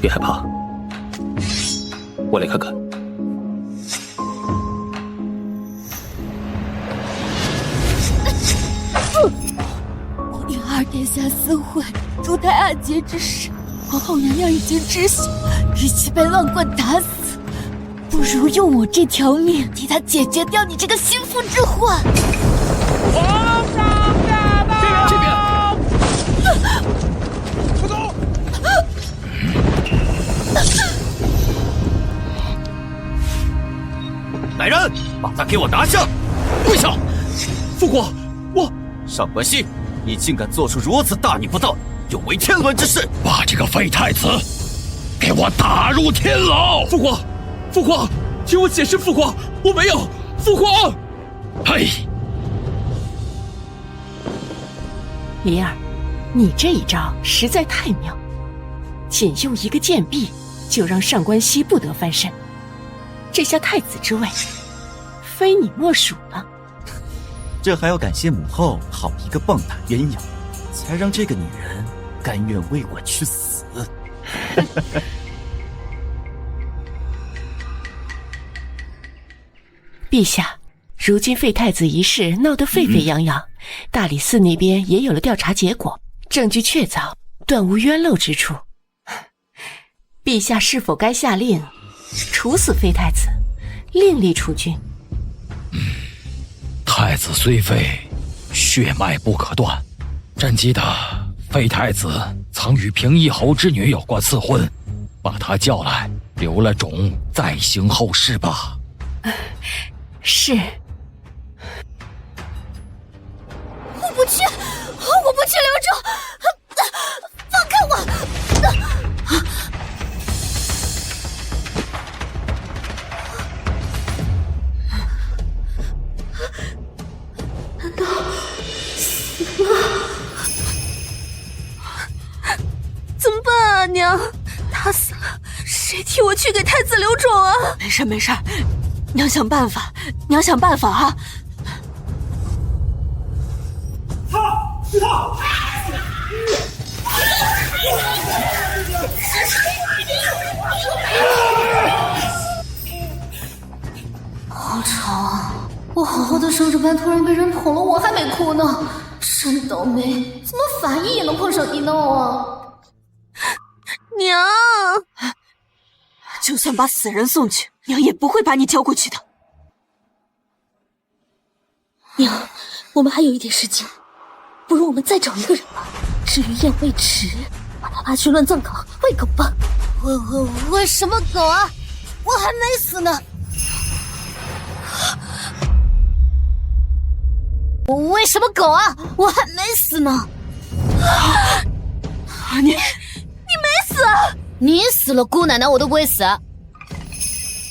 别害怕，我来看看。女儿殿下私会烛台暗结之事，皇后娘娘已经知晓，与其被乱棍打死，不如用我这条命替她解决掉你这个心腹之患。皇上驾到！这边，快走！来人，把他给我拿下！跪下！父皇，我上官熙，你竟敢做出如此大逆不道、有违天伦之事！把这个废太子给我打入天牢！父皇，父皇，听我解释，父皇，我没有，父皇。嘿，灵儿，你这一招实在太妙，仅用一个贱婢就让上官熙不得翻身，这下太子之位非你莫属了。这还要感谢母后好一个棒打鸳鸯，才让这个女人甘愿为我去死。陛下，如今废太子一事闹得沸沸扬扬，大理寺那边也有了调查结果，证据确凿，断无冤漏之处。陛下是否该下令处死废太子，另立储君？太子虽废，血脉不可断。朕记得废太子曾与平邑侯之女有过次婚，把他叫来，留了种，再行后事吧。是。我不去，我不去留住，放开我！难道死了？怎么办啊，娘？他死了，谁替我去给太子留种啊？没事没事，娘想办法，娘想办法啊！好吵啊！我好好的生着班，突然被人捅了，我还没哭呢，真倒霉！怎么法医也能碰上一闹啊？娘，就算把死人送去，娘也不会把你交过去的。娘，我们还有一点时间，不如我们再找一个人吧。至于燕未迟，把他拉去乱葬岗喂狗吧。喂什么狗啊？我还没死呢。我喂什么狗啊？我还没死呢。你没死啊？你死了，姑奶奶我都不会死。啊？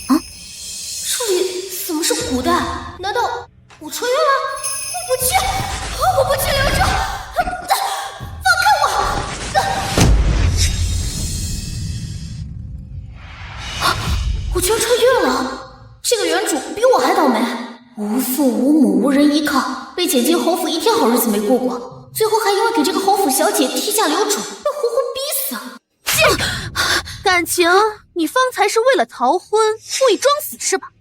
这里怎么是古代？难道我穿越了？我不去，我不去留着，放开我！我居然穿越了！这个原主比我还倒霉，无父无母，无人依靠，被剪进侯府，一天好日子没过过，最后还因为给这个侯府小姐替嫁留种，被活活逼死。感情你方才是为了逃婚故意装死是吧？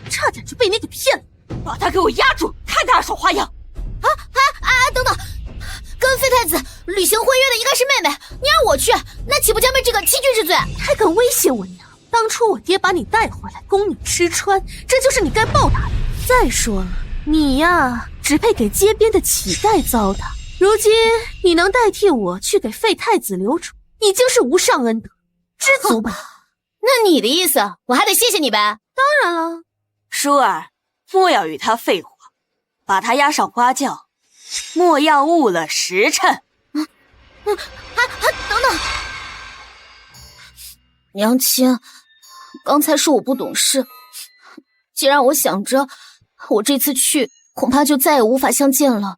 差点就被你给骗了，把他给我压住，看他二手花样！等等，跟废太子履行婚约的应该是妹妹，你让我去，那岂不将被这个欺君之罪？还敢威胁我娘？当初我爹把你带回来供你吃穿，这就是你该报答的。再说了，你呀，只配给街边的乞丐糟蹋。如今你能代替我去给废太子留种，已经是无上恩德，知足吧。那你的意思，我还得谢谢你呗？当然了，舒儿，莫要与他废话，把他押上花轿，莫要误了时辰。等等，娘亲，刚才是我不懂事。既然我想着我这次去恐怕就再也无法相见了，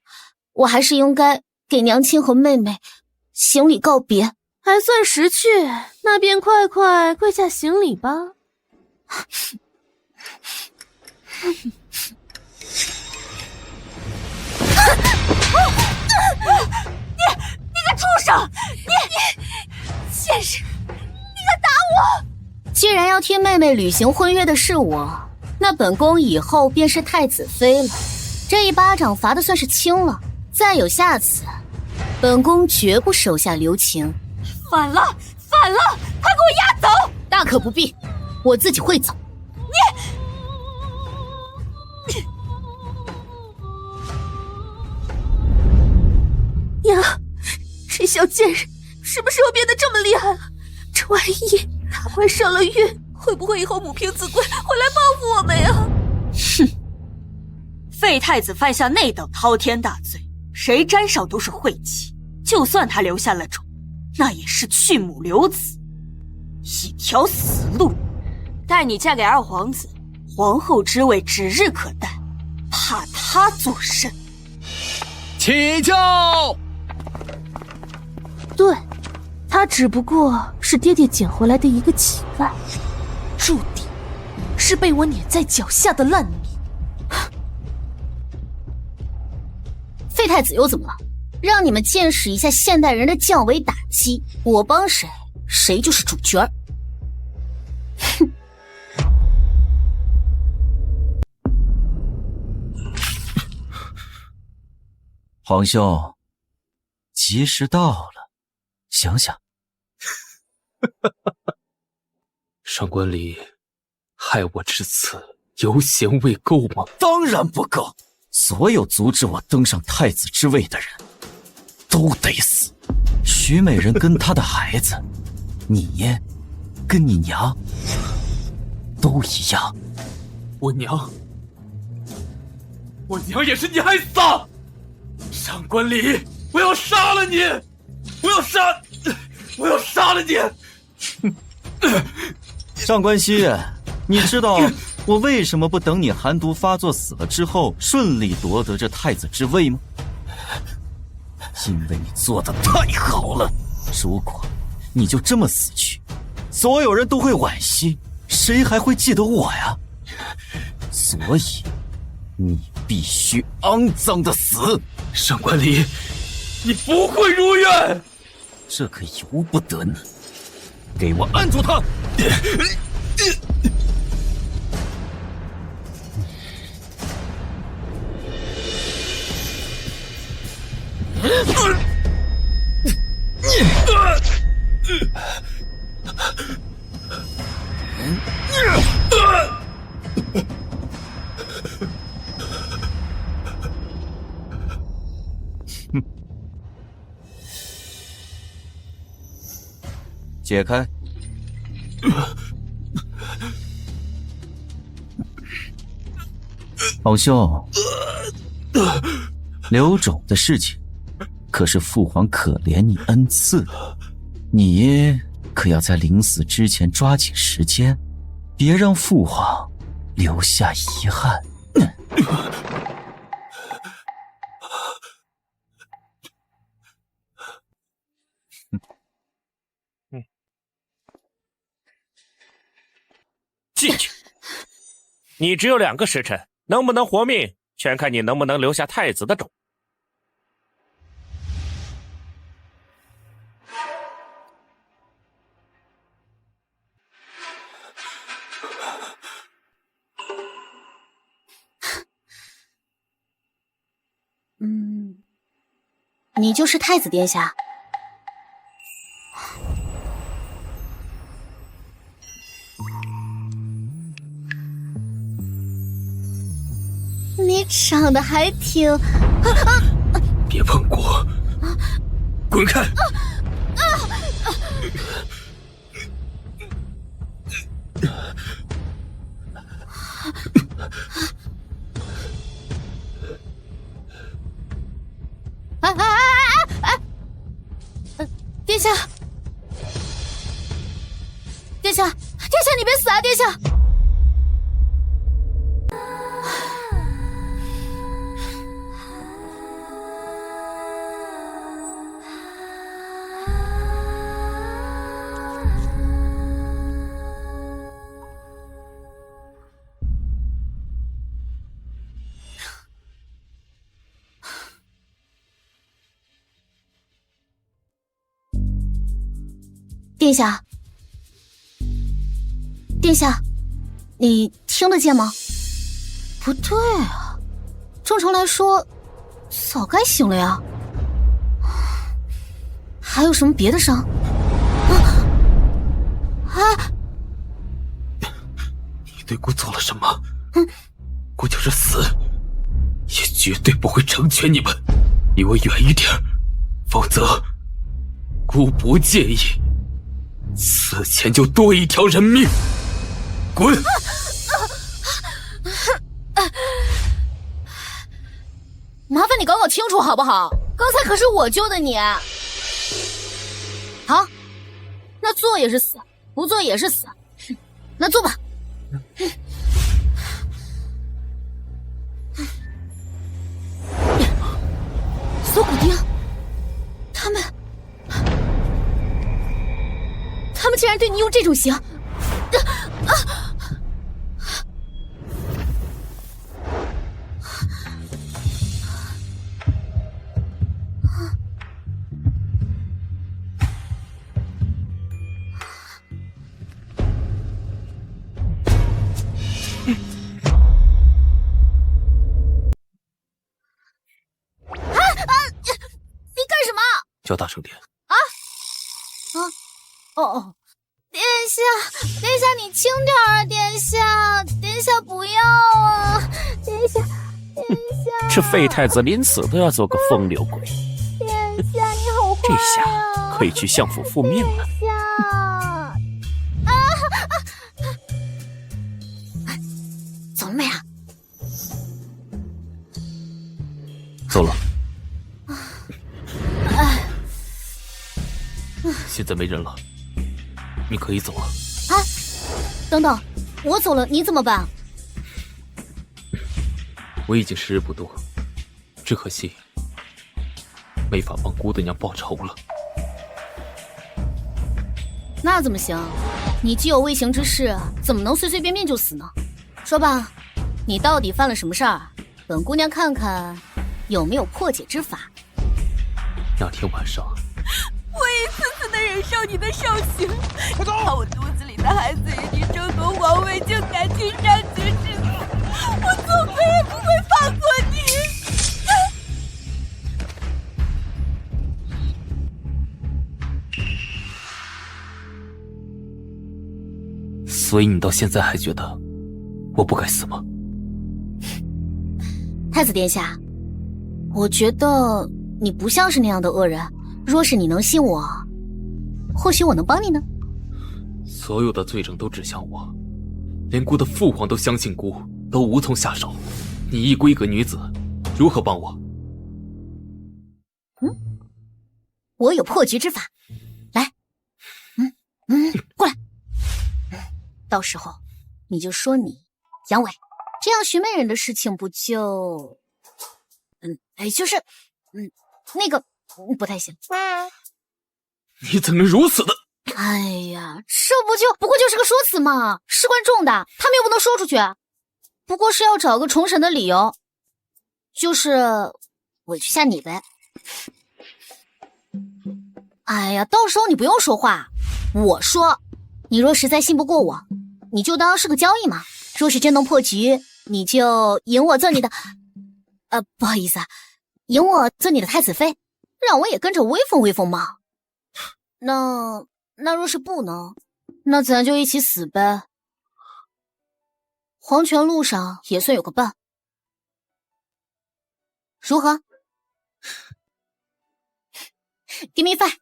我还是应该给娘亲和妹妹行礼告别。还算识趣，那便快快跪下行礼吧。你个畜生！你贱人！你个既然要替妹妹履行婚约的是我，那本宫以后便是太子妃了。这一巴掌罚的算是轻了，再有下次，本宫绝不手下留情。反了，反了！快给我押走！大可不必，我自己会走。呀，这小贱人是不是又变得这么厉害了？这万一她怀上了孕，会不会以后母凭子贵回来报复我们呀？哼，废太子犯下那等滔天大罪，谁沾上都是晦气。就算他留下了种，那也是去母留子，一条死路。待你嫁给二皇子，皇后之位指日可待，怕他作甚？起轿。对，他只不过是爹爹捡回来的一个乞丐，注定是被我碾在脚下的烂泥。废太子又怎么了？让你们见识一下现代人的降维打击，我帮谁，谁就是主角儿。哼！皇兄，吉时到了，想想。上官离害我至此，犹嫌未够吗？当然不够，所有阻止我登上太子之位的人都得死。徐美人跟她的孩子，你跟你娘都一样。我娘也是你害死的！上官离，我要杀了你！我要杀了你！上官熙，你知道我为什么不等你寒毒发作死了之后顺利夺得这太子之位吗？因为你做的太好了，如果你就这么死去，所有人都会惋惜，谁还会记得我呀？所以你必须肮脏的死。上官离，你不会如愿。这可由不得你，给我按住他！解开。皇兄，刘种的事情可是父皇可怜你恩赐的，你可要在临死之前抓紧时间，别让父皇留下遗憾。进去。你只有2个时辰，能不能活命，全看你能不能留下太子的种。你就是太子殿下。你长得还挺……别碰我！滚开！殿下，殿下，殿下，你别死啊，殿下！殿下，殿下，你听得见吗？不对啊，正常来说，早该醒了呀。还有什么别的伤？你对姑做了什么？姑就是死，也绝对不会成全你们。离我远一点，否则姑不介意死前就多一条人命。滚！麻烦你搞搞清楚好不好？刚才可是我救的你。好，那做也是死，不做也是死。那做吧。锁骨钉，他们竟然对你用这种刑！叫大声点！哦，殿下，你轻点啊！殿下不要啊！殿下，这废太子临死都要做个风流鬼，殿下你好坏这啊！下可以去相府复命了。殿下，走了没啊？走了。现在没人了，你可以走了。等等，我走了你怎么办？我已经时日不多，只可惜没法帮姑的娘报仇了。那怎么行？你既有未行之事，怎么能随随便便就死呢？说吧，你到底犯了什么事儿？本姑娘看看有没有破解之法。那天晚上，我一次次的忍受你的兽行，把我肚子里的孩子与你争夺皇位，竟敢去杀绝之子，我做鬼也不会放过你。所以你到现在还觉得我不该死吗？太子殿下，我觉得你不像是那样的恶人。若是你能信我，或许我能帮你呢。所有的罪证都指向我，连姑的父皇都相信姑，都无从下手。你一闺阁女子，如何帮我？我有破局之法，来，过来。到时候你就说你阳痿，这样寻媚人的事情不就……就是那个不太行。你怎能如此的？哎呀，这不过就是个说辞嘛，事关重大，他们又不能说出去，不过是要找个重审的理由，就是委屈下你呗。哎呀，到时候你不用说话，我说，你若实在信不过我，你就当是个交易嘛。若是真能破局，你就引我做你的，不好意思啊，引我做你的太子妃，让我也跟着威风威风嘛。那若是不能，那咱就一起死呗。黄泉路上也算有个伴，如何 ？Give me five。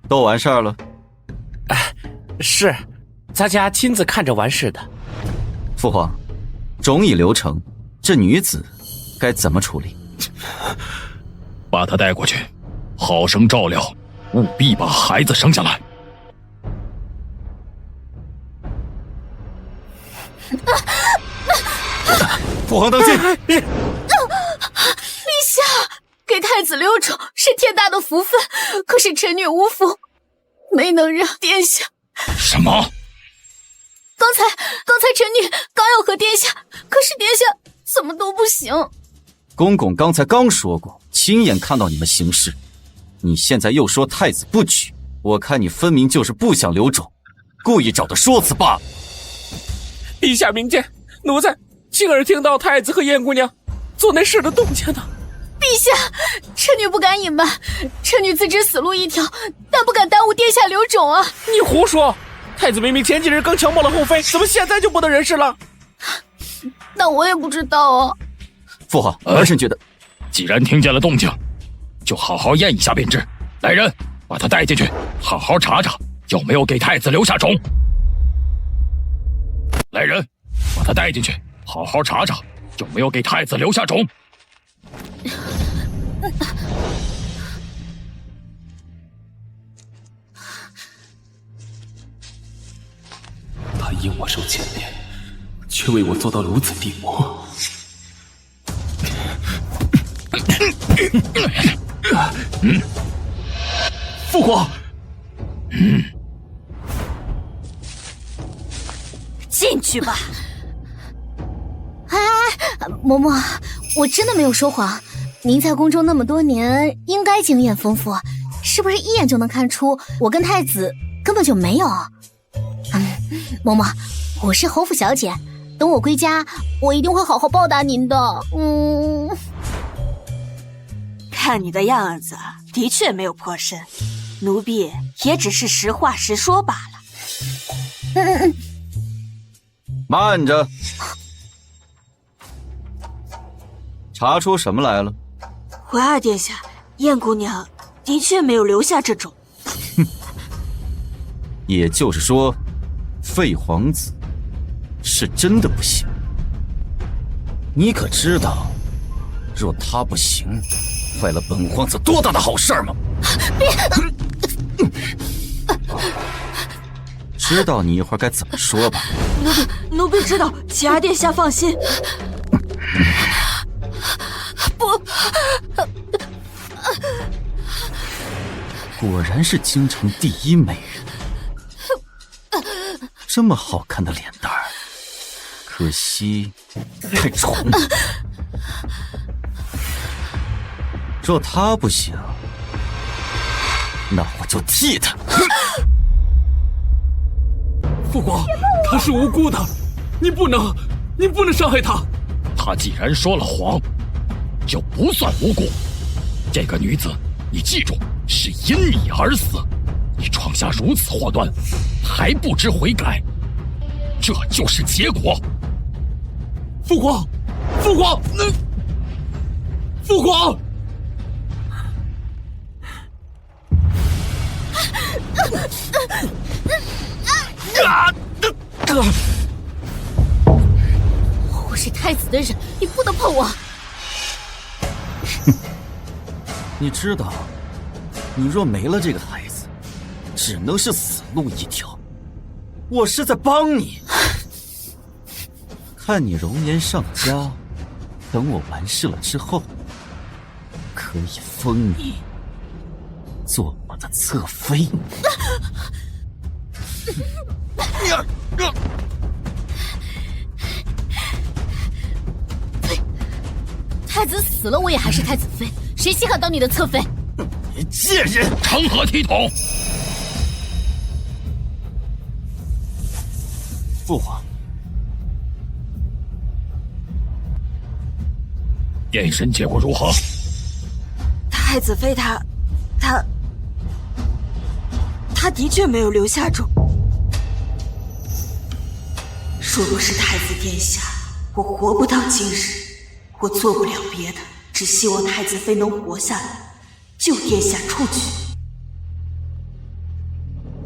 都完事儿了。是，咱家亲自看着完事的。父皇，种已流程，这女子该怎么处理？把她带过去，好生照料，务必把孩子生下来。父皇当心！太子刘宠是天大的福分，可是臣女无福，没能让殿下。什么？刚才臣女刚要和殿下，可是殿下怎么都不行。公公刚才刚说过，亲眼看到你们行事，你现在又说太子不娶，我看你分明就是不想留种，故意找的说辞罢了。陛下明鉴，奴才亲耳听到太子和燕姑娘做那事的动静呢。陛下，臣女不敢隐瞒，臣女自知死路一条，但不敢耽误殿下留种啊。你胡说！太子明明前几日刚强暴了后妃，怎么现在就不得人事了？那我也不知道啊。父皇，儿臣觉得，既然听见了动静，就好好验一下便知。来人，把他带进去，好好查查有没有给太子留下种。来人，把他带进去，好好查查有没有给太子留下种。他因我受牵连，却为我做到如此地步。父皇，进去吧。哎，嬷嬷，我真的没有说谎。您在宫中那么多年，应该经验丰富，是不是一眼就能看出我跟太子根本就没有？嬷嬷，我是侯府小姐，等我归家，我一定会好好报答您的。看你的样子，的确没有破身，奴婢也只是实话实说罢了。慢着，查出什么来了？回二殿下，燕姑娘的确没有留下这种。也就是说，废皇子是真的不行。你可知道，若他不行，坏了本皇子多大的好事吗？知道你一会儿该怎么说吧？奴婢知道，请二殿下放心。不，果然是京城第一美人，这么好看的脸蛋儿，可惜太宠。若他不行，那我就替他。父皇，他是无辜的，你不能伤害他。他既然说了谎，就不算无辜。这个女子，你记住，是因你而死。你创下如此祸端，还不知悔改，这就是结果。父皇，父皇，父皇！我是太子的人，你不能碰我。你知道，你若没了这个孩子，只能是死路一条。我是在帮你，看你容颜上佳，等我完事了之后，可以封你做我的侧妃。太子死了，我也还是太子妃，谁稀罕当你的侧妃？你贱人！成何体统？父皇，验身结果如何？太子妃她的确没有留下种。若不是太子殿下，我活不到今日。我做不了别的，只希望太子妃能活下来，救殿下出去。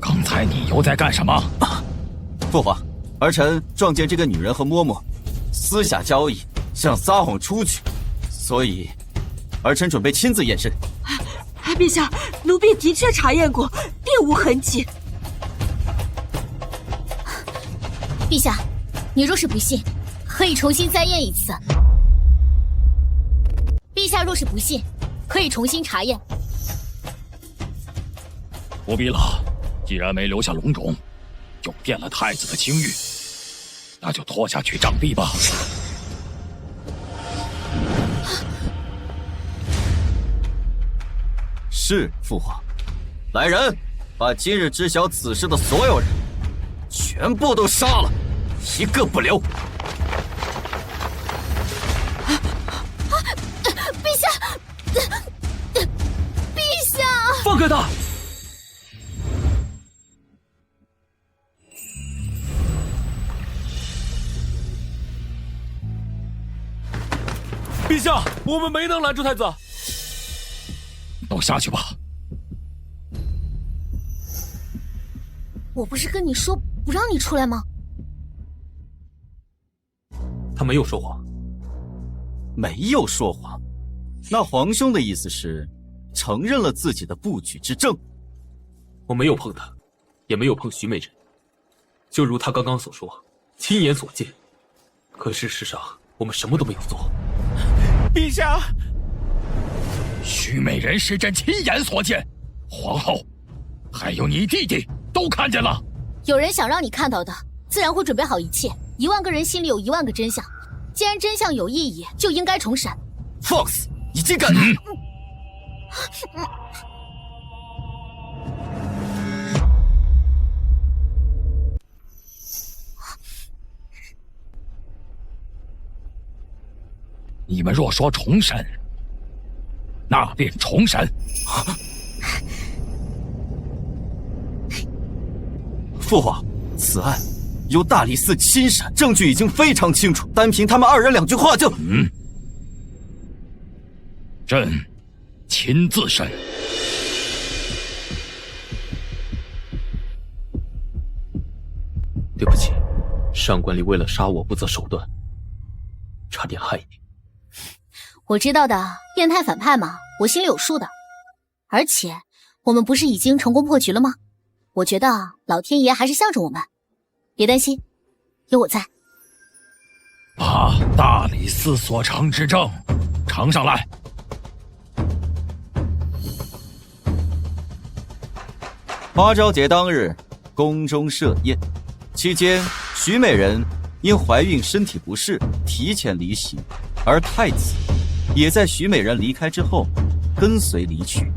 刚才你又在干什么？父皇，儿臣撞见这个女人和嬷嬷私下交易，想撒谎出去，所以儿臣准备亲自验身。陛下，奴婢的确查验过，并无痕迹。陛下，你若是不信，可以重新再验一次。陛下若是不信，可以重新查验。不必了，既然没留下龙种，又变了太子的清誉，那就拖下去杖毙吧。是父皇。来人，把今日知晓此事的所有人，全部都杀了，一个不留。陛下，陛下，放开他！陛下，我们没能拦住太子。都下去吧。我不是跟你说不让你出来吗？他没有说谎。没有说谎。那皇兄的意思是，承认了自己的不举之证。我没有碰他，也没有碰徐美人，就如他刚刚所说，亲眼所见。可事实上，我们什么都没有做。陛下，徐美人是朕亲眼所见，皇后，还有你弟弟都看见了。有人想让你看到的，自然会准备好一切。10000个人心里有10000个真相，既然真相有意义，就应该重审。放肆！你竟敢！你们若说重审，那便重审。父皇，此案由大理寺亲审，证据已经非常清楚，单凭他们2人2句话就……朕亲自审。对不起，上官离为了杀我不择手段，差点害你。我知道的，变态反派嘛，我心里有数的。而且，我们不是已经成功破局了吗？我觉得老天爷还是向着我们，别担心，有我在。把大理寺所呈之证呈上来。花朝节当日，宫中设宴，期间徐美人因怀孕身体不适提前离席，而太子也在徐美人离开之后跟随离去。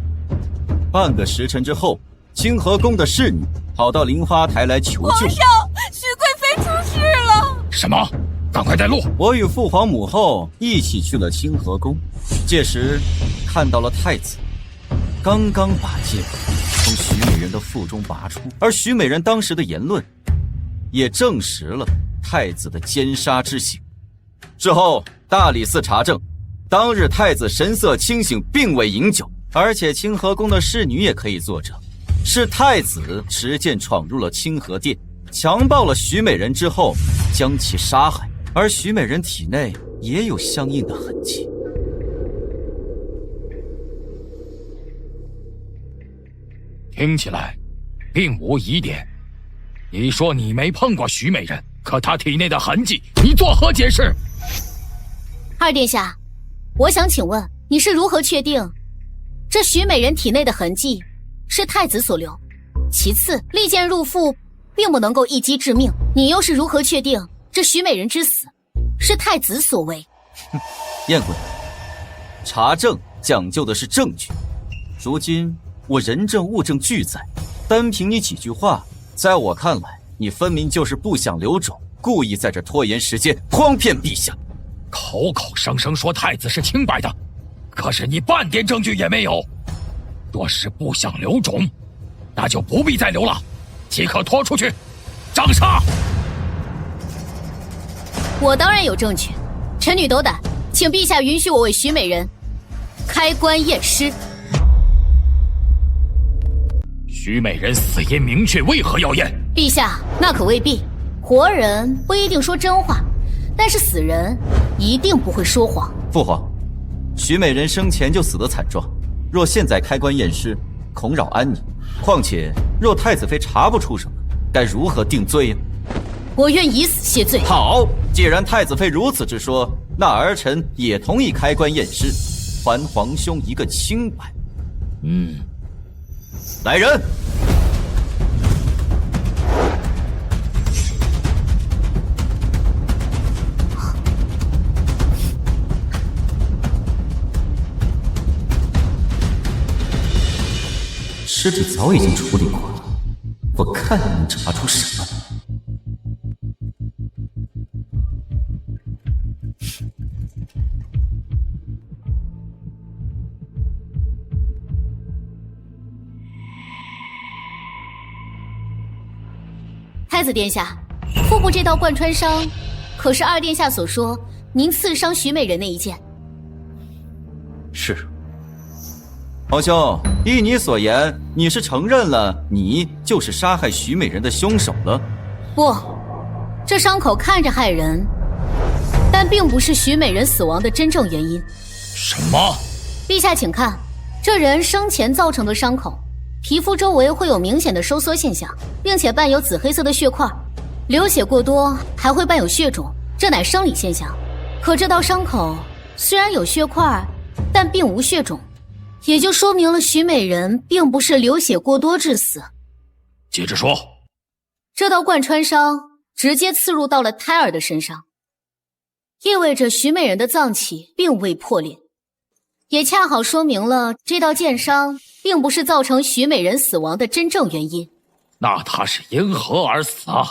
半个时辰之后，清河宫的侍女跑到梨花台来求救。皇上，徐贵妃出事了！什么？赶快带路！我与父皇母后一起去了清河宫，届时看到了太子刚刚把剑从徐美人的腹中拔出，而徐美人当时的言论也证实了太子的奸杀之行。之后大理寺查证，当日太子神色清醒，并未饮酒，而且清河宫的侍女也可以作证，是太子持剑闯入了清河殿，强暴了徐美人之后将其杀害，而徐美人体内也有相应的痕迹。听起来并无疑点。你说你没碰过徐美人，可她体内的痕迹，你作何解释？二殿下，我想请问你是如何确定这徐美人体内的痕迹是太子所留？其次，利剑入腹并不能够一击致命，你又是如何确定这徐美人之死是太子所为？燕贵，查证讲究的是证据，如今我人证物证俱在，单凭你几句话，在我看来，你分明就是不想留种，故意在这拖延时间，诓骗陛下。口口声声说太子是清白的，可是你半点证据也没有。若是不想留种，那就不必再留了，即刻拖出去，杖杀！我当然有证据，臣女斗胆，请陛下允许我为徐美人开棺验尸。徐美人死因明确，为何要验？陛下，那可未必，活人不一定说真话，但是死人一定不会说谎。父皇，徐美人生前就死得惨状，若现在开棺验尸，恐扰安宁。况且，若太子妃查不出什么，该如何定罪呀？我愿以死谢罪。好，既然太子妃如此之说，那儿臣也同意开棺验尸。还皇兄一个清白。来人！尸体早已经处理过了，我看你能查出什么。太子殿下，腹部这道贯穿伤，可是二殿下所说您刺伤徐美人那一剑？是。皇兄，依你所言，你是承认了你就是杀害徐美人的凶手了？不，这伤口看着骇人，但并不是徐美人死亡的真正原因。什么？陛下请看，这人生前造成的伤口，皮肤周围会有明显的收缩现象，并且伴有紫黑色的血块，流血过多还会伴有血肿，这乃生理现象。可这道伤口虽然有血块，但并无血肿，也就说明了徐美人并不是流血过多致死。接着说。这道贯穿伤直接刺入到了胎儿的身上，意味着徐美人的脏器并未破裂，也恰好说明了这道剑伤并不是造成徐美人死亡的真正原因。那她是因何而死啊？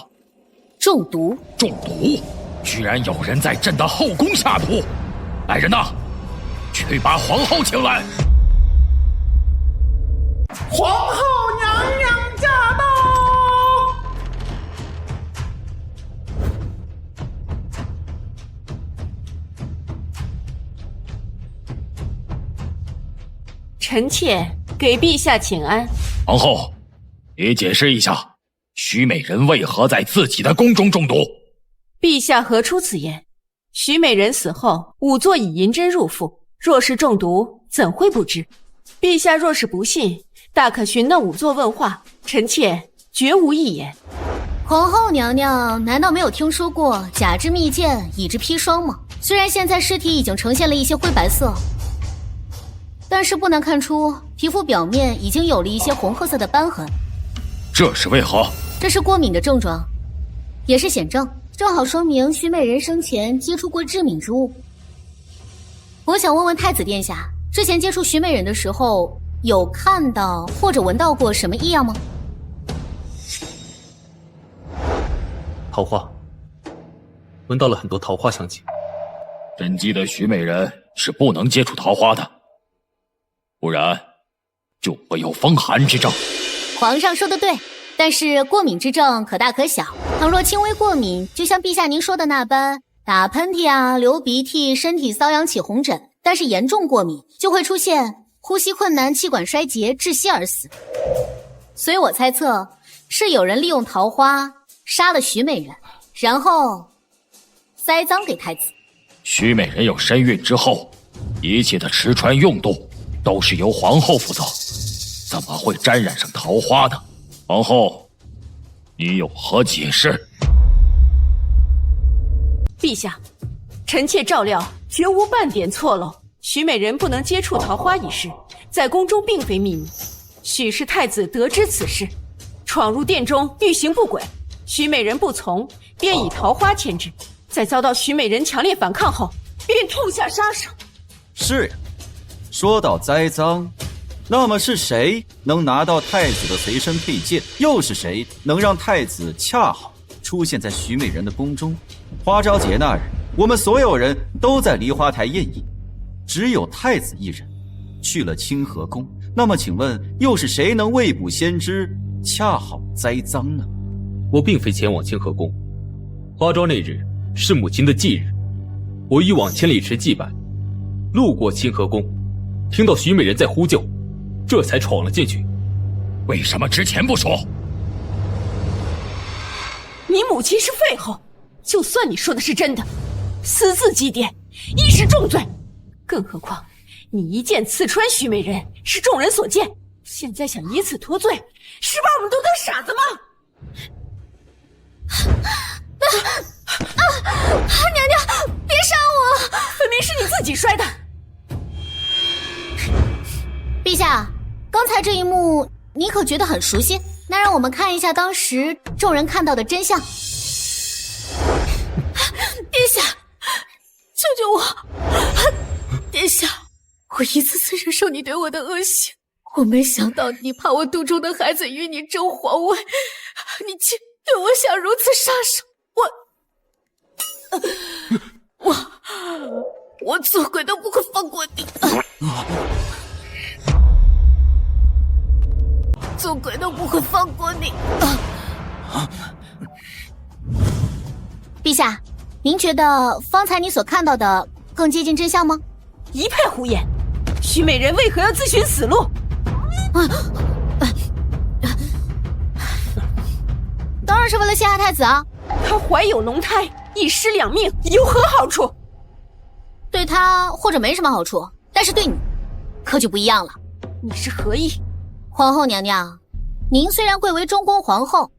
中毒。中毒？居然有人在朕的后宫下毒！来人呐，去把皇后请来。皇后娘娘驾到！臣妾给陛下请安。皇后，你解释一下，徐美人为何在自己的宫中中毒？陛下何出此言？徐美人死后，仵作以银针入腹，若是中毒，怎会不知？陛下若是不信，大可寻那仵作问话，臣妾绝无一言。皇后娘娘难道没有听说过甲之蜜饯，乙之砒霜吗？虽然现在尸体已经呈现了一些灰白色，但是不难看出皮肤表面已经有了一些红褐色的斑痕。这是为何？这是过敏的症状，也是显症，正好说明徐美人生前接触过致敏之物。我想问问太子殿下，之前接触徐美人的时候，有看到或者闻到过什么异样吗？桃花，闻到了很多桃花香气。朕记得徐美人是不能接触桃花的，不然就会有风寒之症。皇上说的对，但是过敏之症可大可小，倘若轻微过敏，就像陛下您说的那般，打喷嚏啊、流鼻涕、身体瘙痒起红疹，但是严重过敏就会出现呼吸困难、气管衰竭、窒息而死。所以我猜测是有人利用桃花杀了徐美人，然后栽赃给太子。徐美人有身孕之后，一切的吃穿用度都是由皇后负责，怎么会沾染上桃花呢？皇后，你有何解释？陛下，臣妾照料绝无半点错漏。徐美人不能接触桃花一事，在宫中并非秘密。许是太子得知此事，闯入殿中欲行不轨，徐美人不从，便以桃花牵制，在遭到徐美人强烈反抗后，便痛下杀手。是呀，说到栽赃，那么是谁能拿到太子的随身佩剑？又是谁能让太子恰好出现在徐美人的宫中？花朝节那日，我们所有人都在梨花台宴饮，只有太子一人去了清河宫。那么请问，又是谁能未卜先知，恰好栽赃呢？我并非前往清河宫，花朝那日是母亲的忌日，我欲往千里池祭拜，路过清河宫，听到徐美人在呼救，这才闯了进去。为什么之前不说？你母亲是废后，就算你说的是真的，私自祭奠亦是重罪。更何况你一剑刺穿徐美人是众人所见，现在想以此脱罪，是把我们都当傻子吗？娘娘，别杀我！分明是你自己摔的。刚才这一幕，你可觉得很熟悉？那让我们看一下当时众人看到的真相。殿下，救救我！殿下，我一次次忍受你对我的恶行，我没想到你怕我肚中的孩子与你争皇位，你竟对我想如此杀手，我做鬼都不会放过你，做鬼都不会放过你。陛下，您觉得方才你所看到的更接近真相吗？一派胡言！许美人为何要自寻死路？当然是为了陷害太子啊！她怀有脓胎，一尸两命，有何好处？对她或者没什么好处，但是对你，可就不一样了。你是何意？皇后娘娘，您虽然贵为中宫皇后，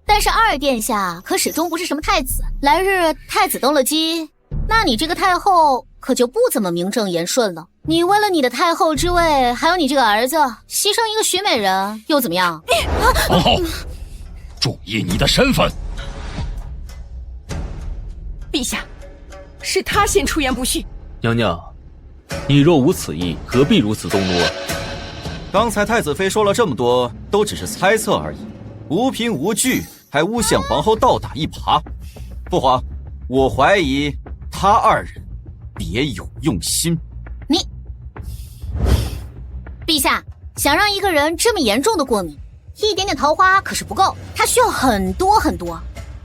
但是二殿下可始终不是什么太子。来日太子登了基，那你这个太后可就不怎么名正言顺了。你为了你的太后之位，还有你这个儿子，牺牲一个许美人又怎么样？皇后，注意你的身份。陛下，是他先出言不逊。娘娘，你若无此意，何必如此动怒啊？刚才太子妃说了这么多，都只是猜测而已，无凭无据，还诬陷皇后倒打一耙。父皇，我怀疑他二人别有用心。陛下，想让一个人这么严重的过敏，一点点桃花可是不够，他需要很多很多，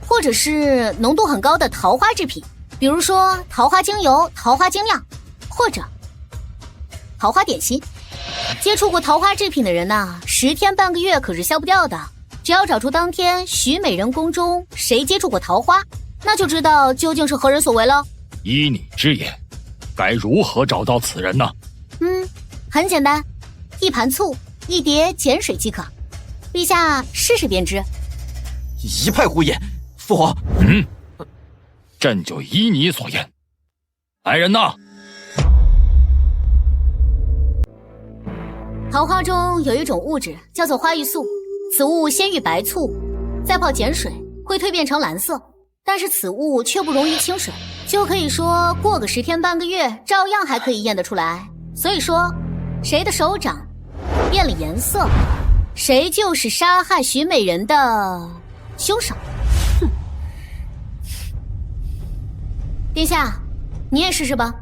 或者是浓度很高的桃花制品，比如说桃花精油、桃花精酿，或者桃花点心。接触过桃花制品的人呐，10天半个月可是消不掉的。只要找出当天许美人宫中谁接触过桃花，那就知道究竟是何人所为了。依你之言，该如何找到此人呢？很简单，一盘醋，一碟碱水即可。陛下试试便知。一派胡言！父皇，朕就依你所言。来人呐！桃花中有一种物质叫做花玉素，此物先遇白醋，再泡碱水，会蜕变成蓝色，但是此物却不溶于清水，就可以说过个10天半个月，照样还可以验得出来。所以说，谁的手掌变了颜色，谁就是杀害许美人的凶手。殿下，你也试试吧。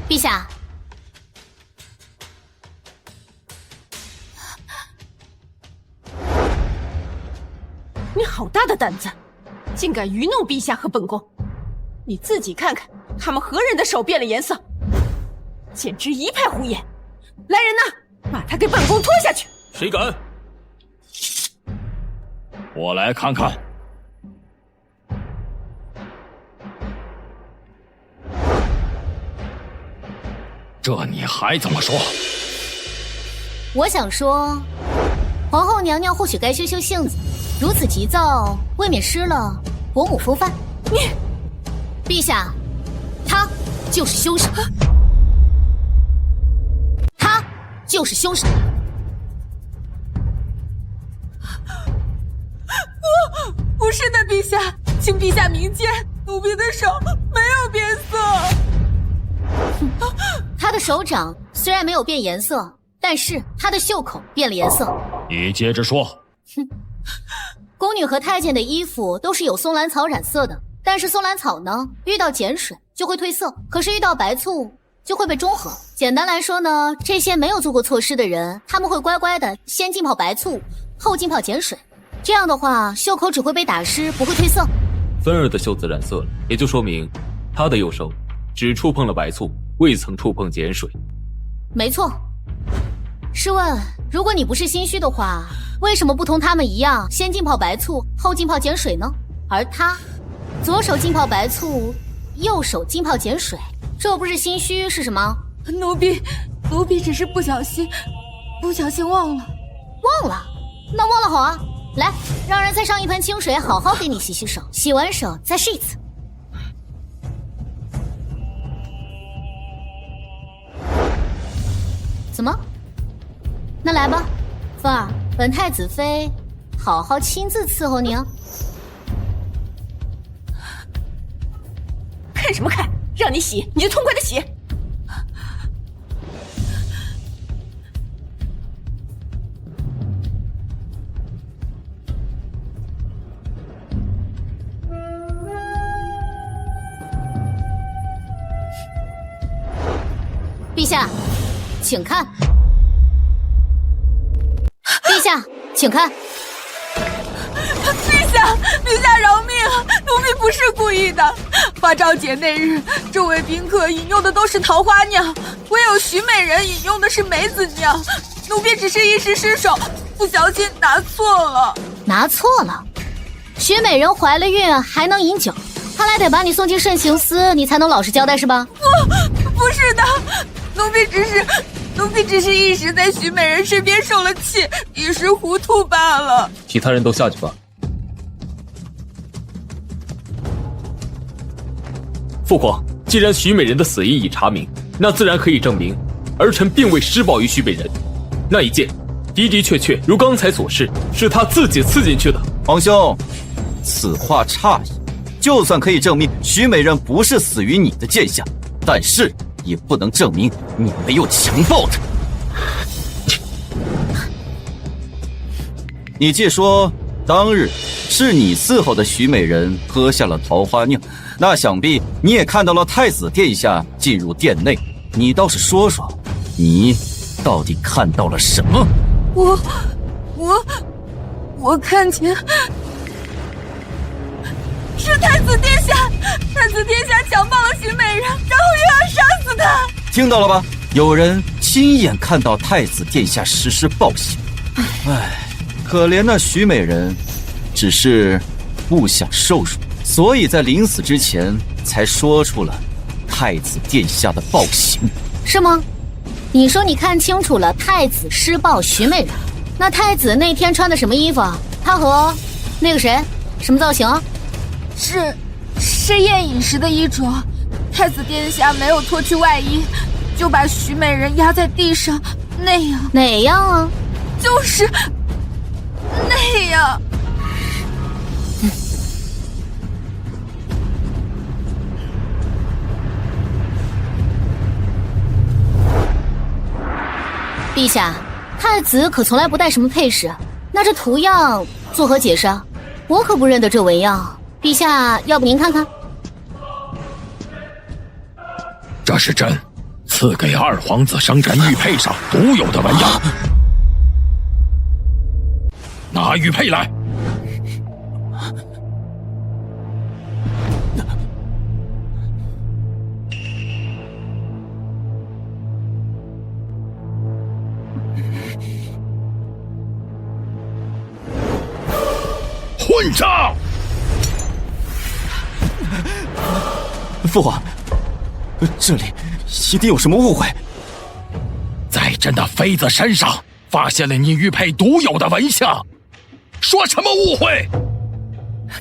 陛下，你好大的胆子，竟敢愚弄陛下和本宫！你自己看看，他们何人的手变了颜色？简直一派胡言！来人呐，把他给本宫拖下去！谁敢？我来看看。这你还怎么说？我想说，皇后娘娘或许该修修性子，如此急躁，未免失了伯母风范。陛下，他就是凶手，他就是凶手。不是的，陛下，请陛下明鉴，奴婢的手没有变色。他的手掌虽然没有变颜色，但是他的袖口变了颜色。你接着说。宫女和太监的衣服都是有松兰草染色的，但是松兰草呢，遇到碱水就会褪色，可是遇到白醋就会被中和。简单来说呢，这些没有做过错事的人，他们会乖乖的先浸泡白醋，后浸泡碱水，这样的话袖口只会被打湿，不会褪色。芬儿的袖子染色了，也就说明她的右手只触碰了白醋，未曾触碰碱水。没错。试问，如果你不是心虚的话，为什么不同他们一样，先浸泡白醋，后浸泡碱水呢？而他，左手浸泡白醋，右手浸泡碱水，这不是心虚是什么？奴婢只是不小心忘了。忘了？那忘了好啊，来，让人再上一盆清水，好好给你洗洗手。洗完手再试一次。怎么？那来吧，凤儿，本太子妃好好亲自伺候你啊。看什么看？让你洗你就痛快的洗。陛下，请看。陛下，请看。陛下饶命啊！奴婢不是故意的。花朝节那日，众位宾客饮用的都是桃花酿，唯有徐美人饮用的是梅子酿。奴婢只是一时失手，不小心拿错了。拿错了？徐美人怀了孕还能饮酒，看来得把你送进慎刑司，你才能老实交代是吧？不是的，奴婢只是一时在徐美人身边受了气，一时糊涂罢了。其他人都下去吧。父皇，既然徐美人的死因已查明，那自然可以证明儿臣并未施暴于徐美人。那一剑的的确确如刚才所示，是他自己刺进去的。皇兄，此话差矣。就算可以证明徐美人不是死于你的剑下，但是也不能证明你没有强暴她。你既说当日是你伺候的徐美人喝下了桃花酿，那想必你也看到了太子殿下进入殿内，你倒是说说，你到底看到了什么？我看见是太子殿下，太子殿下强暴了徐美人，然后又要杀死她。听到了吧？有人亲眼看到太子殿下实施暴行。唉，可怜那徐美人，只是不想受辱，所以在临死之前才说出了太子殿下的暴行。是吗？你说你看清楚了太子施暴徐美人，那太子那天穿的什么衣服啊？他和那个谁什么造型啊？是宴饮时的衣着。太子殿下没有脱去外衣，就把徐美人压在地上，那样。哪样啊？就是那样。陛下，太子可从来不带什么配饰，那这图样作何解释啊？我可不认得这纹样。陛下，要不您看看？这是朕赐给二皇子生辰玉佩上独有的纹样。拿玉佩来。混账！父皇，这里一定有什么误会。在朕的妃子身上发现了你玉佩独有的纹相，说什么误会？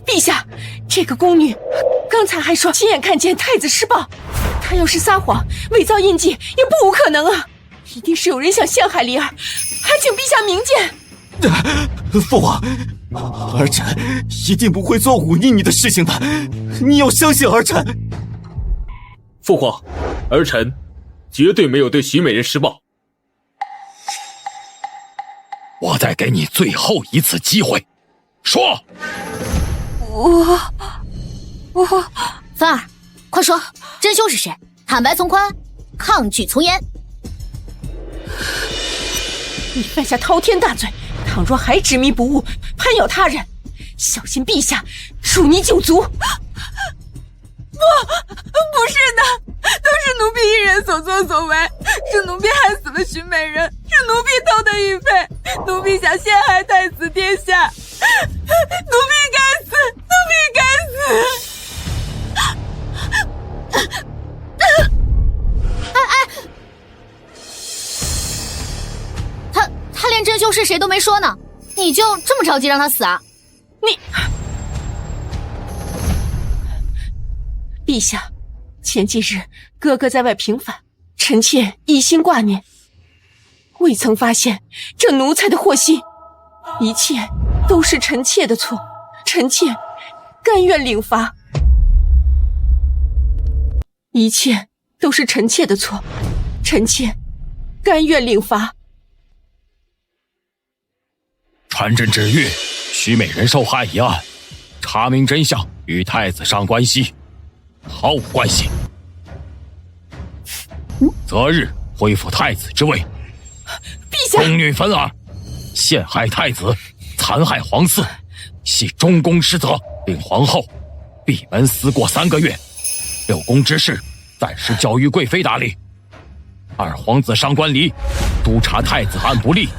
陛下，这个宫女刚才还说亲眼看见太子施暴，她要是撒谎伪造印记也不无可能啊！一定是有人想陷害离儿，还请陛下明鉴。父皇，儿臣一定不会做忤逆你的事情的，你要相信儿臣。父皇，儿臣绝对没有对徐美人施暴。我再给你最后一次机会，说。我芬儿，快说，真凶是谁？坦白从宽，抗拒从严。你犯下滔天大罪，倘若还执迷不悟，攀咬他人，小心陛下处你九族。不是的，都是奴婢一人所作所为，是奴婢害死了徐美人，是奴婢偷的玉佩，奴婢想陷害太子殿下，奴婢该死，奴婢该死。他连真凶是谁都没说呢，你就这么着急让他死啊？陛下，前几日哥哥在外平反，臣妾一心挂念，未曾发现这奴才的祸心，一切都是臣妾的错，臣妾甘愿领罚。一切都是臣妾的错，臣妾甘愿领罚。传朕旨谕，徐美人受害一案，查明真相，与太子上关系毫无关系。择日恢复太子之位。陛下，宫女芬儿陷害太子，残害皇嗣，系中宫失责，令皇后闭门思过3个月。6宫之事暂时交于贵妃打理。二皇子上官离督察太子案不力，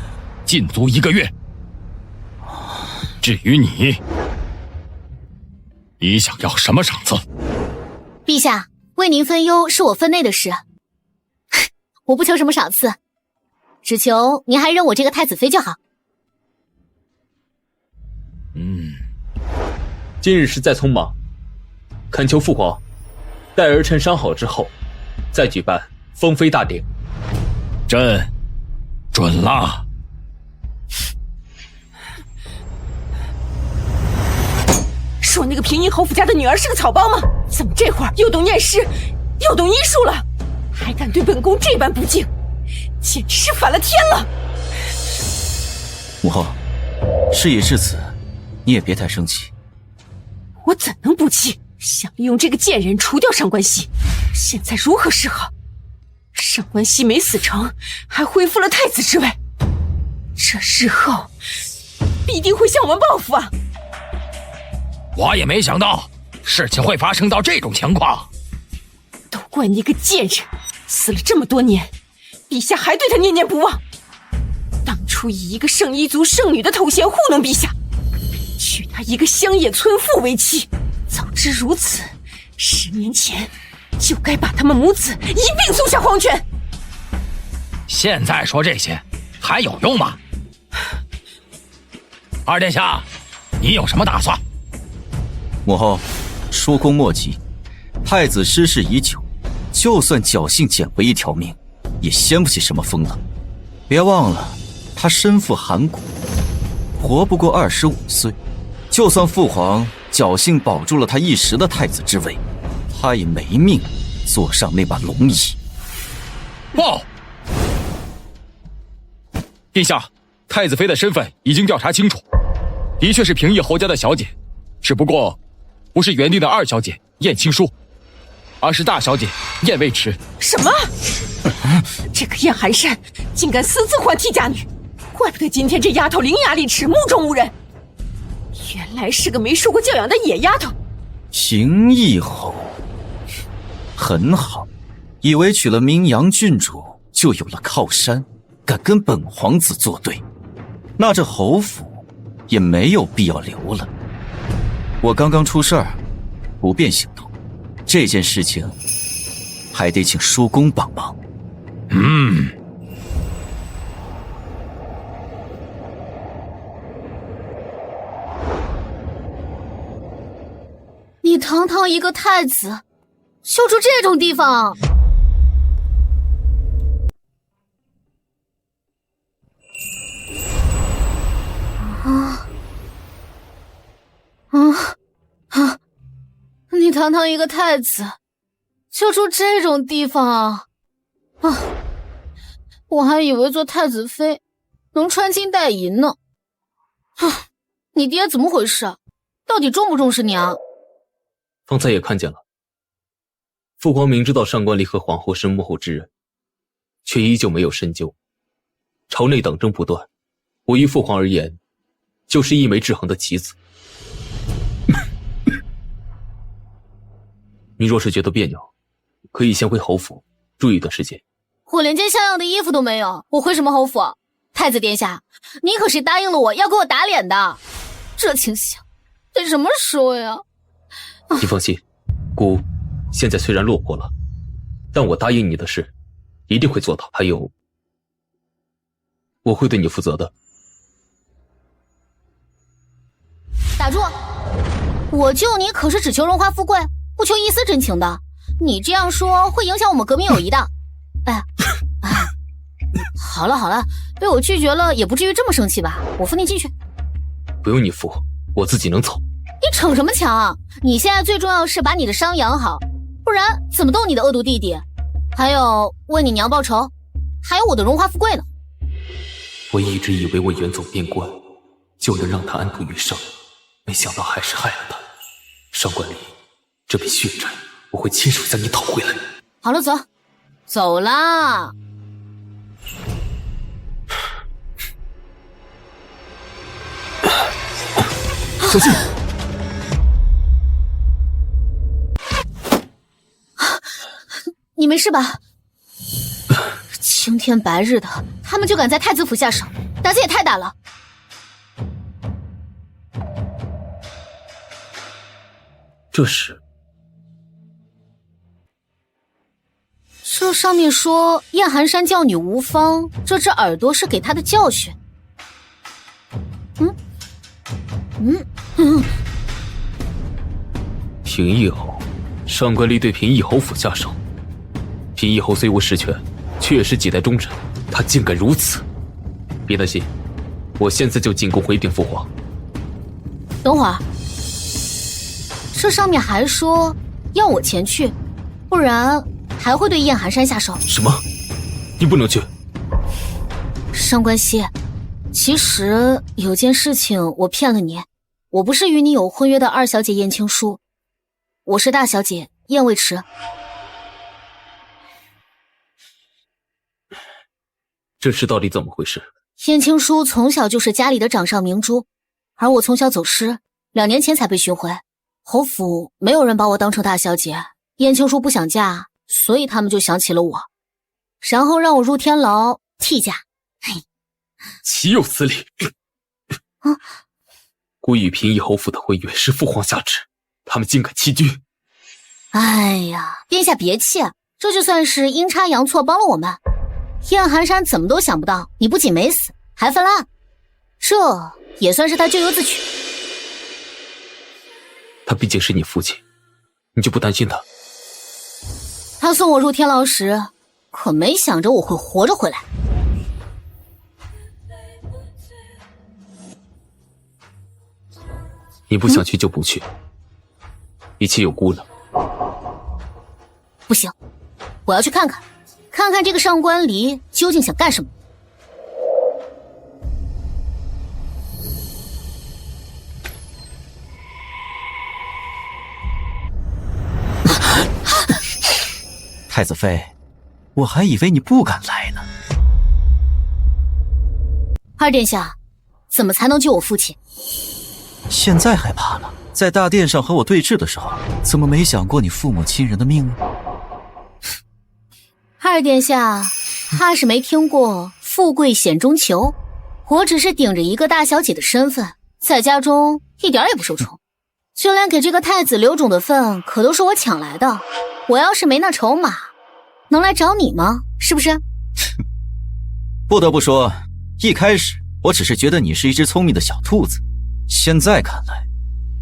禁足1个月。至于你想要什么赏赐？陛下，为您分忧是我分内的事，我不求什么赏赐，只求您还认我这个太子妃就好。今日实在匆忙，恳求父皇待儿臣伤好之后，再举办封妃大典。朕准了。说那个平阴侯府家的女儿是个草包吗？怎么这会儿又懂念诗，又懂医术了，还敢对本宫这般不敬，简直是反了天了！母后，事已至此，你也别太生气。我怎能不气？想利用这个贱人除掉上官熙，现在如何是好？上官熙没死成，还恢复了太子之位，这日后必定会向我们报复啊！我也没想到事情会发生到这种情况。都怪你个贱人，死了这么多年，陛下还对他念念不忘。当初以一个圣医族圣女的头衔糊弄陛下，娶她一个乡野村妇为妻。早知如此，10年前就该把他们母子一并送下黄泉。现在说这些还有用吗？二殿下，你有什么打算？母后，叔公莫急，太子失势已久，就算侥幸捡回一条命，也掀不起什么风浪。别忘了，他身负寒骨，活不过25岁。就算父皇侥幸保住了他一时的太子之位，他也没命坐上那把龙椅。报！陛下，太子妃的身份已经调查清楚，的确是平邑侯家的小姐，只不过不是原定的2小姐燕青书，而是大小姐燕未迟。什么？这个燕寒山竟敢私自换替嫁女，怪不得今天这丫头伶牙俐齿，目中无人。原来是个没受过教养的野丫头。平邑侯，很好，以为娶了明阳郡主就有了靠山，敢跟本皇子作对，那这侯府也没有必要留了。我刚刚出事儿，不便行动，这件事情还得请叔公帮忙。你堂堂一个太子，修出这种地方！你堂堂一个太子，修出这种地方啊！我还以为做太子妃能穿金戴银呢。你爹怎么回事？到底重不重视你啊？方才也看见了，父皇明知道上官离和皇后是幕后之人，却依旧没有深究。朝内党争不断，我于父皇而言，就是一枚制衡的棋子。你若是觉得别扭，可以先回侯府住一段时间。我连件像样的衣服都没有，我回什么侯府？太子殿下，你可是答应了我要给我打脸的，这情形得什么说呀？你放心，姑现在虽然落魄了，但我答应你的事一定会做到。还有，我会对你负责的。打住！我救你可是只求荣华富贵，不求一丝真情的。你这样说会影响我们革命友谊的。哎，好了，被我拒绝了也不至于这么生气吧？我扶你进去。不用你扶，我自己能走。你逞什么强？你现在最重要是把你的伤养好，不然怎么斗你的恶毒弟弟？还有为你娘报仇，还有我的荣华富贵呢。我一直以为我远走边关就能让他安度余生，没想到还是害了他。上官离，这笔血债我会亲手向你讨回来。好了，走啦。小心！你没事吧？青天白日的，他们就敢在太子府下手，胆子也太大了。这上面说燕寒山教女无方，这只耳朵是给他的教训。平邑侯，上官离对平邑侯府下手。平邑侯虽无实权，却也是几代忠臣，他竟敢如此！别担心，我现在就进宫回禀父皇。等会儿，这上面还说要我前去，不然还会对燕寒山下手。什么？你不能去！上官熙，其实有件事情我骗了你，我不是与你有婚约的二小姐燕青书，我是大小姐燕未迟。这事到底怎么回事？燕青书从小就是家里的掌上明珠，而我从小走失，2年前才被寻回。侯府没有人把我当成大小姐，燕青书不想嫁，所以他们就想起了我，然后让我入天牢替嫁。岂有此理！孤与平邑侯府的婚约是父皇下旨，他们竟敢欺君！哎呀，殿下别气，这就算是阴差阳错帮了我们。燕寒山怎么都想不到，你不仅没死，还翻了案，这也算是他咎由自取。他毕竟是你父亲，你就不担心他？他送我入天牢时，可没想着我会活着回来。你不想去就不去，一切有辜了。不行，我要去看看这个上官离究竟想干什么。太子妃，我还以为你不敢来呢。二殿下，怎么才能救我父亲？现在害怕了？在大殿上和我对峙的时候，怎么没想过你父母亲人的命呢？二殿下，怕是没听过富贵险中求。我只是顶着一个大小姐的身份，在家中一点也不受宠，就连给这个太子留种的份，可都是我抢来的。我要是没那筹码，能来找你吗？是不是？不得不说，一开始我只是觉得你是一只聪明的小兔子，现在看来，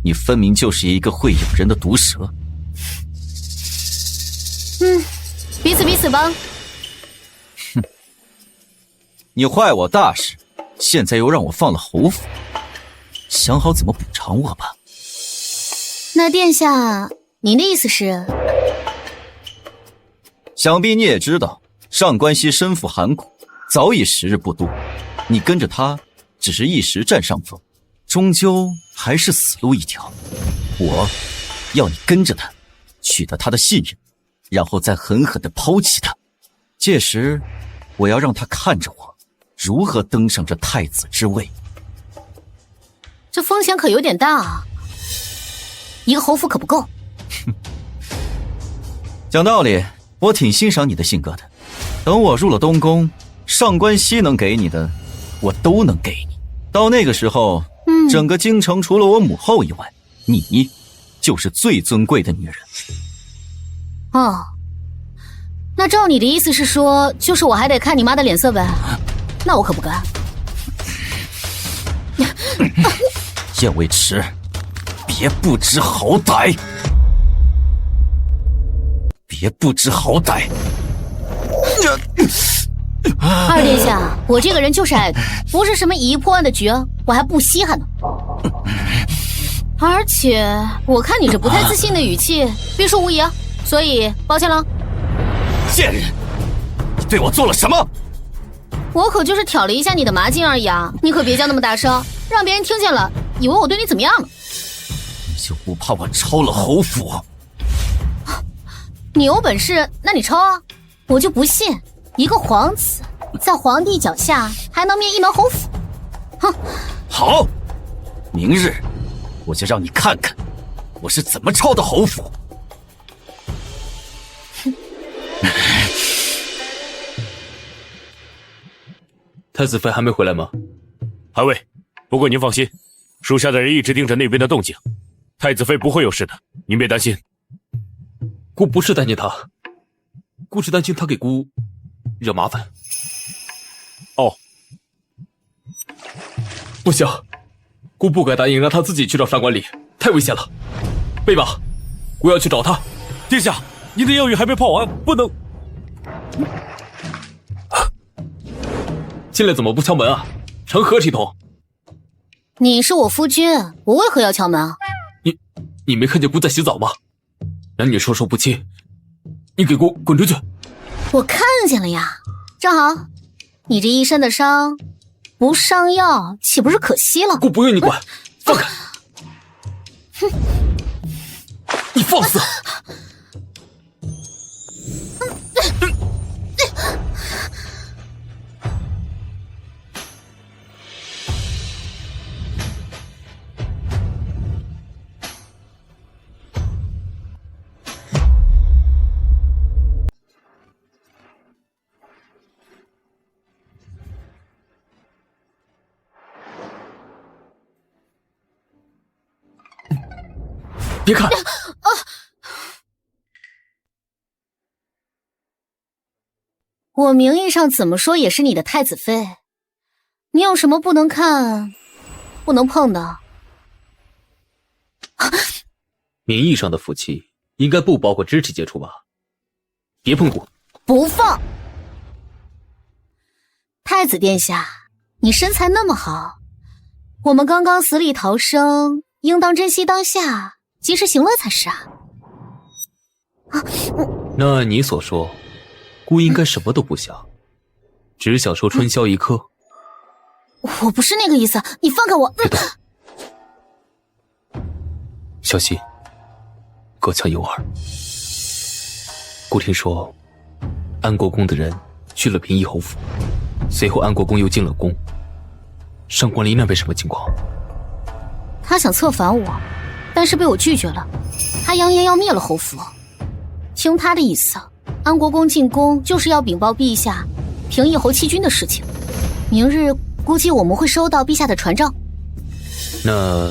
你分明就是一个会咬人的毒蛇。彼此吧。哼，你坏我大事，现在又让我放了侯府，想好怎么补偿我吧。那殿下，您的意思是？想必你也知道，上官熙身负寒苦，早已时日不多。你跟着他，只是一时占上风，终究还是死路一条。我要你跟着他，取得他的信任，然后再狠狠地抛弃他。届时，我要让他看着我如何登上这太子之位。这风险可有点大啊！一个侯府可不够。讲道理，我挺欣赏你的性格的。等我入了东宫，上官熙能给你的，我都能给你。到那个时候，整个京城除了我母后以外，你就是最尊贵的女人。哦，那照你的意思是说，就是我还得看你妈的脸色呗？那我可不干。燕未迟，别不知好歹！别不知好歹！二殿下，我这个人就是爱赌，不是什么以一破万的局，我还不稀罕呢。而且我看你这不太自信的语气，必输无疑啊，所以抱歉了。贱人，你对我做了什么？我可就是挑了一下你的麻筋而已啊，你可别叫那么大声，让别人听见了，以为我对你怎么样了。你就不怕我抄了侯府？你有本事，那你抄啊！我就不信一个皇子在皇帝脚下还能灭一门侯府。哼！好，明日我就让你看看我是怎么抄的侯府。太子妃还没回来吗？还未。不过您放心，属下的人一直盯着那边的动静，太子妃不会有事的，您别担心。姑不是担心他，姑是担心他给姑惹麻烦。哦，不行，姑不该答应让他自己去找上官礼，太危险了。备马，姑要去找他。殿下，您的药浴还没泡完，不能。进来怎么不敲门啊？成何体统？你是我夫君，我为何要敲门啊？你没看见姑在洗澡吗？男女授受不亲，你给姑滚出去！我看见了呀，正好，你这一身的伤，不上药岂不是可惜了？姑不用你管，放开！哼，你放肆！别看！我名义上怎么说也是你的太子妃，你有什么不能看、不能碰的？名义上的夫妻应该不包括肢体接触吧？别碰我！不放！太子殿下，你身材那么好，我们刚刚死里逃生，应当珍惜当下。及时行乐才是啊！那按你所说，姑应该什么都不想，只想说春宵一刻。我不是那个意思，你放开我！小心，隔墙有耳。姑听说，安国公的人去了平邑侯府，随后安国公又进了宫。上官离那边什么情况？他想策反我。但是被我拒绝了，他扬言要灭了侯府。听他的意思，安国公进宫就是要禀报陛下平邑侯弃军的事情。明日估计我们会收到陛下的传召。那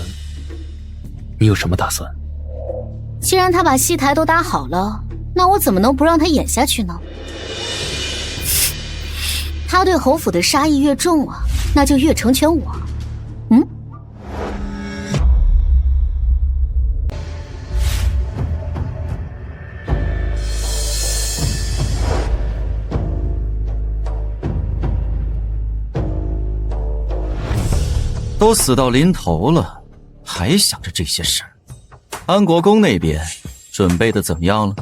你有什么打算？既然他把戏台都搭好了，那我怎么能不让他演下去呢？他对侯府的杀意越重啊，那就越成全我。都死到临头了，还想着这些事儿。安国公那边准备的怎么样了？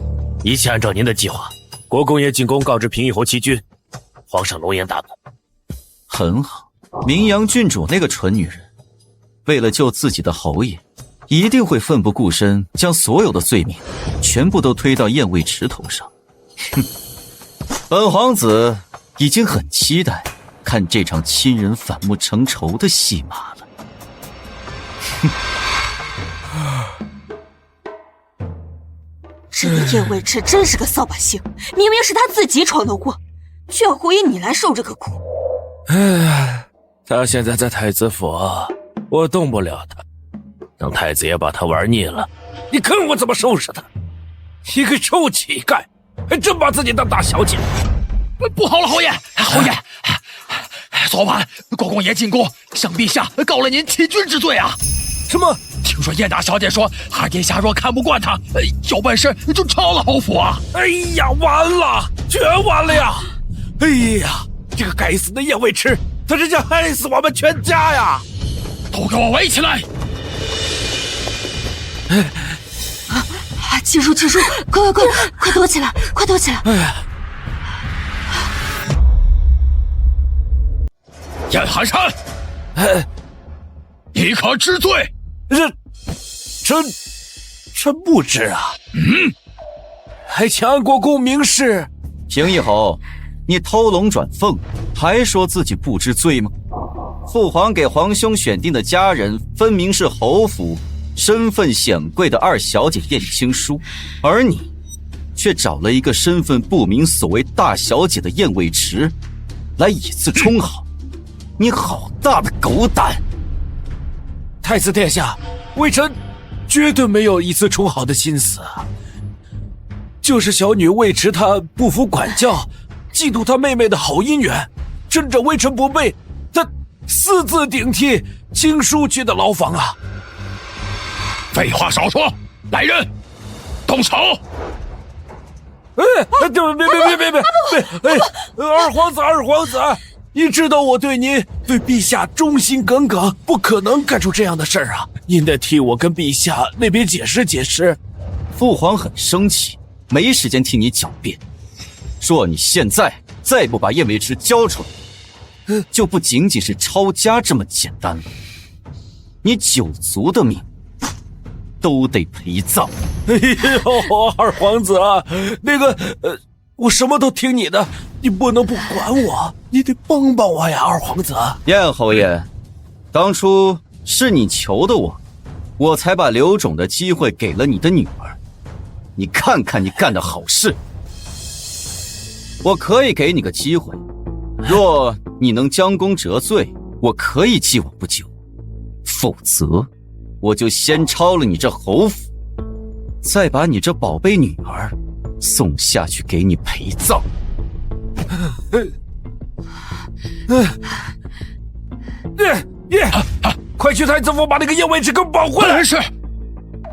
一切按照您的计划，国公爷进宫告知平邑侯弃军，皇上龙颜大怒。很好，明阳郡主那个蠢女人，为了救自己的侯爷，一定会奋不顾身，将所有的罪名全部都推到燕卫池头上。哼，本皇子已经很期待看这场亲人反目成仇的戏码了。这个燕卫池真是个扫把星，明明是他自己闯的祸，却要胡以你来受这个苦。唉，他现在在太子府，我动不了他。等太子爷把他玩腻了，你看我怎么收拾他！一个臭乞丐，还真把自己当大小姐。不好了，侯爷，侯爷，昨晚国公爷进宫向陛下告了您弃军之罪啊！什么？听说燕大小姐说，二殿下若看不惯他，有本事就抄了侯府啊！哎呀，完了，全完了呀！哎呀，这个该死的燕卫迟，他是想害死我们全家呀！都给我围起来！七叔，快躲起来，快躲起来！燕寒山，你可知罪？臣不知啊。还请安国公明示。平义侯，你偷龙转凤，还说自己不知罪吗？父皇给皇兄选定的佳人，分明是侯府身份显贵的二小姐燕青书，而你却找了一个身份不明、所谓大小姐的燕卫迟来以次充好。你好大的狗胆！太子殿下，微臣绝对没有以次充好的心思啊。就是小女尉迟她不服管教，嫉妒她妹妹的好姻缘，趁着微臣不备，她私自顶替青书去的牢房啊！废话少说，来人，动手！别！二皇子，你知道我对您、对陛下忠心耿耿，不可能干出这样的事儿啊！您得替我跟陛下那边解释解释。父皇很生气，没时间听你狡辩。若你现在再不把燕卫迟交出来，就不仅仅是抄家这么简单了，你9族的命都得陪葬。哎呦，二皇子啊，我什么都听你的，你不能不管我，你得帮帮我呀，二皇子。燕侯爷，当初是你求的我才把刘种的机会给了你的女儿。你看看你干的好事。我可以给你个机会，若你能将功折罪，我可以既往不咎；否则，我就先抄了你这侯府，再把你这宝贝女儿送下去给你陪葬。快去太子府把那个燕卫迟给我保回来！是。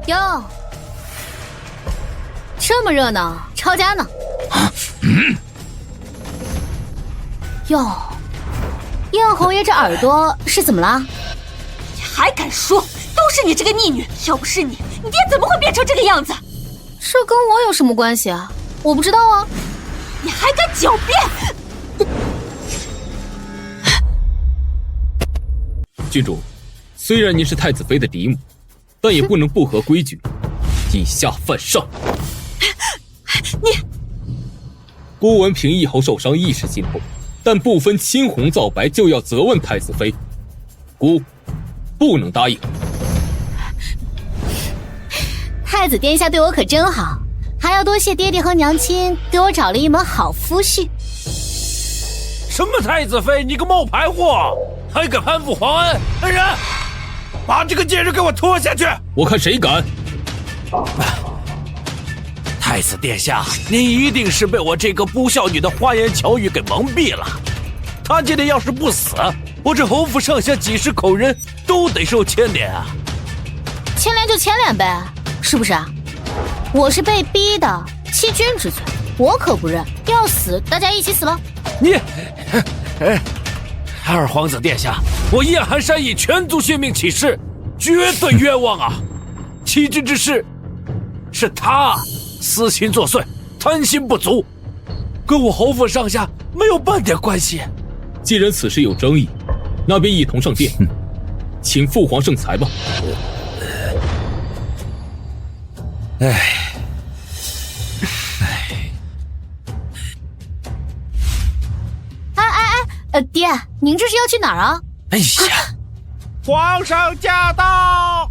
哟，这么热闹，抄家呢？哟，燕侯爷这耳朵是怎么了？你还敢说？都是你这个逆女！要不是你，你爹怎么会变成这个样子？这跟我有什么关系啊？我不知道啊！你还敢狡辩？郡主，虽然您是太子妃的嫡母，但也不能不合规矩，以下犯上。你，孤闻平义侯受伤一时心痛，但不分青红皂白就要责问太子妃，孤不能答应。太子殿下对我可真好，还要多谢爹爹和娘亲给我找了一门好夫婿。什么太子妃，你个冒牌货，还敢攀附皇恩！来人，把这个贱人给我拖下去！我看谁敢！太子殿下，您一定是被我这个不孝女的花言巧语给蒙蔽了。她今天要是不死，我这侯府上下几十口人都得受牵连啊！牵连就牵连呗，是不是啊？我是被逼的，欺君之罪，我可不认。要死，大家一起死了。你，二皇子殿下，我燕寒山以全族性命起誓，绝对冤枉啊！欺君之事，是他私心作祟，贪心不足，跟我侯府上下没有半点关系。既然此事有争议，那便一同上殿，请父皇圣裁吧。爹，您这是要去哪儿啊？哎呀，皇上驾到！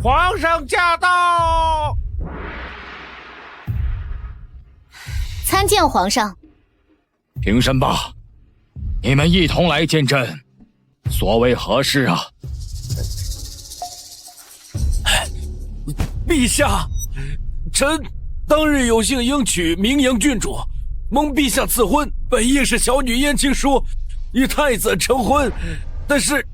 皇上驾到！参见皇上。平身吧，你们一同来见朕，所为何事啊？陛下，臣当日有幸迎娶明阳郡主，蒙陛下赐婚，本意是小女燕青书与太子成婚，但是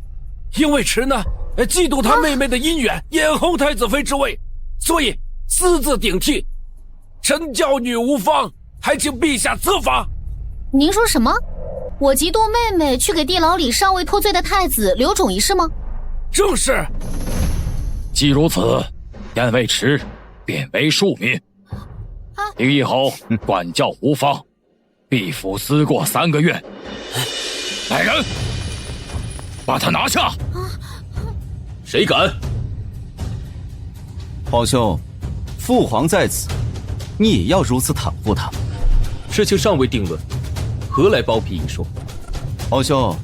因为迟呢嫉妒他妹妹的姻缘，眼红太子妃之位，所以私自顶替。臣教女无方，还请陛下责罚。您说什么？我嫉妒妹妹去给地牢里尚未脱罪的太子留种一事吗？正是。既如此，燕未迟，便为庶民。平义侯管教无方，必府思过3个月。来人，把他拿下！谁敢？皇兄，父皇在此，你也要如此袒护他？事情尚未定论，何来包庇一说？皇兄，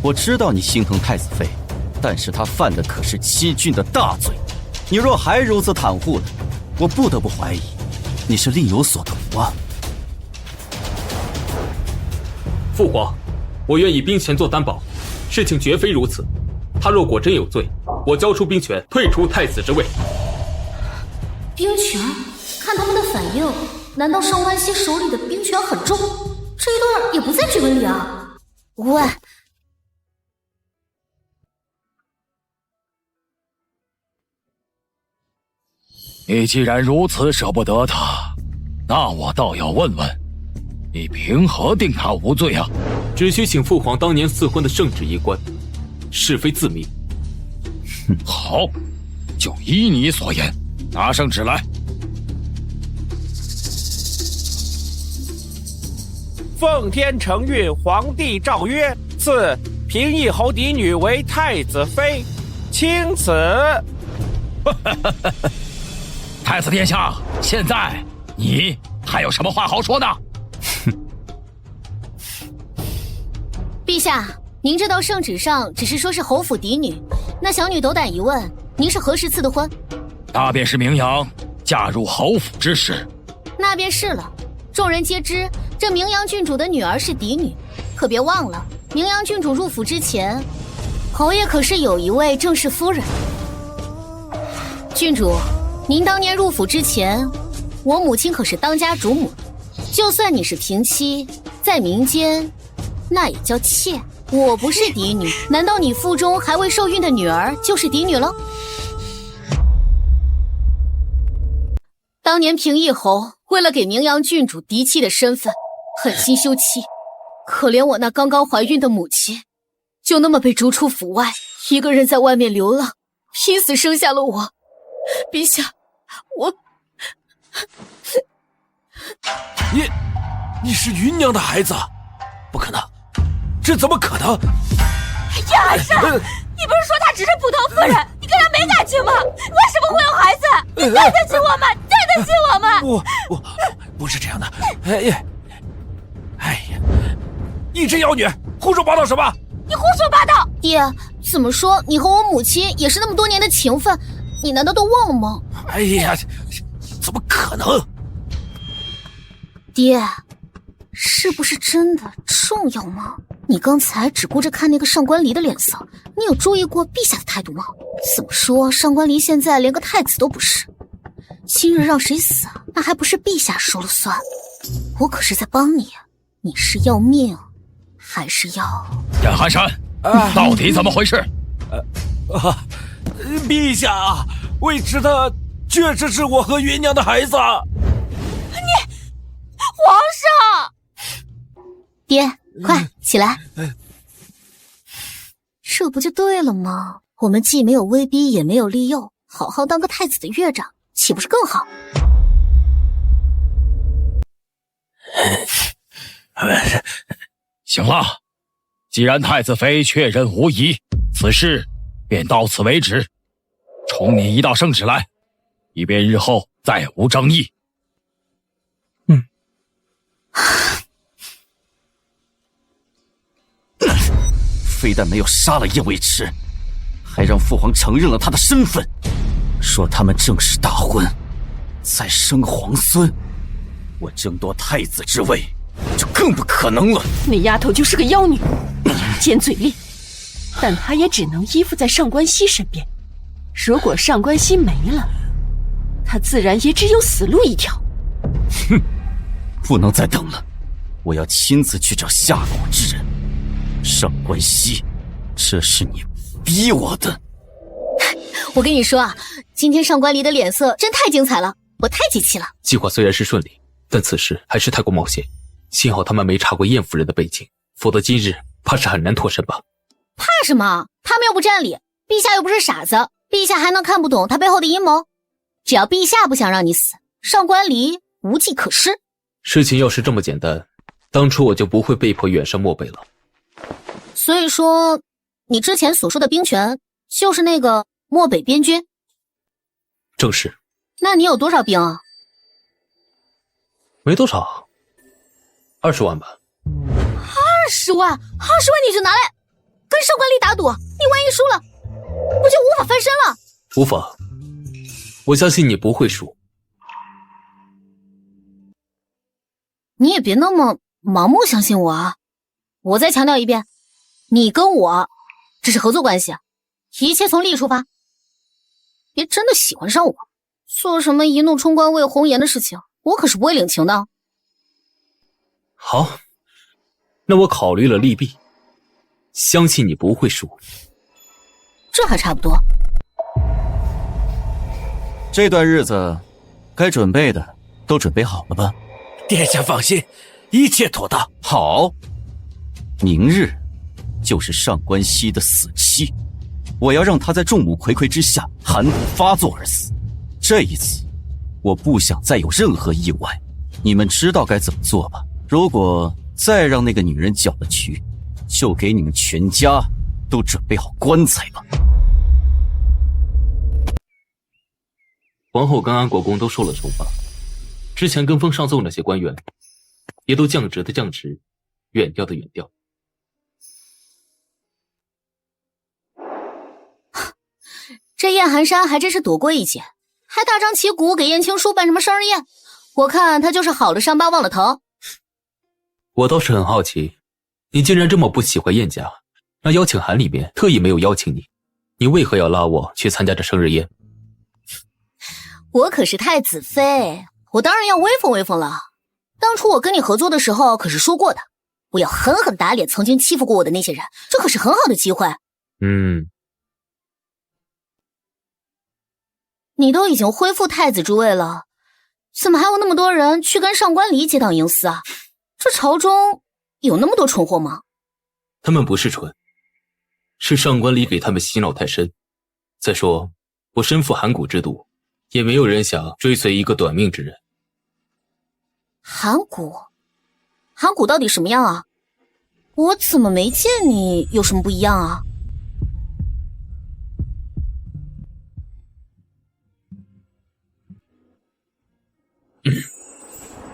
我知道你心疼太子妃，但是他犯的可是欺君的大罪。你若还如此袒护他，我不得不怀疑你是另有所图啊！父皇，我愿以兵权做担保，事情绝非如此。他若果真有罪，我交出兵权，退出太子之位。兵权？看他们的反应，难道上官熙手里的兵权很重？这一段也不在剧本里啊！喂，你既然如此舍不得他，那我倒要问问，你凭何定他无罪啊？只需请父皇当年赐婚的圣旨一关，是非自明。好，就依你所言，拿圣旨来。奉天承运皇帝诏曰：赐平义侯嫡女为太子妃，钦此。太子殿下，现在你还有什么话好说呢？陛下，您这道圣旨上只是说是侯府嫡女，那小女斗胆一问，您是何时赐的婚？那便是明阳嫁入侯府之时。那便是了。众人皆知，这明阳郡主的女儿是嫡女，可别忘了，明阳郡主入府之前，侯爷可是有一位正室夫人。郡主，您当年入府之前，我母亲可是当家主母，就算你是平妻，在民间那也叫妾。我不是嫡女，难道你腹中还未受孕的女儿就是嫡女了？当年平义侯为了给明阳郡主嫡妻的身份，狠心休妻，可怜我那刚刚怀孕的母亲，就那么被逐出府外，一个人在外面流浪，拼死生下了我。陛下，我你是芸娘的孩子？不可能，这怎么可能？叶寒生，你不是说她只是普通夫人，你跟她没感情吗？为什么会有孩子？你对得起我吗？对得起我吗？不是这样的。哎呀，你这妖女，胡说八道什么？你胡说八道！爹，怎么说你和我母亲也是那么多年的情分，你难道都忘了吗？哎呀，怎么可能？爹，是不是真的重要吗？你刚才只顾着看那个上官离的脸色，你有注意过陛下的态度吗？怎么说，上官离现在连个太子都不是，今日让谁死，那还不是陛下说了算？我可是在帮你，你是要命还是要……燕寒山，到底怎么回事？陛下，未知的确实是我和芸娘的孩子。皇上，爹，快起来！这不就对了吗？我们既没有威逼，也没有利诱，好好当个太子的岳长，岂不是更好？行了，既然太子妃确认无疑，此事便到此为止。重拟一道圣旨来，以便日后再无争议。非但没有杀了叶未迟，还让父皇承认了他的身份，说他们正式大婚，再生皇孙，我争夺太子之位就更不可能了。那丫头就是个妖女，尖嘴利，但她也只能依附在上官熙身边。如果上官熙没了，她自然也只有死路一条。哼，不能再等了，我要亲自去找下蛊之人。上官熙，这是你逼我的。我跟你说啊，今天上官离的脸色真太精彩了，我太解气了。计划虽然是顺利，但此事还是太过冒险。幸好他们没查过燕夫人的背景，否则今日怕是很难脱身吧。怕什么？他们又不占理，陛下又不是傻子，陛下还能看不懂他背后的阴谋？只要陛下不想让你死，上官离无计可施。事情要是这么简单，当初我就不会被迫远山漠北了。所以说，你之前所说的兵权，就是那个漠北边军？正是。那你有多少兵啊？没多少，20万吧。20万？20万你就拿来跟上官离打赌，你万一输了，我就无法翻身了。无法，我相信你不会输。你也别那么盲目相信我啊！我再强调一遍，你跟我这是合作关系，一切从利益出发，别真的喜欢上我，做什么一怒冲冠为红颜的事情，我可是不会领情的。好，那我考虑了利弊，相信你不会输。这还差不多。这段日子该准备的都准备好了吧？殿下放心，一切妥当。好，明日就是上官熙的死期，我要让他在众目睽睽之下寒毒发作而死。这一次我不想再有任何意外，你们知道该怎么做吧？如果再让那个女人搅了局，就给你们全家都准备好棺材吧。皇后跟安国公都受了惩罚，之前跟风上奏那些官员也都降职的降职，远调的远调。这燕寒山还真是躲过一劫，还大张旗鼓给燕青书办什么生日宴，我看他就是好了伤疤忘了疼。我倒是很好奇，你既然这么不喜欢燕家，那邀请函里面特意没有邀请你，你为何要拉我去参加这生日宴？我可是太子妃，我当然要威风威风了。当初我跟你合作的时候可是说过的，我要狠狠打脸曾经欺负过我的那些人，这可是很好的机会。你都已经恢复太子之位了，怎么还有那么多人去跟上官离结党营私啊？这朝中有那么多蠢货吗？他们不是蠢，是上官离给他们洗脑太深。再说，我身负函谷之毒，也没有人想追随一个短命之人。函谷到底什么样啊？我怎么没见你有什么不一样啊？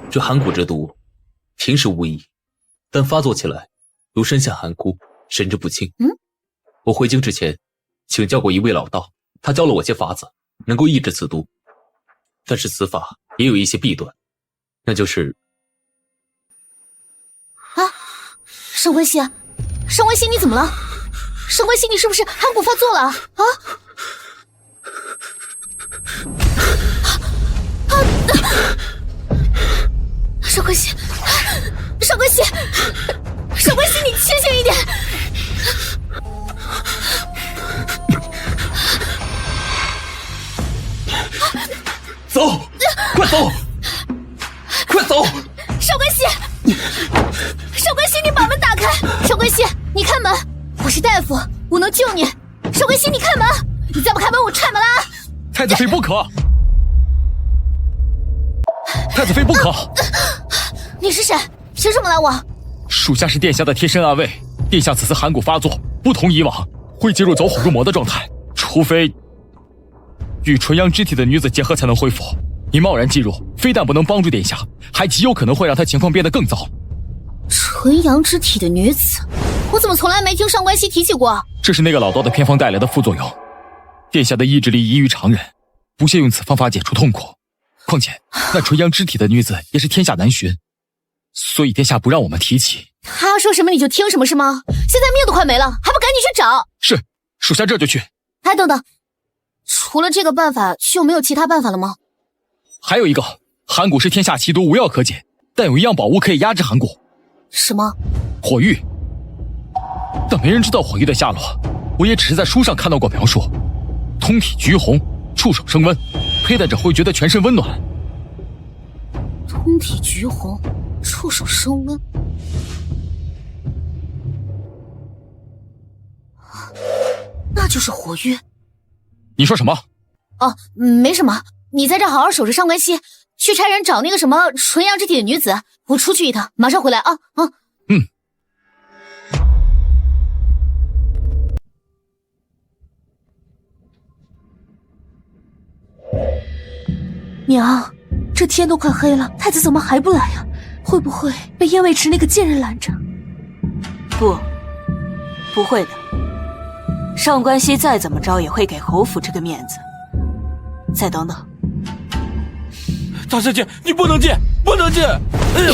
这函谷之毒平时无益，但发作起来如身下寒窟，神志不清。我回京之前请教过一位老道，他教了我些法子，能够抑制此毒。但是此法也有一些弊端，那就是上官熙，上官熙你怎么了？上官熙你是不是函谷发作了啊？上官熙，上官熙，上官熙，你清醒一点！走，快走，快走！上官熙，上官熙，你把门打开！上官熙，你开门！我是大夫，我能救你。上官熙，你开门！你再不开门，我踹门了啊！太子妃不可！太子妃不可！你是谁？凭什么拦我？属下是殿下的贴身暗卫。殿下此次函谷发作，不同以往，会进入走火入魔的状态，除非与纯阳之体的女子结合才能恢复。你贸然进入，非但不能帮助殿下，还极有可能会让他情况变得更糟。纯阳之体的女子，我怎么从来没听上官熙提起过？这是那个老道的偏方带来的副作用。殿下的意志力异于常人，不屑用此方法解除痛苦。况且那纯阳之体的女子也是天下难寻，所以殿下不让我们提起。他说什么你就听什么是吗？现在命都快没了，还不赶紧去找？是，属下这就去。哎，等等，除了这个办法，就没有其他办法了吗？还有一个，函谷是天下奇毒，无药可解，但有一样宝物可以压制函谷。什么？火玉。但没人知道火玉的下落，我也只是在书上看到过描述，通体橘红，触手生温，佩戴者会觉得全身温暖。通体橘红，触手生温。那就是火玉。你说什么？哦，没什么，你在这好好守着上官溪，去差人找那个什么纯阳之体的女子。我出去一趟，马上回来啊啊！嗯。娘，这天都快黑了，太子怎么还不来呀？会不会被燕卫池那个贱人拦着？不会的。上官溪再怎么着也会给侯府这个面子。再等等。大小姐，你不能进，不能进！哎呦！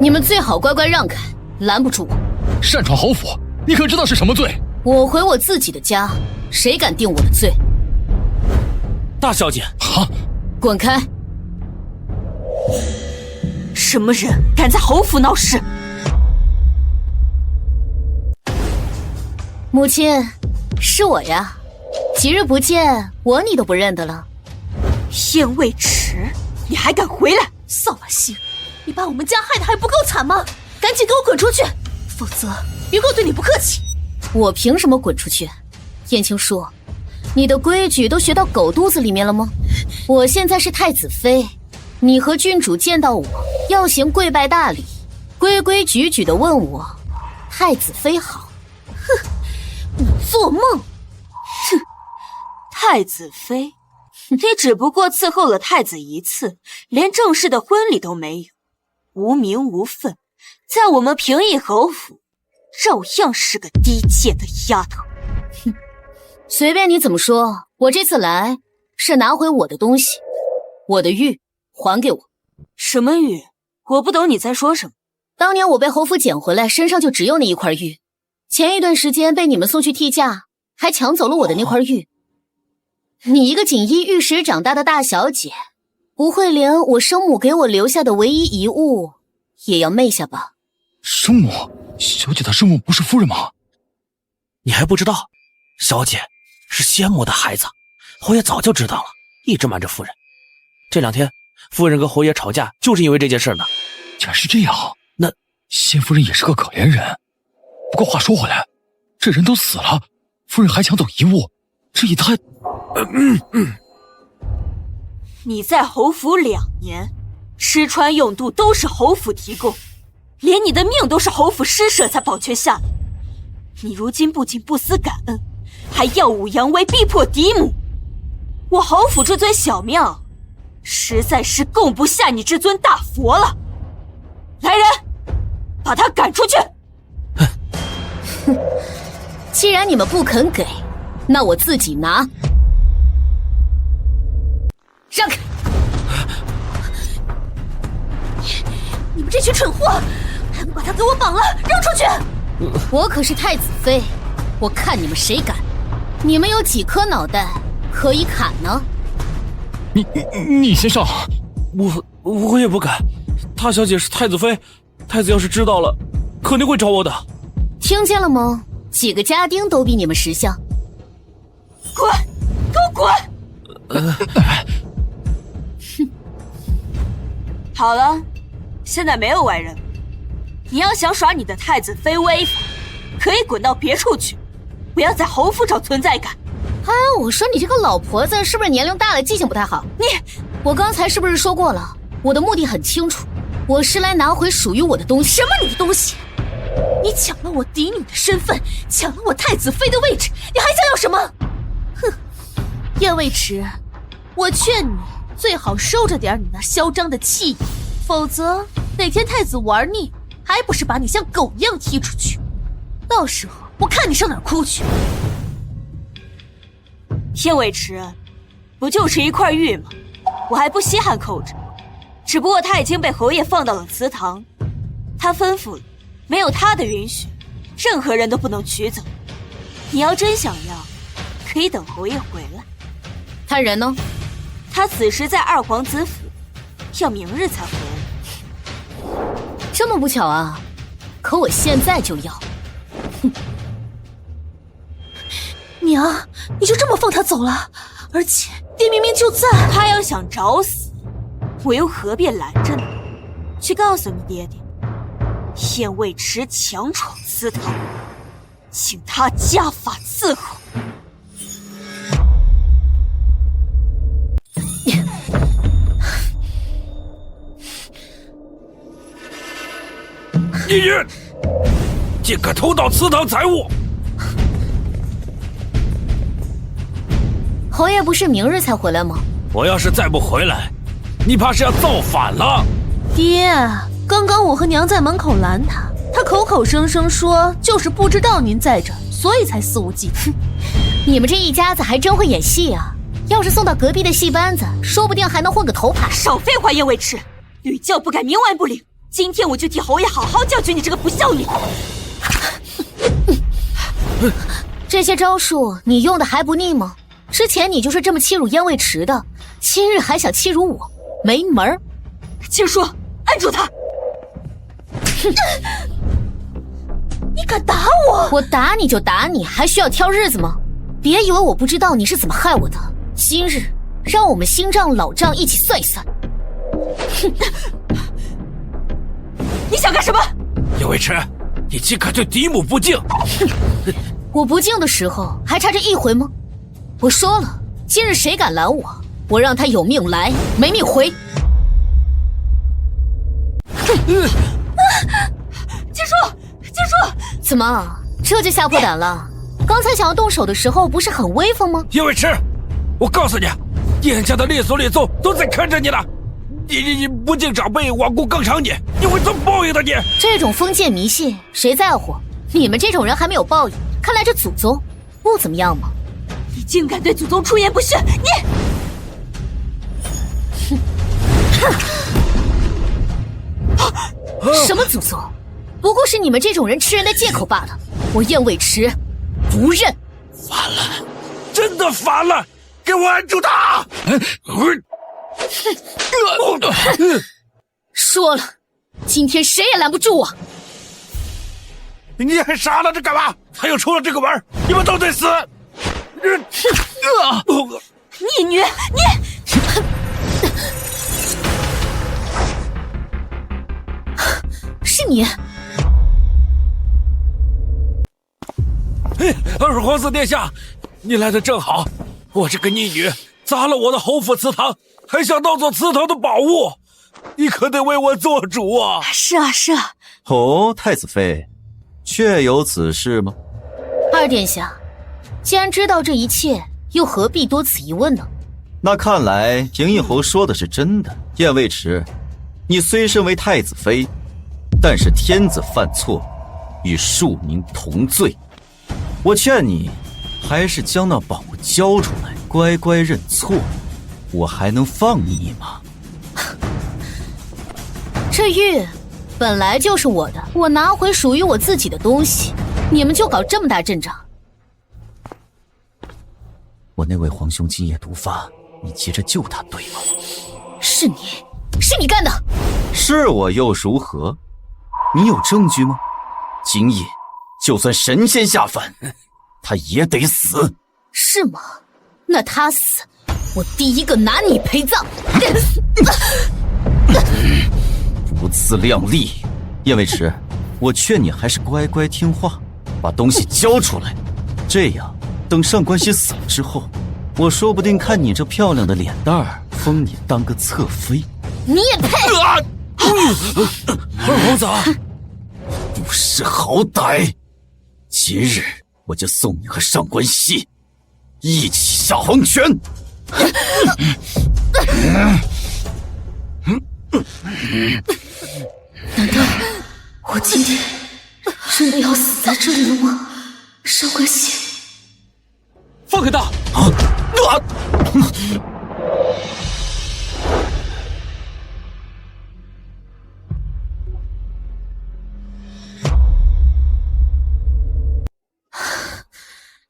你们最好乖乖让开，拦不住我。擅闯侯府，你可知道是什么罪？我回我自己的家，谁敢定我的罪？大小姐，哈，滚开！什么人敢在侯府闹事？母亲，是我呀。几日不见，我你都不认得了。燕卫池，你还敢回来？扫把星，你把我们家害得还不够惨吗？赶紧给我滚出去，否则别怪我对你不客气。我凭什么滚出去？燕青叔，你的规矩都学到狗肚子里面了吗？我现在是太子妃，你和郡主见到我要行跪拜大礼，规规矩矩的问我太子妃好。哼，你做梦！哼，太子妃，你只不过伺候了太子一次，连正式的婚礼都没有，无名无分，在我们平邑侯府照样是个低贱的丫头。哼，随便你怎么说，我这次来是拿回我的东西，我的玉还给我。什么玉？我不懂你在说什么。当年我被侯府捡回来，身上就只有那一块玉，前一段时间被你们送去替嫁，还抢走了我的那块玉。你一个锦衣玉食长大的大小姐，不会连我生母给我留下的唯一遗物也要昧下吧？生母？小姐的生母不是夫人吗？你还不知道，小姐是先母的孩子，侯爷早就知道了，一直瞒着夫人。这2天，夫人跟侯爷吵架，就是因为这件事呢。竟然是这样，那先夫人也是个可怜人。不过话说回来，这人都死了，夫人还抢走遗物，这也太……你在侯府2年，吃穿用度都是侯府提供，连你的命都是侯府施舍才保全下来。你如今不仅不思感恩，还耀武扬威，逼迫嫡母。我侯府这尊小庙，实在是供不下你这尊大佛了。来人，把他赶出去！哼，既然你们不肯给，那我自己拿。让开！你们这群蠢货，还不把他给我绑了，扔出去！我可是太子妃，我看你们谁敢！你们有几颗脑袋可以砍呢？你先上。我也不敢。大小姐是太子妃，太子要是知道了，肯定会找我的。听见了吗？几个家丁都比你们识相。滚！给我滚！哼。好了，现在没有外人。你要想耍你的太子妃威风，可以滚到别处去，不要在侯府找存在感。哎，我说你这个老婆子是不是年龄大了，记性不太好？我刚才是不是说过了？我的目的很清楚，我是来拿回属于我的东西。什么你的东西？你抢了我嫡女的身份，抢了我太子妃的位置，你还想要什么？哼，燕卫池，我劝你最好收着点你那嚣张的气焰，否则哪天太子玩腻，还不是把你像狗一样踢出去？到时候我看你上哪儿哭去！燕卫池，不就是一块玉吗？我还不稀罕扣着，只不过他已经被侯爷放到了祠堂，他吩咐了，没有他的允许，任何人都不能取走。你要真想要，可以等侯爷回来。他人呢？他此时在二皇子府，要明日才回来。这么不巧啊？可我现在就要。哼！娘，你就这么放他走了？而且爹明明就在。他要想找死，我又何必拦着呢？去告诉你爹爹，燕未迟强闯祠堂，请他家法伺候。你竟敢偷盗祠堂财物！侯爷不是明日才回来吗？我要是再不回来，你怕是要造反了。爹，刚刚我和娘在门口拦他，他口口声声说就是不知道您在这儿，所以才肆无忌惮。你们这一家子还真会演戏啊！要是送到隔壁的戏班子，说不定还能混个头牌。少废话，燕未迟，屡教不改，冥顽不灵。今天我就替侯爷好好教训你这个不孝女。这些招数你用的还不腻吗？之前你就是这么欺辱燕未迟的，今日还想欺辱我，没门儿！请说，按住他！你敢打我？我打你就打你，还需要挑日子吗？别以为我不知道你是怎么害我的。今日让我们新账老账一起算一算。哼！你想干什么？燕未迟，你竟敢对嫡母不敬！我不敬的时候还差这一回吗？我说了，今日谁敢拦我，我让他有命来，没命回。结束，结束！怎么，这就吓破胆了？刚才想要动手的时候，不是很威风吗？燕未迟，我告诉你，燕家的列祖列宗都在看着你呢。你不敬长辈，罔顾纲常，你会遭报应的！你这种封建迷信，谁在乎？你们这种人还没有报应，看来这祖宗不怎么样嘛。你竟敢对祖宗出言不逊！你，什么祖宗？不过是你们这种人吃人的借口罢了。我燕未迟不认。反了，真的反了！给我按住他！说了，今天谁也拦不住我。你还傻了着干嘛？他又出了这个门，你们都得死！逆女，你是你！二皇子殿下，你来的正好。我这个逆女砸了我的侯府祠堂，还想盗走祠堂的宝物，你可得为我做主啊！是啊，是啊。哦，太子妃，确有此事吗？二殿下，既然知道这一切，又何必多此一问呢？那看来平义侯说的是真的。燕未迟，你虽身为太子妃，但是天子犯错，与庶民同罪。我劝你，还是将那宝物交出来，乖乖认错，我还能放你吗？这玉本来就是我的，我拿回属于我自己的东西，你们就搞这么大阵仗。我那位皇兄今夜毒发，你急着救他，对吗？是你干的。是我又如何？你有证据吗？今夜就算神仙下凡，他也得死。是吗？那他死，我第一个拿你陪葬。不自量力，燕未迟，我劝你还是乖乖听话，把东西交出来。这样，等上官熙死了之后，我说不定看你这漂亮的脸蛋儿，封你当个侧妃。你也配！二皇子，不识好歹！今日我就送你和上官熙一起下黄泉！难道我今天真的要死在这里了吗？上官熙，放开他！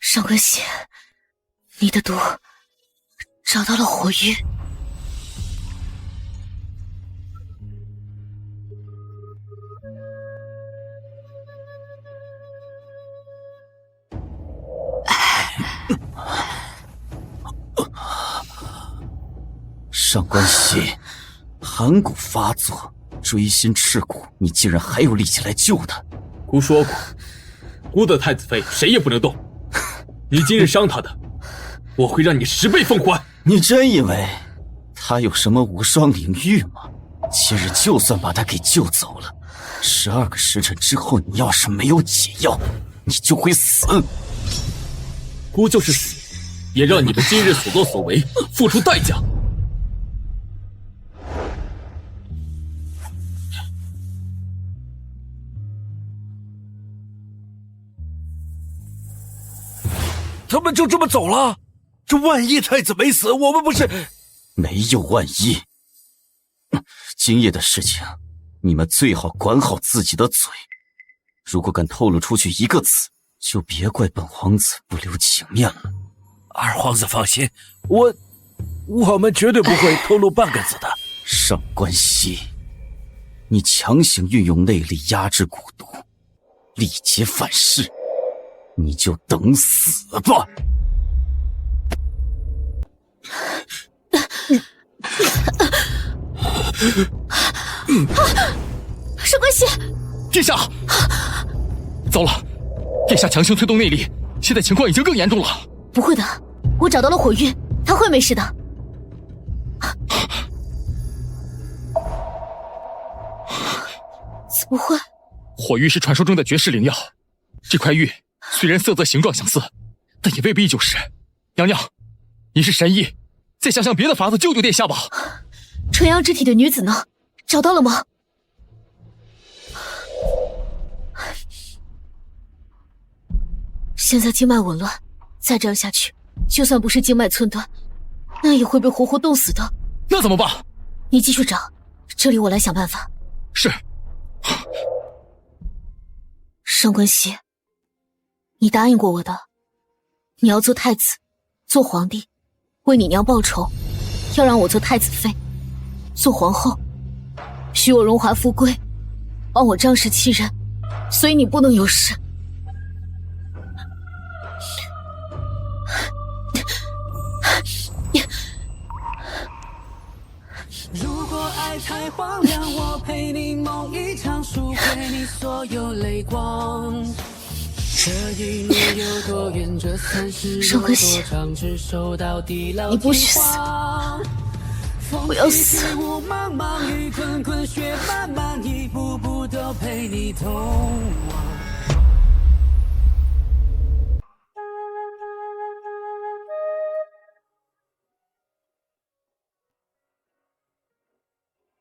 上官熙，你的毒找到了火鱼。上官溪，寒骨发作，锥心刺骨，你竟然还有力气来救他？姑说过，姑的太子妃谁也不能动。你今日伤她的，我会让你10倍奉还。你真以为他有什么无双领域吗？今日就算把他给救走了，12个时辰之后，你要是没有解药，你就会死。姑就是死，也让你们今日所作所为付出代价。他们就这么走了？这万一太子没死，我们不是……没有万一。今夜的事情，你们最好管好自己的嘴。如果敢透露出去一个字，就别怪本皇子不留情面了。二皇子放心，我们绝对不会透露半个字的。上官溪，你强行运用内力压制蛊毒，力竭反噬，你就等死吧！上官溪，殿下，糟了，殿下强行催动内力，现在情况已经更严重了。不会的，我找到了火玉，他会没事的。怎么会？火玉是传说中的绝世灵药，这块玉虽然色泽形状相似，但也未必就是。娘娘，你是神医，再想想别的法子救救殿下吧。纯阳之体的女子呢？找到了吗？现在经脉紊乱，再这样下去，就算不是经脉寸断，那也会被活活冻死的。那怎么办？你继续找，这里我来想办法。是。上官溪，你答应过我的，你要做太子，做皇帝，为你娘报仇，要让我做太子妃，做皇后，许我荣华富贵，帮我仗势欺人，所以你不能有事。如果爱太荒凉，我陪你梦一场，赎回你所有泪光。这一路有多远，这30有多长，只手到地老天荒。我要死！雾茫茫，雨滚滚，雪漫漫，一步步都陪你同往。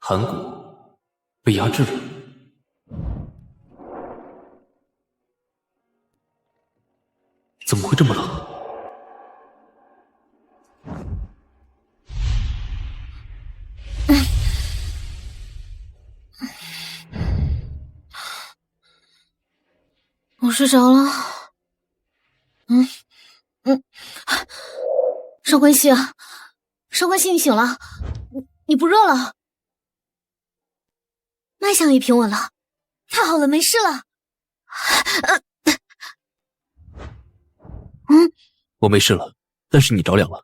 寒骨被压制了，怎么会这么冷？我睡着了。上官溪啊，上官溪，你醒了，你不热了？脉象也平稳了，太好了，没事了。我没事了，但是你着凉了。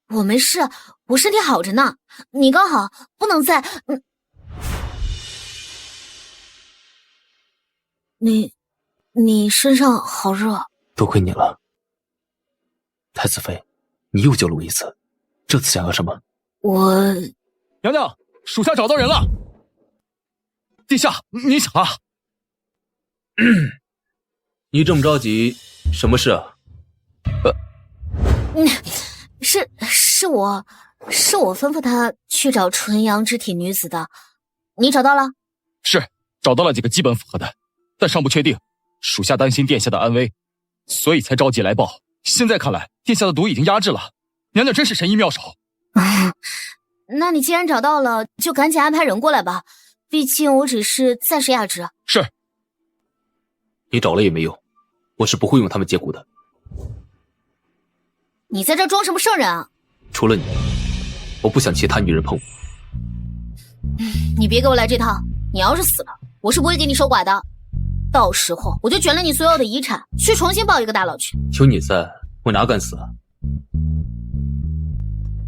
我没事，我身体好着呢。你刚好不能再……你身上好热。多亏你了，太子妃，你又救了我一次，这次想要什么？娘娘，属下找到人了。殿下，您想啊？你这么着急，什么事啊？是我吩咐他去找纯阳之体女子的。你找到了？是，找到了几个基本符合的，但尚不确定。属下担心殿下的安危，所以才着急来报。现在看来，殿下的毒已经压制了。娘娘真是神医妙手。那你既然找到了，就赶紧安排人过来吧。毕竟我只是暂时压制。是。你找了也没用，我是不会用他们接蛊的。你在这装什么圣人啊？除了你，我不想其他女人碰我。你别给我来这套！你要是死了，我是不会给你守寡的。到时候我就卷了你所有的遗产，去重新报一个大佬去。有你在，我哪敢死啊？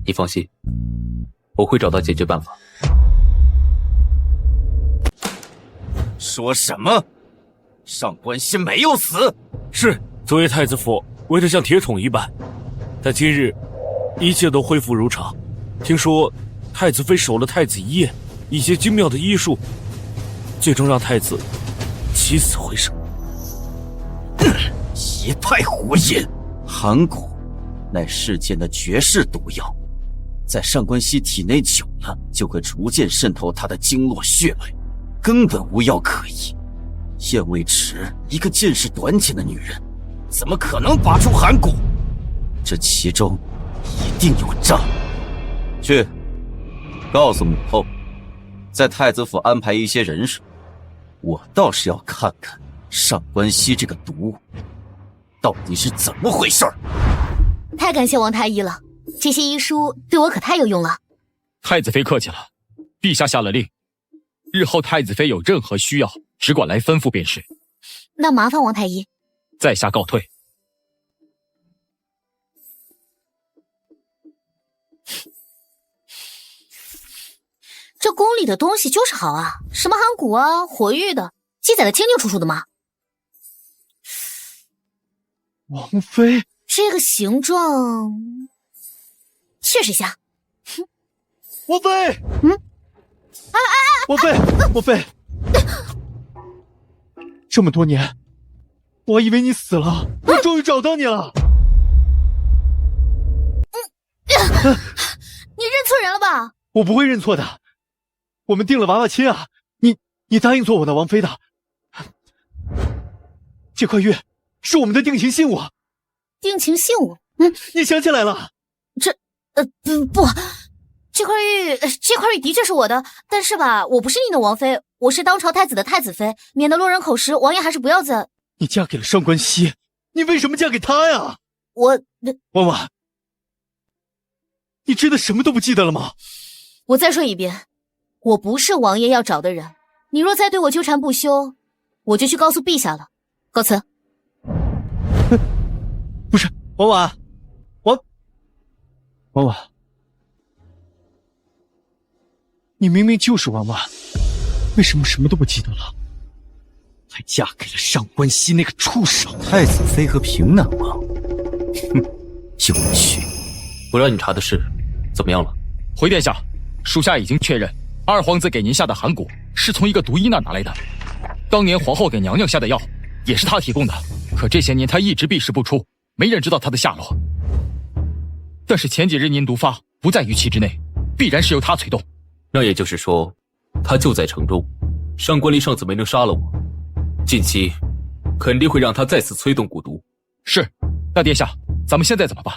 你放心，我会找到解决办法。说什么？上官熙没有死？是，作为太子府，为的像铁桶一般。但今日，一切都恢复如常。听说，太子妃守了太子一夜，一些精妙的医术，最终让太子起死回生。一派胡言！寒蛊乃世间的绝世毒药，在上官熙体内久了，就会逐渐渗透他的经络血脉，根本无药可医。叶未迟一个见识短浅的女人，怎么可能拔出寒蛊？这其中一定有诈。去，告诉母后，在太子府安排一些人手，我倒是要看看上官熙这个毒物到底是怎么回事。太感谢王太医了，这些医书对我可太有用了。太子妃客气了，陛下下了令，日后太子妃有任何需要，只管来吩咐便是。那麻烦王太医。在下告退。这宫里的东西就是好啊，什么寒蛊啊、火玉的，记载的清清楚楚的嘛。王妃，这个形状，试试一下。王妃，王妃，王妃，这么多年，我还以为你死了，我终于找到你了。你认错人了吧？我不会认错的，我们定了娃娃亲啊！你答应做我的王妃的。这块玉是我们的定情信物。定情信物？你想起来了？不，这块玉的确是我的，但是吧，我不是你的王妃，我是当朝太子的太子妃，免得落人口实，王爷还是不要再。你嫁给了上官熙，你为什么嫁给他呀？婉婉，你真的什么都不记得了吗？我再说一遍，我不是王爷要找的人，你若再对我纠缠不休，我就去告诉陛下了。告辞。不是，婉婉，婉婉，你明明就是婉婉，为什么什么都不记得了？还嫁给了上官熙那个畜生！太子妃和平南王，有趣。我让你查的事怎么样了？回殿下，属下已经确认，二皇子给您下的寒蛊是从一个毒医那拿来的。当年皇后给娘娘下的药也是他提供的，可这些年他一直避世不出，没人知道他的下落。但是前几日您毒发不在预期之内，必然是由他催动。那也就是说，他就在城中，上官离上次没能杀了我，近期肯定会让他再次催动蛊毒。是，那殿下，咱们现在怎么办？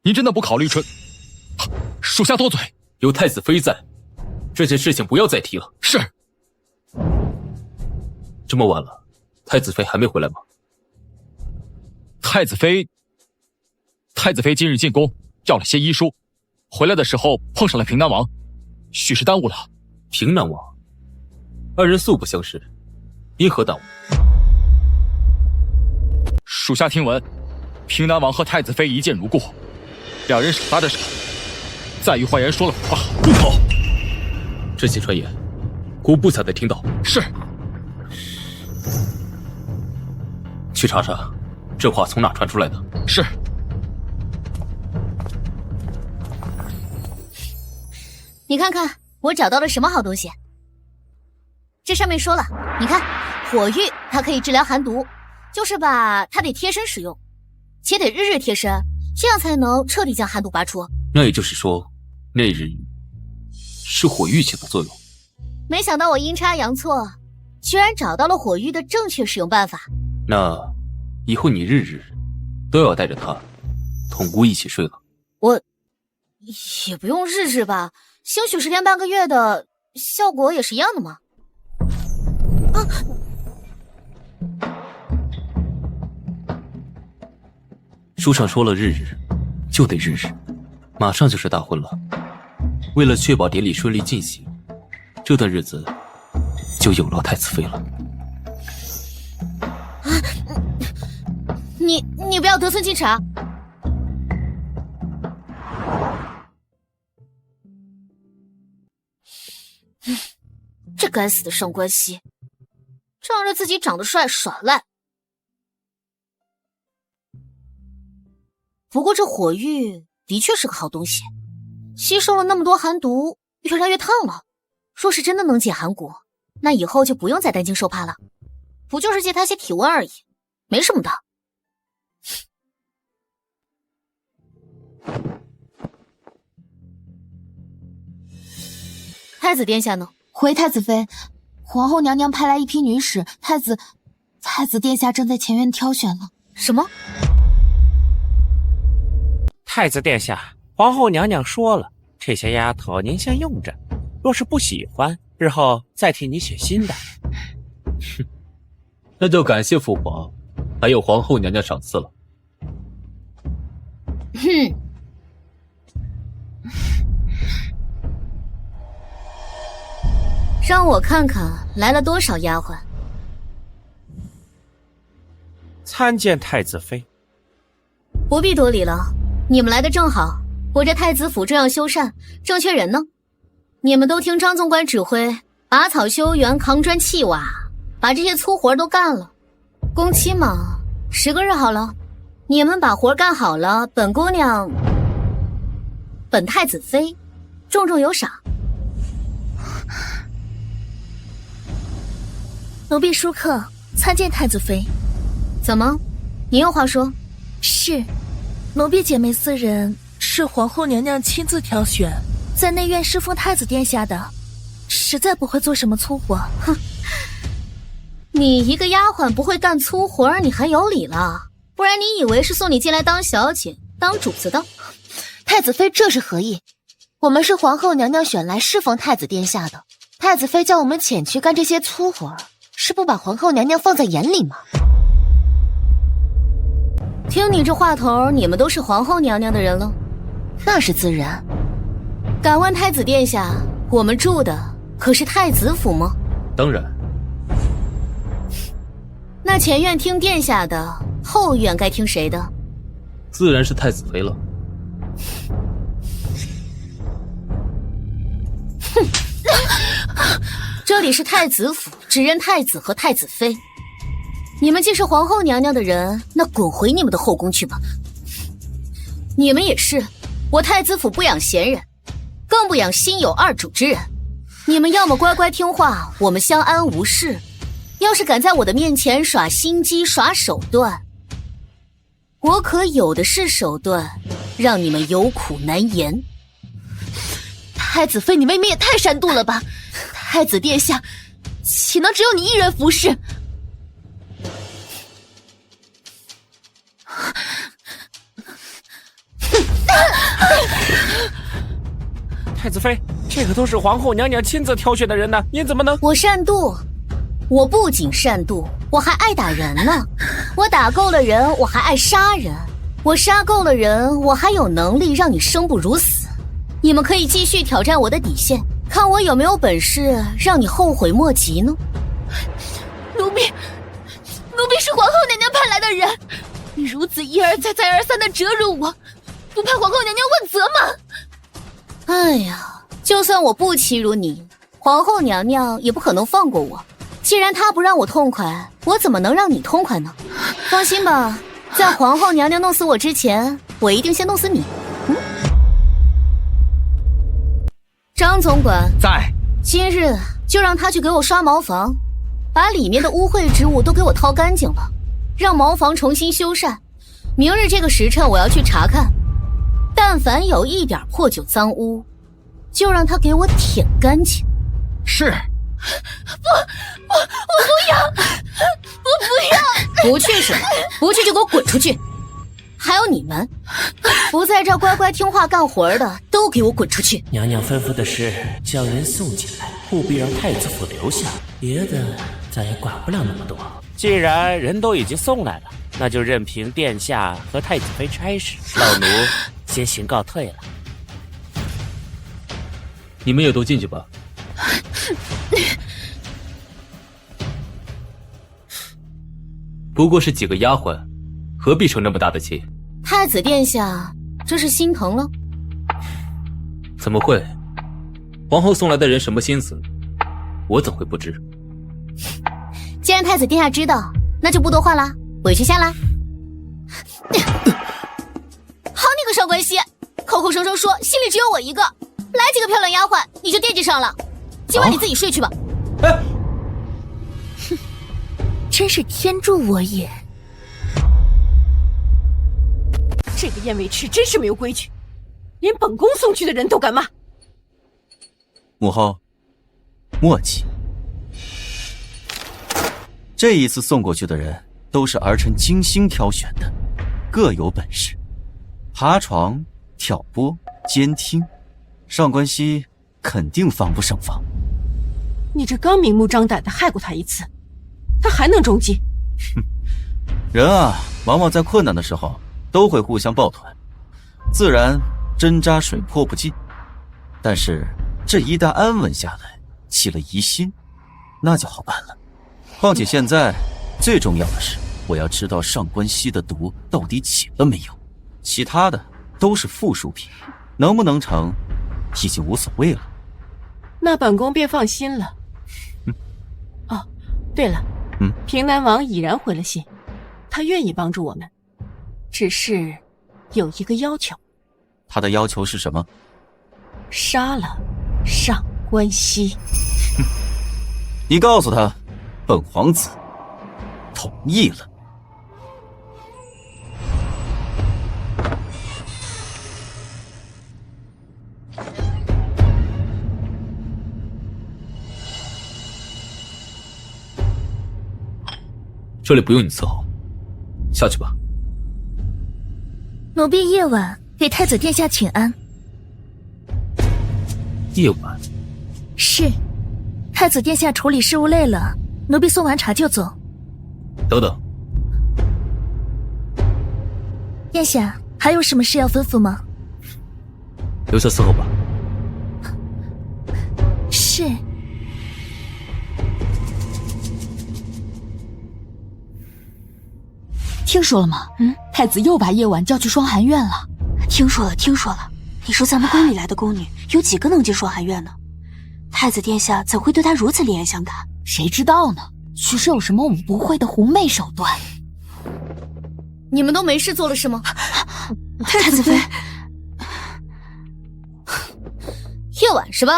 您真的不考虑属下多嘴。有太子妃在，这件事情不要再提了。是。这么晚了，太子妃还没回来吗？太子妃今日进宫要了些医书，回来的时候碰上了平南王，许是耽误了。平南王，二人素不相识，因何耽误？属下听闻，平南王和太子妃一见如故，两人手搭着手，在御花园说了苦话。住口！这些传言，姑不想再听到。是。去查查，这话从哪传出来的？是。你看看我找到了什么好东西。这上面说了，你看火玉它可以治疗寒毒，就是吧，它得贴身使用，且得日日贴身，这样才能彻底将寒毒拔出。那也就是说，那日是火玉起的作用。没想到我阴差阳错，居然找到了火玉的正确使用办法。那以后你日日都要带着它同姑一起睡了。我也不用日日吧，兴许10天半个月的，效果也是一样的嘛。书上说了日日就得日日，马上就是大婚了，为了确保典礼顺利进行，这段日子就有劳太子妃了。你不要得寸进尺啊！这该死的上官熙，仗着自己长得帅耍赖。不过这火玉的确是个好东西，吸收了那么多寒毒，越来越烫了。若是真的能解寒骨，那以后就不用再担惊受怕了。不就是借他些体温而已，没什么的。太子殿下呢？回太子妃，皇后娘娘派来一批女使，太子殿下正在前院挑选呢。什么？太子殿下，皇后娘娘说了，这些丫头您先用着，若是不喜欢，日后再替你选新的。哼，那就感谢父皇，还有皇后娘娘赏赐了。哼。让我看看来了多少丫鬟。参见太子妃。不必多礼了，你们来的正好，我这太子府正要修缮，正缺人呢。你们都听张总管指挥，拔草修园，扛砖砌瓦，把这些粗活都干了。工期嘛，10个日好了。你们把活干好了，本姑娘，本太子妃，重重有赏。奴婢舒克参见太子妃。怎么，你有话说？是，奴婢姐妹4人是皇后娘娘亲自挑选，在内院侍奉太子殿下的，实在不会做什么粗活。哼，你一个丫鬟不会干粗活，你还有理了？不然你以为是送你进来当小姐、当主子的？太子妃这是何意？我们是皇后娘娘选来侍奉太子殿下的，太子妃叫我们前去干这些粗活，是不把皇后娘娘放在眼里吗？听你这话头，你们都是皇后娘娘的人了？那是自然。敢问太子殿下，我们住的可是太子府吗？当然。那前院听殿下的，后院该听谁的？自然是太子妃了。哼，这里是太子府，只认太子和太子妃。你们既是皇后娘娘的人，那滚回你们的后宫去吧。你们也是，我太子府不养闲人，更不养心有二主之人。你们要么乖乖听话，我们相安无事，要是敢在我的面前耍心机耍手段，我可有的是手段让你们有苦难言。太子妃，你妹妹也太煽妒了吧！太子殿下岂能只有你一人服侍？太子妃，这个都是皇后娘娘亲自挑选的人呢，您怎么能……我善妒，我不仅善妒，我还爱打人呢。我打够了人，我还爱杀人。我杀够了人，我还有能力让你生不如死。你们可以继续挑战我的底线，看我有没有本事让你后悔莫及呢。奴婢是皇后娘娘派来的人，你如此一而再再而三的折辱我，不怕皇后娘娘问责吗？哎呀，就算我不欺辱你，皇后娘娘也不可能放过我。既然她不让我痛快，我怎么能让你痛快呢？放心吧，在皇后娘娘弄死我之前，我一定先弄死你。张总管在，今日就让他去给我刷茅房，把里面的污秽之物都给我掏干净了，让茅房重新修缮。明日这个时辰我要去查看，但凡有一点破旧脏污，就让他给我舔干净。是。我不要，我不要！不去是吧？不去就给我滚出去！还有你们，不在这乖乖听话干活的，都给我滚出去！娘娘吩咐的是将人送进来，务必让太子府留下，别的咱也管不了那么多。既然人都已经送来了，那就任凭殿下和太子妃差事，老奴先行告退了。你们也都进去吧。不过是几个丫鬟，何必生那么大的气？太子殿下，这是心疼了？怎么会？皇后送来的人什么心思？我怎会不知？既然太子殿下知道，那就不多话了，回去下啦。好你个少关西，口口声声说心里只有我一个，来几个漂亮丫鬟你就惦记上了。今晚你自己睡去吧。哼，真是天助我也！这个燕尾池真是没有规矩，连本宫送去的人都敢骂。母后，莫急。这一次送过去的人都是儿臣精心挑选的，各有本事，爬床、挑拨、监听，上官熙肯定防不胜防。你这刚明目张胆的害过他一次，他还能中计？人啊，往往在困难的时候都会互相抱团，自然针扎水泼不进。但是这一旦安稳下来，起了疑心，那就好办了。况且现在最重要的是，我要知道上官熙的毒到底起了没有，其他的都是附属品，能不能成已经无所谓了。那本宫便放心了。哦，对了，平南王已然回了信，他愿意帮助我们，只是有一个要求。他的要求是什么？杀了上官熙。你告诉他，本皇子同意了。这里不用你伺候，下去吧。奴婢夜晚给太子殿下请安。夜晚？是，太子殿下处理事务累了，奴婢送完茶就走。等等，殿下还有什么事要吩咐吗？留下伺候吧。是。听说了吗？太子又把叶婉叫去双寒院了。听说了，听说了。你说咱们宫里来的宫女有几个能进双寒院呢？太子殿下怎会对她如此另眼相看？谁知道呢？许是有什么我们不会的狐媚手段。你们都没事做了是吗？太子妃，夜晚是吧？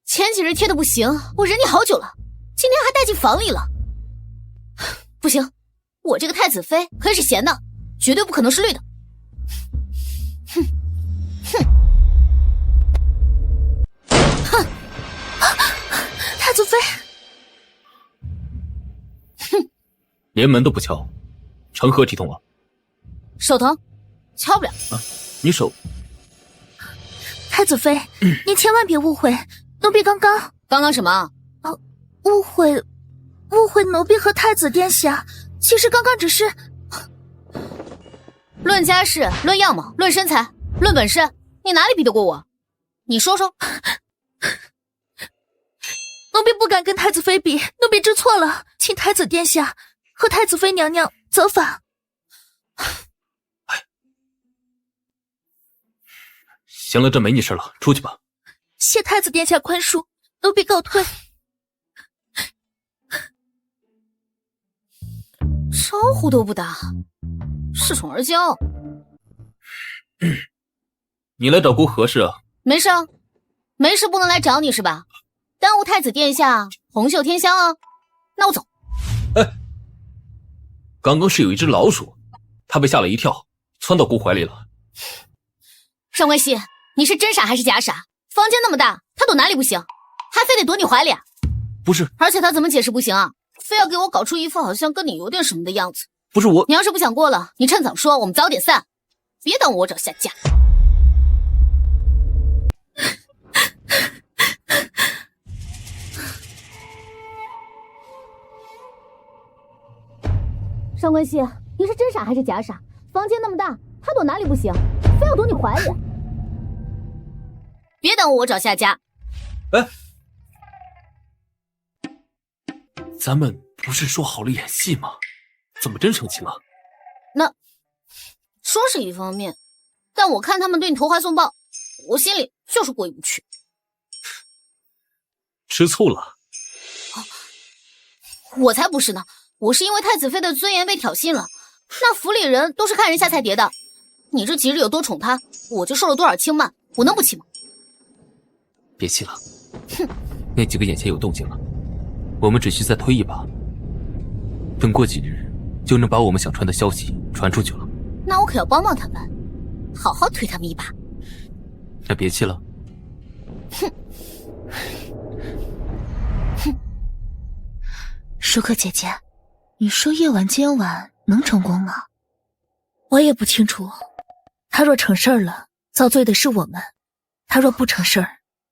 前几日贴的不行，我忍你好久了，今天还带进房里了。不行，我这个太子妃可是咸的，绝对不可能是绿的。哼哼哼！太子妃，哼，连门都不敲，成何体统啊？手疼，敲不了。你手……太子妃，您千万别误会，奴婢刚刚什么？误会奴婢和太子殿下，其实刚刚只是论家世、论样貌、论身材、论本事，你哪里比得过我？你说说。奴婢不敢跟太子妃比，奴婢知错了，请太子殿下和太子妃娘娘责罚。行了，这没你事了，出去吧。谢太子殿下宽恕，奴婢告退。招呼都不打，恃宠而骄。你来找姑何事啊？没事啊，没事不能来找你是吧？耽误太子殿下红袖添香啊！那我走。哎，刚刚是有一只老鼠，它被吓了一跳，窜到姑怀里了。上官熙，你是真傻还是假傻？房间那么大，他躲哪里不行，还非得躲你怀里啊？不是，而且他怎么解释不行啊？非要给我搞出一副好像跟你有点什么的样子。不是我，你要是不想过了，你趁早说，我们早点散，别耽误我找下家。上官熙，你是真傻还是假傻？房间那么大，他躲哪里不行，非要躲你怀里。别耽误我找下家。哎，咱们不是说好了演戏吗？怎么真生气了？那说是一方面，但我看他们对你投怀送抱，我心里就是过意不去。吃醋了？我才不是呢，我是因为太子妃的尊严被挑衅了。那府里人都是看人下菜碟的，你这几日有多宠她，我就受了多少轻慢，我能不气吗？别气了。哼，那几个眼前有动静了，我们只需再推一把，等过几日就能把我们想传的消息传出去了。那我可要帮帮他们，好好推他们一把。那别气了。哼，哼。舒克姐姐，你说夜晚今晚能成功吗？我也不清楚。他若成事儿了，遭罪的是我们；他若不成事儿，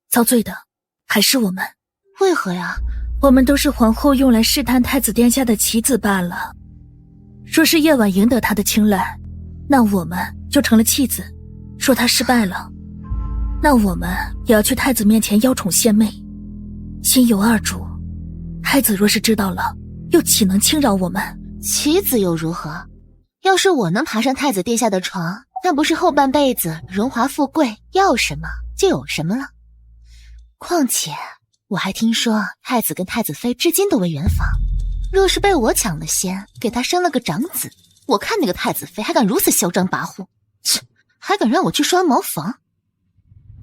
遭罪的还是我们。为何呀？我们都是皇后用来试探太子殿下的棋子罢了。若是夜晚赢得他的青睐，那我们就成了弃子；说他失败了，那我们也要去太子面前邀宠献媚。心有二主，太子若是知道了，又岂能轻饶我们？棋子又如何？要是我能爬上太子殿下的床，那不是后半辈子荣华富贵，要什么就有什么了。况且我还听说太子跟太子妃至今都为圆房，若是被我抢了先，给他生了个长子，我看那个太子妃还敢如此嚣张跋扈，切，还敢让我去双茅房？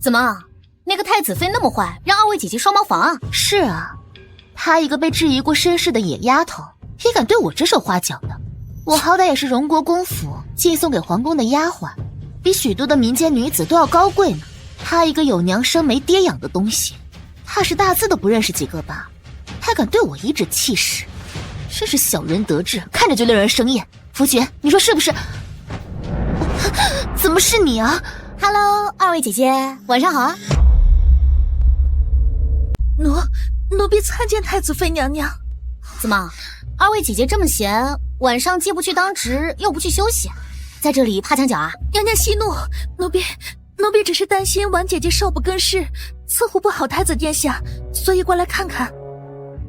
怎么，那个太子妃那么坏，让二位姐姐双茅房啊？是啊，她一个被质疑过身世的野丫头，也敢对我指手画脚的。我好歹也是荣国公府寄送给皇宫的丫鬟，比许多的民间女子都要高贵呢。她一个有娘生没爹养的东西，踏实大字都不认识几个吧，还敢对我颐指气使，真是小人得志，看着就令人生厌。福爵，你说是不是？怎么是你啊 ？Hello， 二位姐姐，晚上好啊。奴婢参见太子妃娘娘。怎么，二位姐姐这么闲，晚上既不去当值，又不去休息，在这里趴墙角啊？娘娘息怒，奴婢只是担心婉姐姐少不更事，伺候不好太子殿下，所以过来看看。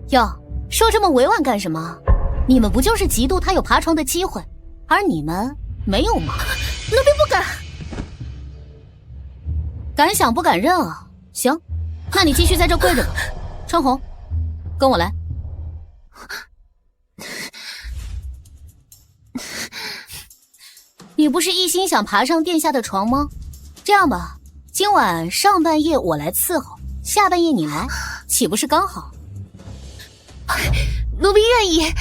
哟，说这么委婉干什么？你们不就是嫉妒她有爬床的机会，而你们没有吗？奴婢不敢。敢想不敢认啊？行，那你继续在这跪着吧。春红，跟我来。你不是一心想爬上殿下的床吗？这样吧，今晚上半夜我来伺候，下半夜你来，岂不是刚好？奴婢愿意。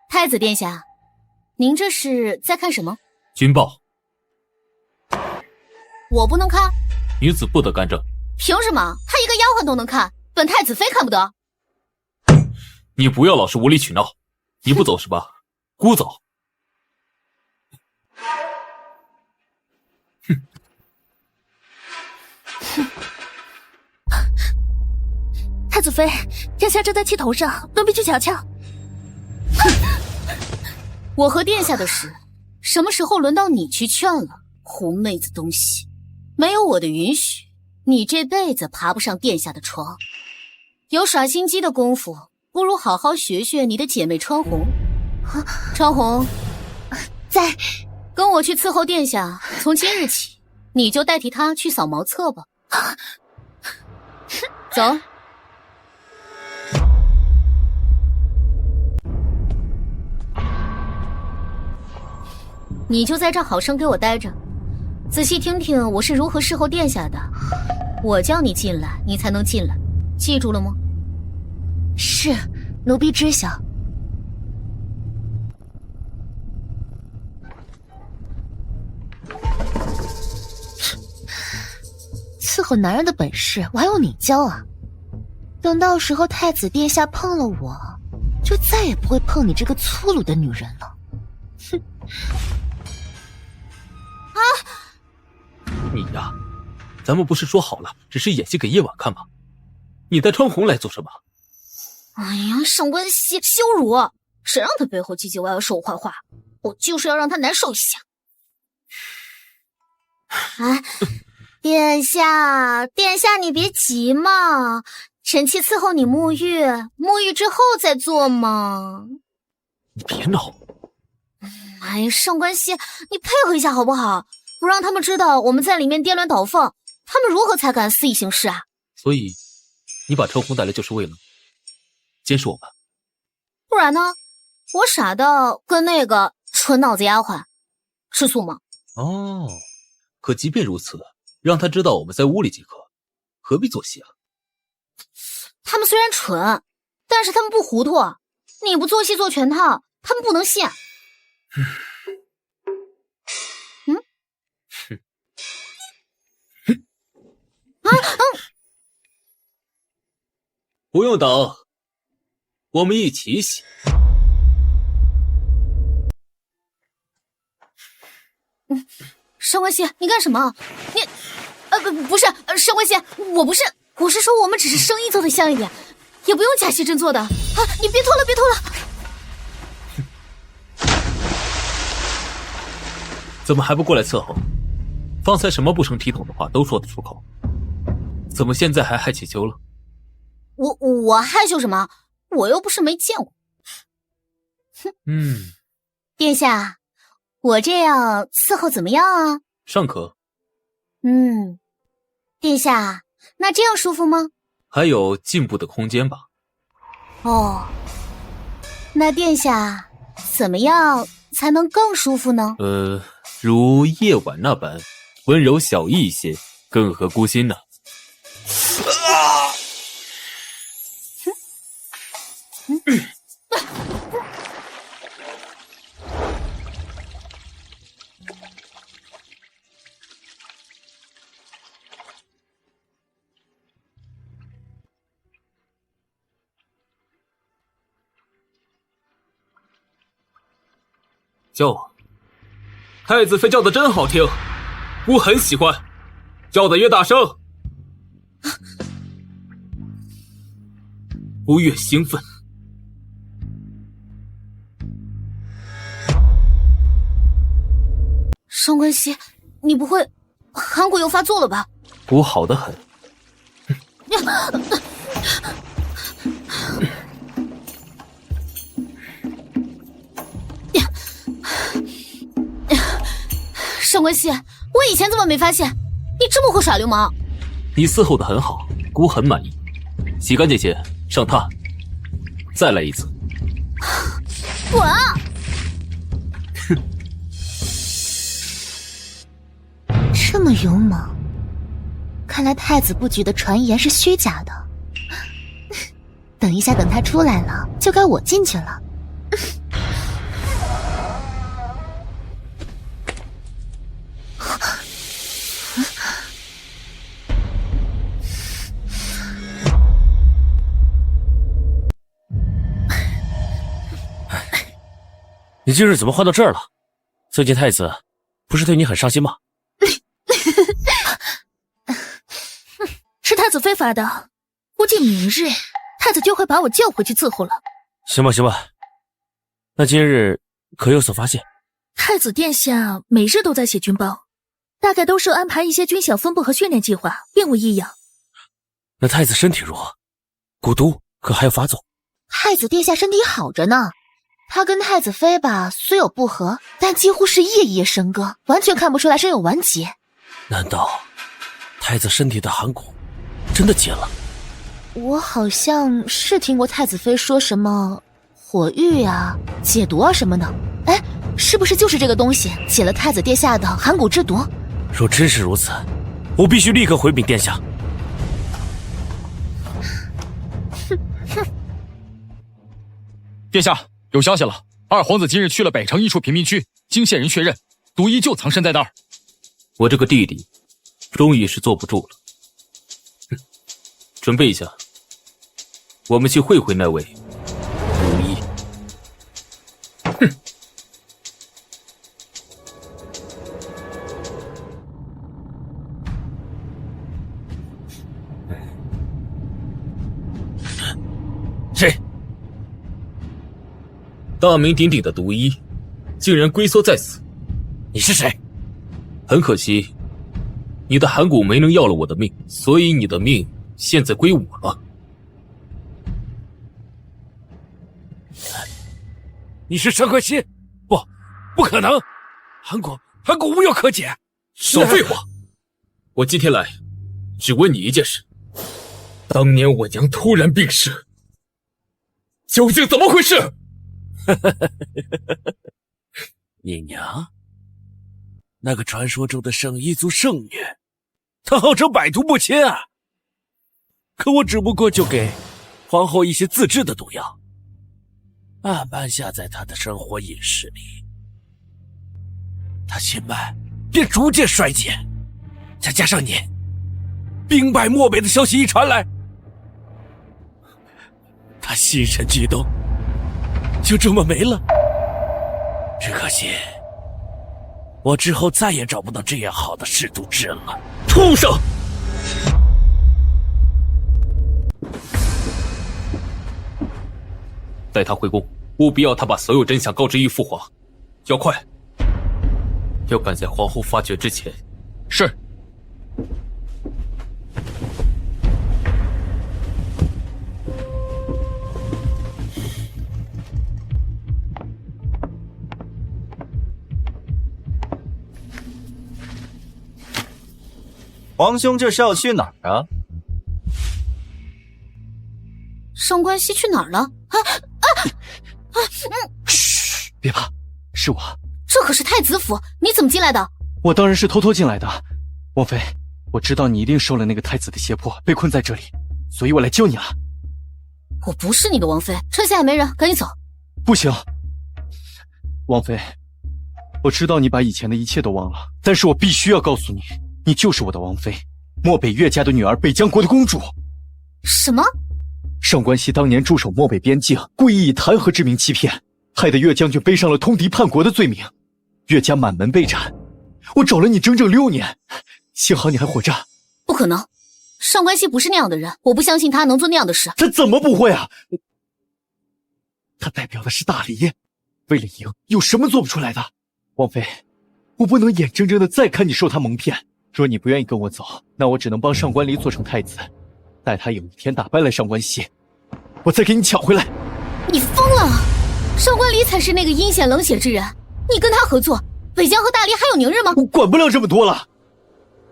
太子殿下，您这是在看什么？军报。我不能看？女子不得干政。凭什么？他一个丫鬟都能看，本太子妃看不得？你不要老是无理取闹，你不走是吧？姑走。太子妃，殿下正在气头上，奴婢去瞧瞧。我和殿下的事，什么时候轮到你去劝了？狐妹子东西，没有我的允许，你这辈子爬不上殿下的床。有耍心机的功夫，不如好好学学你的姐妹川红。川红，在，跟我去伺候殿下。从今日起，你就代替她去扫茅厕吧。走。你就在这好生给我待着，仔细听听我是如何侍候殿下的。我叫你进来，你才能进来，记住了吗？是，奴婢知晓。伺候男人的本事，我还用你教啊？等到时候太子殿下碰了我，就再也不会碰你这个粗鲁的女人了。哼！啊！你呀，咱们不是说好了，只是演戏给夜晚看吗？你带川红来做什么？哎呀，上官熙羞辱！谁让他背后唧唧歪歪说我坏话？我就是要让他难受一下。哎，殿下，殿下你别急嘛，臣妾伺候你沐浴，沐浴之后再做嘛。你别闹！哎呀，上官熙，你配合一下好不好？不让他们知道我们在里面颠鸾倒凤，他们如何才敢肆意行事啊？所以，你把陈红带来就是为了监视我们？不然呢？我傻到跟那个纯脑子丫鬟吃醋吗？哦，可即便如此，让他知道我们在屋里即可，何必做戏啊？他们虽然蠢，但是他们不糊涂。你不做戏做全套，他们不能信。不用等，我们一起洗。上官熙，你干什么？你，不是，上官熙，我是说我们只是生意做得像一点，也不用假戏真做的啊！你别拖了，别拖了。怎么还不过来伺候？方才什么不成体统的话都说得出口，怎么现在还害起羞了？我害羞什么？我又不是没见过。殿下，我这样伺候怎么样啊？尚可。殿下，那这样舒服吗？还有进步的空间吧。哦，那殿下怎么样才能更舒服呢？如夜晚那般温柔小意一些，更合姑心呢。叫我，太子妃叫的真好听，我很喜欢，叫的越大声，我越兴奋。上官熙，你不会韩国又发作了吧？骨好得很。上官熙，我以前怎么没发现你这么会耍流氓？你伺候得很好，姑很满意。洗干净些，上榻。再来一次。滚啊！这么勇猛，看来太子不举的传言是虚假的。等一下，等他出来了，就该我进去了。你今日怎么换到这儿了？最近太子不是对你很伤心吗？是太子妃发的，估计明日太子就会把我叫回去伺候了。行吧，行吧。那今日可有所发现？太子殿下每日都在写军报，大概都是安排一些军饷分布和训练计划，并无异样。那太子身体如何？蛊毒可还有发作？太子殿下身体好着呢。他跟太子妃吧，虽有不和，但几乎是夜夜笙歌，完全看不出来身有顽疾。难道太子身体的寒蛊真的解了？我好像是听过太子妃说什么火狱啊、解毒啊什么的。哎，是不是就是这个东西解了太子殿下的寒蛊之毒？若真是如此，我必须立刻回禀殿下。殿下。有消息了，二皇子今日去了北城一处贫民区，经线人确认，毒医就藏身在那儿。我这个弟弟，终于是坐不住了。准备一下，我们去会会那位毒医。谁？大名鼎鼎的毒医，竟然龟缩在此。你是谁？很可惜，你的寒蛊没能要了我的命，所以你的命现在归我了。你是上官熙？不可能！韩国无药可解。少废话！我今天来，只问你一件事：当年我娘突然病逝，究竟怎么回事？你娘？那个传说中的圣医族圣女，她号称百毒不侵啊！可我只不过就给皇后一些自制的毒药，慢慢下在她的生活饮食里，她心脉便逐渐衰减。再加上你兵败漠北的消息一传来，她心神激动，就这么没了。只可惜我之后再也找不到这样好的试毒汁了。畜生！带他回宫，务必要他把所有真相告知于父皇，要快，要赶在皇后发觉之前。是。皇兄这是要去哪儿啊？上官熙去哪儿了？嘘，别怕，是我。这可是太子府，你怎么进来的？我当然是偷偷进来的。王妃，我知道你一定受了那个太子的胁迫，被困在这里，所以我来救你了。我不是你的王妃，趁下也没人，赶紧走。不行，王妃，我知道你把以前的一切都忘了，但是我必须要告诉你，你就是我的王妃，漠北岳家的女儿，北疆国的公主。什么？上官熙当年驻守漠北边境，故意以弹劾之名欺骗，害得岳将军背上了通敌叛国的罪名，岳家满门被斩。我找了你整整6年，幸好你还活着。不可能，上官熙不是那样的人，我不相信他能做那样的事。他怎么不会啊？他代表的是大理，为了赢，有什么做不出来的？王妃，我不能眼睁睁的再看你受他蒙骗。若你不愿意跟我走，那我只能帮上官离做成太子，待他有一天打败了上官熙，我再给你抢回来。你疯了！上官离才是那个阴险冷血之人，你跟他合作，北疆和大理还有宁日吗？我管不了这么多了。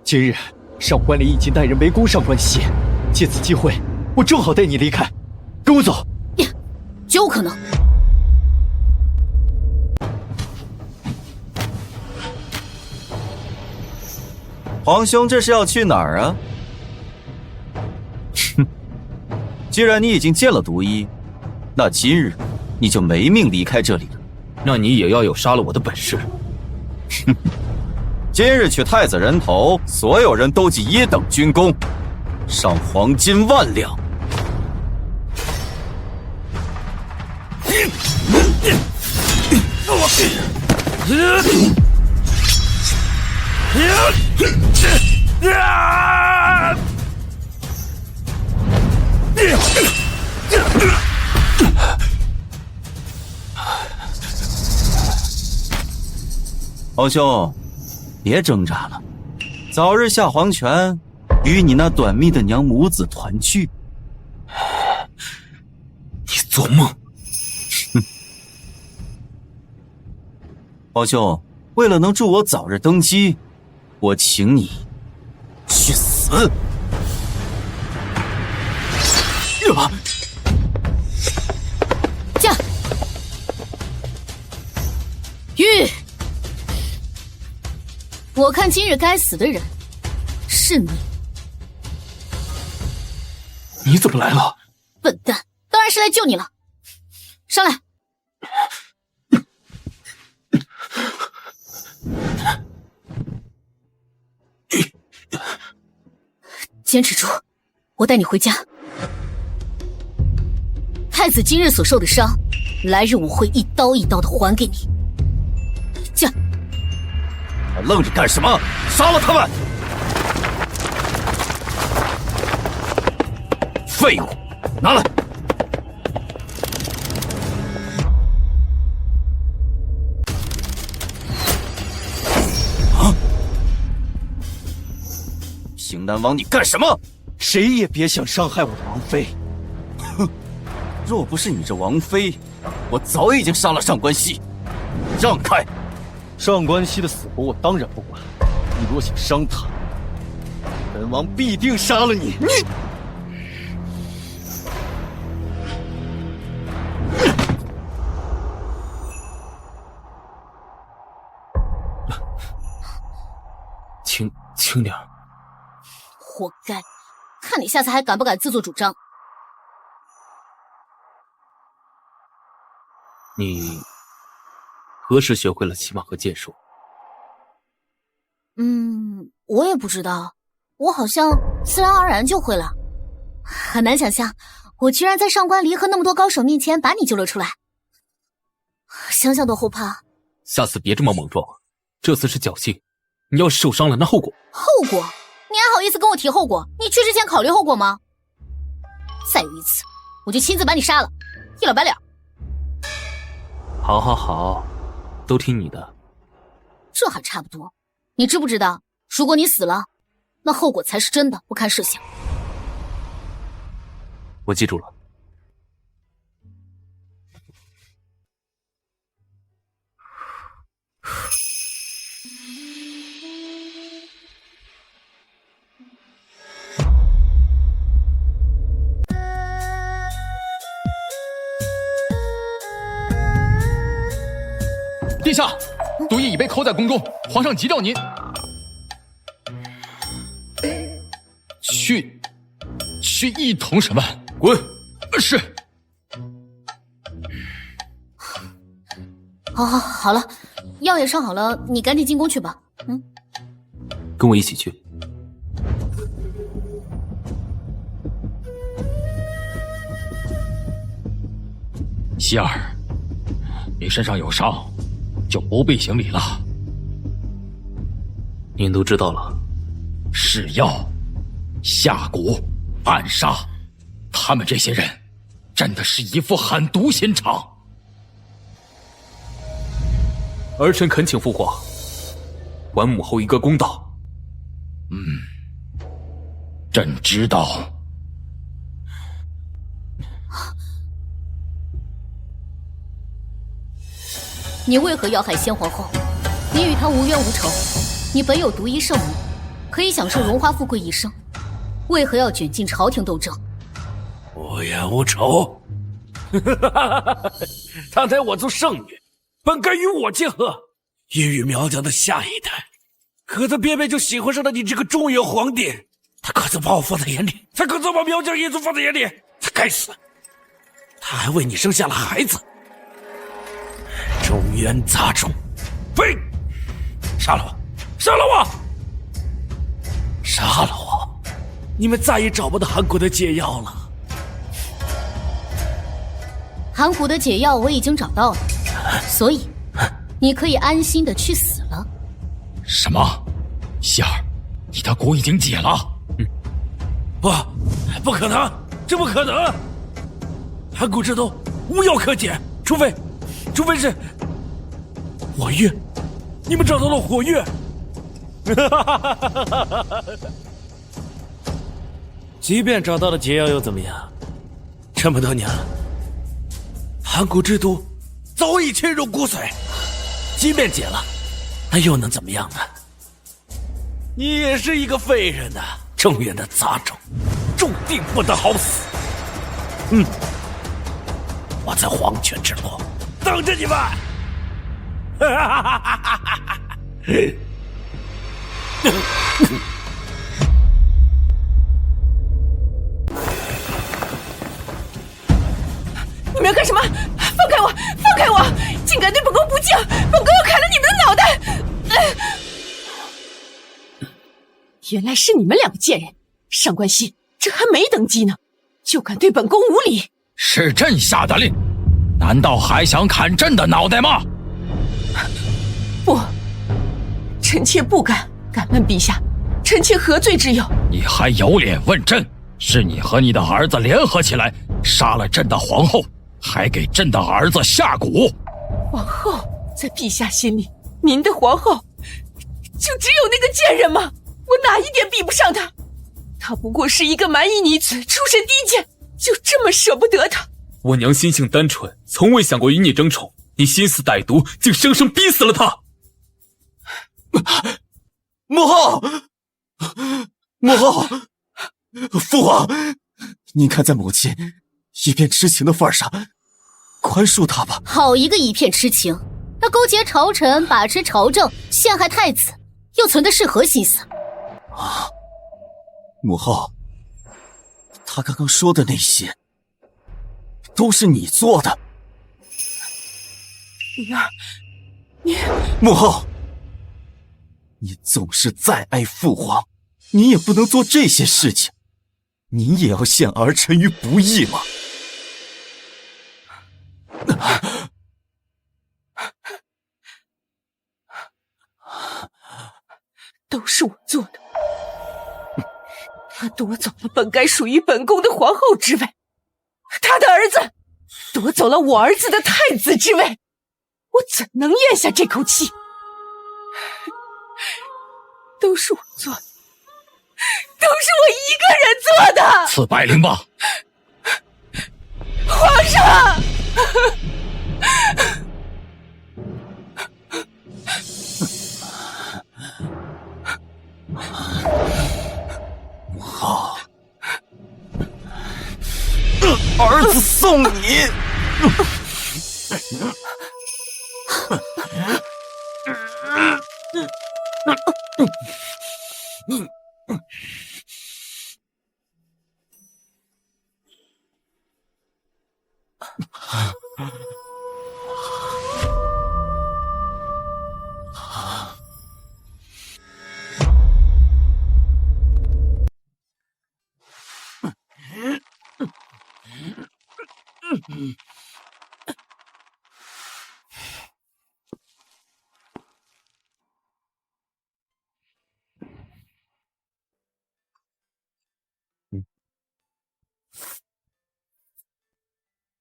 今日上官离已经带人围攻上官熙，借此机会，我正好带你离开。跟我走。绝无可能。皇兄这是要去哪儿啊？哼，既然你已经见了毒医，那今日你就没命离开这里了。那你也要有杀了我的本事。哼，今日取太子人头，所有人都记1等军功，赏黄金10000两。皇兄，别挣扎了，早日下黄泉，与你那短命的娘母子团聚。你做梦！皇兄，为了能助我早日登基，我请你去死！驾！玉，我看今日该死的人是你。你怎么来了？笨蛋，当然是来救你了。上来。坚持住，我带你回家。太子今日所受的伤，来日我会一刀一刀的还给你。驾！还愣着干什么？杀了他们！废物，拿来！平南王，你干什么？谁也别想伤害我的王妃！哼，若不是你这王妃，我早已经杀了上官熙。让开！上官熙的死活我当然不管，你若想伤他，本王必定杀了你。轻点。活该！看你下次还敢不敢自作主张。你何时学会了骑马和剑术？我也不知道，我好像自然而然就会了。很难想象，我居然在上官离和那么多高手面前把你救了出来，想想都后怕。下次别这么莽撞，这次是侥幸，你要是受伤了，那后果……后果？你还好意思跟我提后果？你去之前考虑后果吗？再有一次，我就亲自把你杀了，一了百了。好，都听你的。这还差不多。你知不知道，如果你死了，那后果才是真的不堪设想。我记住了。殿下，毒液已被扣在宫中，皇上急召您去一同审问。滚！是。好了，药也上好了，你赶紧进宫去吧。跟我一起去。希儿，你身上有伤，就不必行礼了。您都知道了。是药、下蛊、暗杀，他们这些人真的是一副狠毒心肠。儿臣恳请父皇还母后一个公道。朕知道。你为何要害先皇后？你与她无冤无仇，你本有独一圣母，可以享受荣华富贵一生，为何要卷进朝廷斗争？无冤无仇。她乃我族圣女，本该与我结合，孕育苗疆的下一代。可她偏偏就喜欢上了你这个中原皇帝，她可曾把我放在眼里？她可曾把苗疆一族放在眼里？她该死！她还为你生下了孩子。中原杂种，呸！杀了我！杀了我！杀了我！你们再也找不到韩国的解药了。韩谷的解药我已经找到了，所以你可以安心的去死了。什么？希儿，你的蛊已经解了？不可能，这不可能！韩谷之毒无药可解，除非是火月。你们找到了火月。即便找到了解药又怎么样？这么多年了，韩谷之毒早已侵入骨髓，即便解了，那又能怎么样呢？你也是一个废人呐，中原的杂种，注定不得好死。我在黄泉之国等着你们。你们要干什么？放开我！放开我！竟敢对本宫不敬！本宫要砍了你们的脑袋！原来是你们两个贱人！上官熙，这还没登基呢，就敢对本宫无礼！是朕下的令，难道还想砍朕的脑袋吗？不，臣妾不敢。敢问陛下，臣妾何罪之有？你还有脸问朕？是你和你的儿子联合起来杀了朕的皇后，还给朕的儿子下蛊。皇后在陛下心里，您的皇后就只有那个贱人吗？我哪一点比不上她？她不过是一个蛮夷女子，出身低贱，就这么舍不得她，我娘心性单纯，从未想过与你争宠，你心思歹毒，竟生生逼死了她。母后，母后，父皇，您看在母亲一片痴情的份上，宽恕她吧。好一个一片痴情！那勾结朝臣，把持朝政，陷害太子，又存的是何心思？啊，母后，他刚刚说的那些，都是你做的。女儿，你……母后，你总是再爱父皇，你也不能做这些事情，您也要陷儿臣于不义吗？都是我做的。他夺走了本该属于本宫的皇后之位，他的儿子夺走了我儿子的太子之位，我怎能咽下这口气？都是我做的，都是我一个人做的。赐百灵吧，皇上。母后，儿子送你。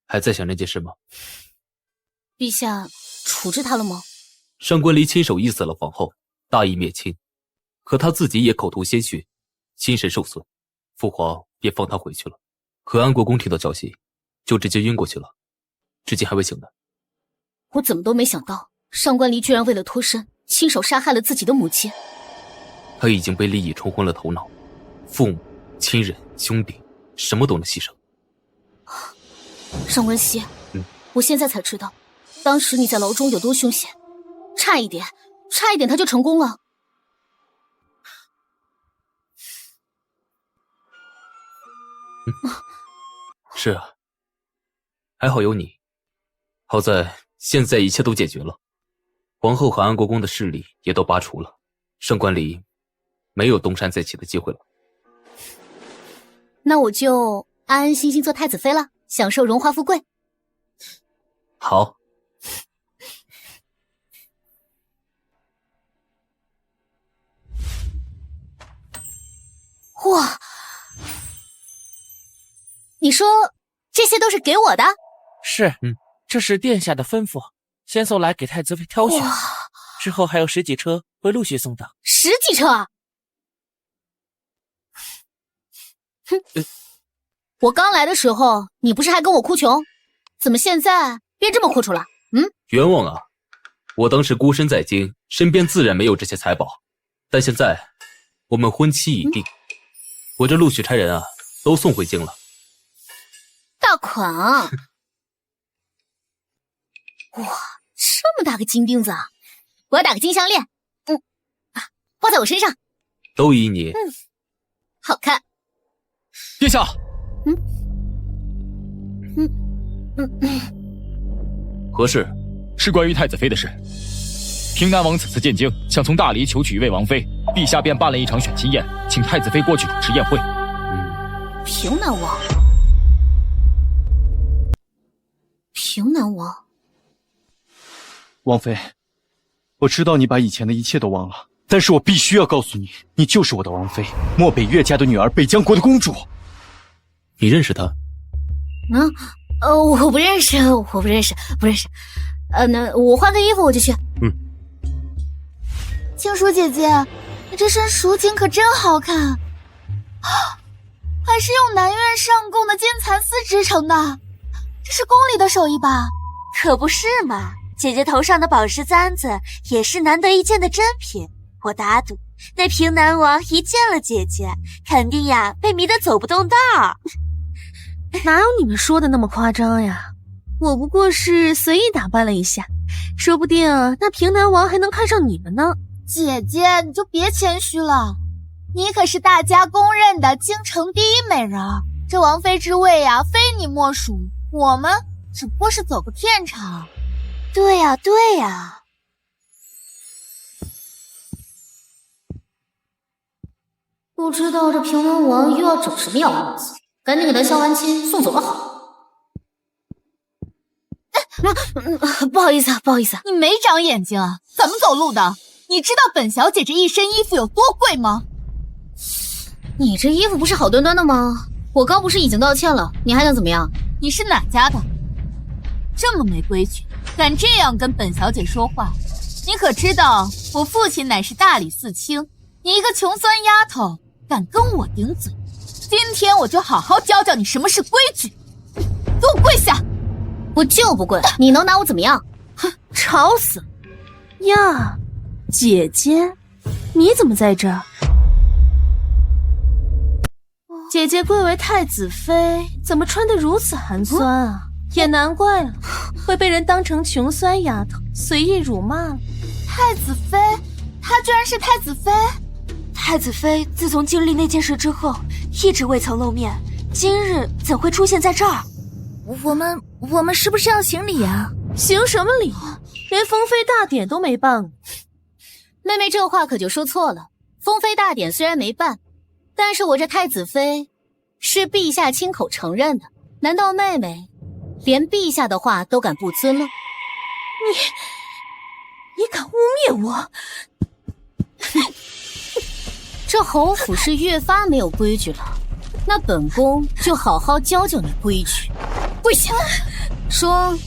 还在想那件事吗？陛下处置他了吗？上官离亲手缢死了皇后，大义灭亲，可他自己也口吐鲜血，精神受损，父皇便放他回去了。可安国公听到消息，就直接晕过去了，至今还未醒呢。我怎么都没想到，上官离居然为了脱身，亲手杀害了自己的母亲。他已经被利益冲昏了头脑，父母、亲人、兄弟，什么都能牺牲。上官熙，我现在才知道，当时你在牢中有多凶险，差一点他就成功了。是啊，还好有你，好在现在一切都解决了，皇后和安国公的势力也都拔除了，上官离没有东山再起的机会了。那我就安安心心做太子妃了，享受荣华富贵。好。哇，你说这些都是给我的？是，这是殿下的吩咐，先送来给太子妃挑选，之后还有10几车会陆续送到。10几车？哼，我刚来的时候，你不是还跟我哭穷？怎么现在变这么阔绰了？冤枉啊！我当时孤身在京，身边自然没有这些财宝，但现在我们婚期已定，我这陆续差人啊，都送回京了。大款啊！哇，这么大个金钉子啊！我要打个金项链，挂在我身上。都依你。好看。殿下。何事？是关于太子妃的事。平南王此次进京，想从大理求娶一位王妃，陛下便办了一场选亲宴，请太子妃过去主持宴会。平南王，平南王，王妃，我知道你把以前的一切都忘了，但是我必须要告诉你，你就是我的王妃，漠北岳家的女儿，北疆国的公主。你认识她？我不认识，不认识。那我换个衣服我就去。静淑姐姐，你这身蜀锦可真好看，还是用南院上贡的金蚕丝织成的，这是宫里的手艺吧？可不是嘛，姐姐头上的宝石簪子也是难得一见的珍品。我打赌，那平南王一见了姐姐，肯定呀被迷得走不动道儿。哪有你们说的那么夸张呀？我不过是随意打扮了一下，说不定那平南王还能看上你们呢。姐姐，你就别谦虚了，你可是大家公认的京城第一美人，这王妃之位呀，非你莫属。我们只不过是走个片场。对呀，对呀。不知道这平南王又要整什么幺蛾子，赶紧给他相完亲送走了好。不好意思，不好意思，你没长眼睛啊？怎么走路的？你知道本小姐这一身衣服有多贵吗？你这衣服不是好端端的吗？我刚不是已经道歉了，你还想怎么样？你是哪家的？这么没规矩，敢这样跟本小姐说话？你可知道我父亲乃是大理寺卿，你一个穷酸丫头敢跟我顶嘴？今天我就好好教教你什么是规矩。给我跪下！我就不跪，你能拿我怎么样？哼，吵死了呀！姐姐，你怎么在这儿？姐姐贵为太子妃，怎么穿得如此寒酸啊？也难怪了，会被人当成穷酸丫头随意辱骂了。太子妃，她居然是太子妃！太子妃自从经历那件事之后，一直未曾露面，今日怎会出现在这儿？我们是不是要行礼啊？行什么礼？连封妃大典都没办。妹妹这话可就说错了，封妃大典虽然没办，但是我这太子妃是陛下亲口承认的，难道妹妹连陛下的话都敢不遵了？你敢污蔑我？这侯府是越发没有规矩了，那本宫就好好教教你规矩。跪下，说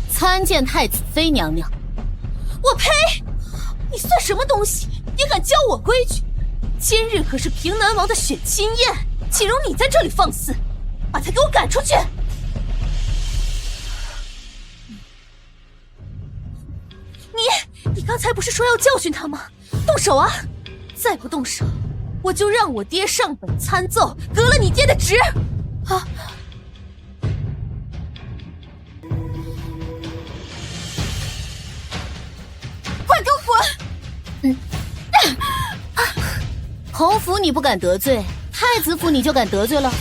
参见太子妃娘娘。我呸！你算什么东西，也敢教我规矩？今日可是平南王的选亲宴，岂容你在这里放肆？把他给我赶出去！你刚才不是说要教训他吗？动手啊！再不动手，我就让我爹上本参奏，革了你爹的职！啊！快给我滚！侯府你不敢得罪，太子府你就敢得罪了。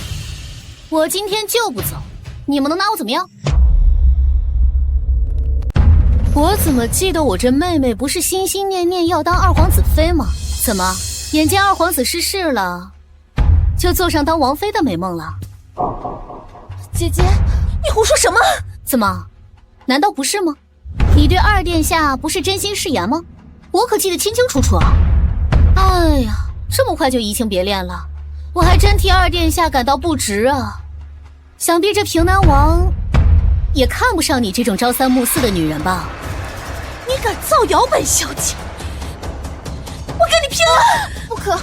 我今天就不走，你们能拿我怎么样？我怎么记得我这妹妹不是心心念念要当二皇子妃吗？怎么，眼见二皇子逝世了，就做上当王妃的美梦了？姐姐，你胡说什么？怎么，难道不是吗？你对二殿下不是真心誓言吗？我可记得清清楚楚啊！哎呀，这么快就移情别恋了，我还真替二殿下感到不值啊！想必这平南王也看不上你这种朝三暮四的女人吧？你敢造谣本小姐，我跟你拼了！不可！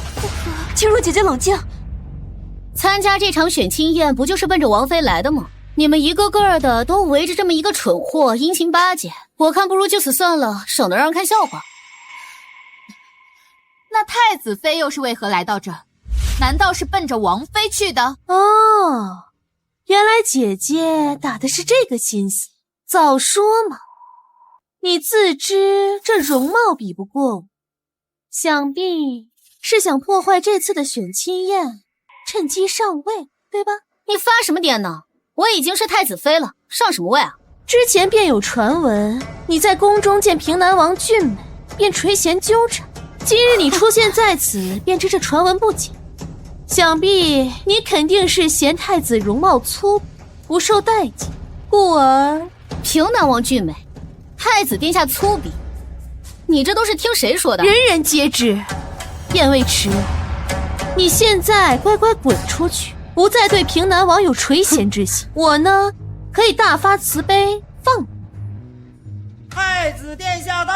清如姐姐冷静。参加这场选亲宴不就是奔着王妃来的吗？你们一个个的都围着这么一个蠢货殷勤巴结，我看不如就此算了，省得让人看笑话。那太子妃又是为何来到这儿？难道是奔着王妃去的？哦，原来姐姐打的是这个心思，早说嘛！你自知这容貌比不过我，想必是想破坏这次的选亲宴，趁机上位，对吧？你发什么癫呢？我已经是太子妃了，上什么位啊？之前便有传闻，你在宫中见平南王俊美，便垂涎纠缠。今日你出现在此，便知这传闻不假。想必你肯定是嫌太子容貌粗鄙，不受待见，故而平南王俊美，太子殿下粗鄙，你这都是听谁说的？人人皆知，便未迟。你现在乖乖滚出去，不再对平南王有垂涎之心，我呢可以大发慈悲放你。太子殿下到。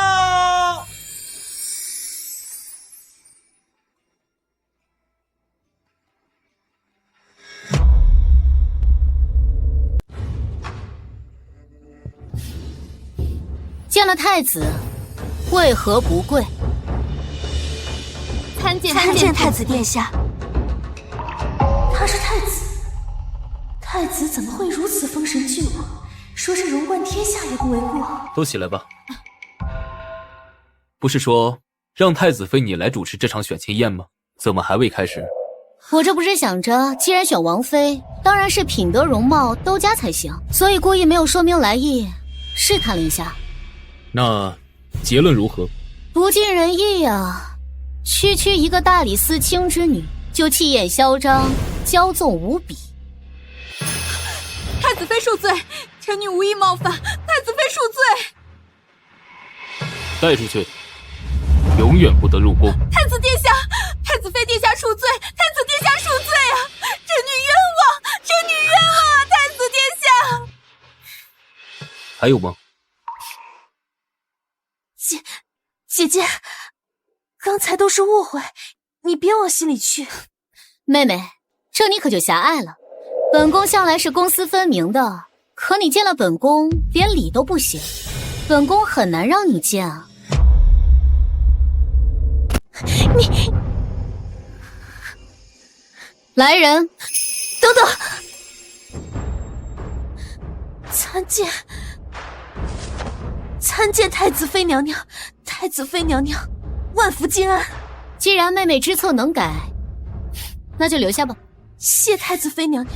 了太子，为何不跪？参见太子殿下。他是太子，太子怎么会如此封神郡王？说是荣冠天下也不为过。都起来吧。不是说让太子妃你来主持这场选亲宴吗？怎么还未开始？我这不是想着，既然选王妃，当然是品德容貌都佳才行，所以故意没有说明来意，试探了一下。那结论如何？不尽人意啊！区区一个大理寺卿之女，就气焰嚣张，骄纵无比。太子妃恕罪，臣女无意冒犯，太子妃恕罪。带出去，永远不得入宫。太子殿下，太子妃殿下恕罪，太子殿下恕罪啊！臣女冤枉，臣女冤枉，太子殿下。还有吗？姐姐，刚才都是误会，你别往心里去。妹妹，这你可就狭隘了。本宫向来是公私分明的，可你见了本宫连礼都不行，本宫很难让你见啊。你来人，等等，参见太子妃娘娘，太子妃娘娘，万福金安。既然妹妹知错能改，那就留下吧。谢太子妃娘娘。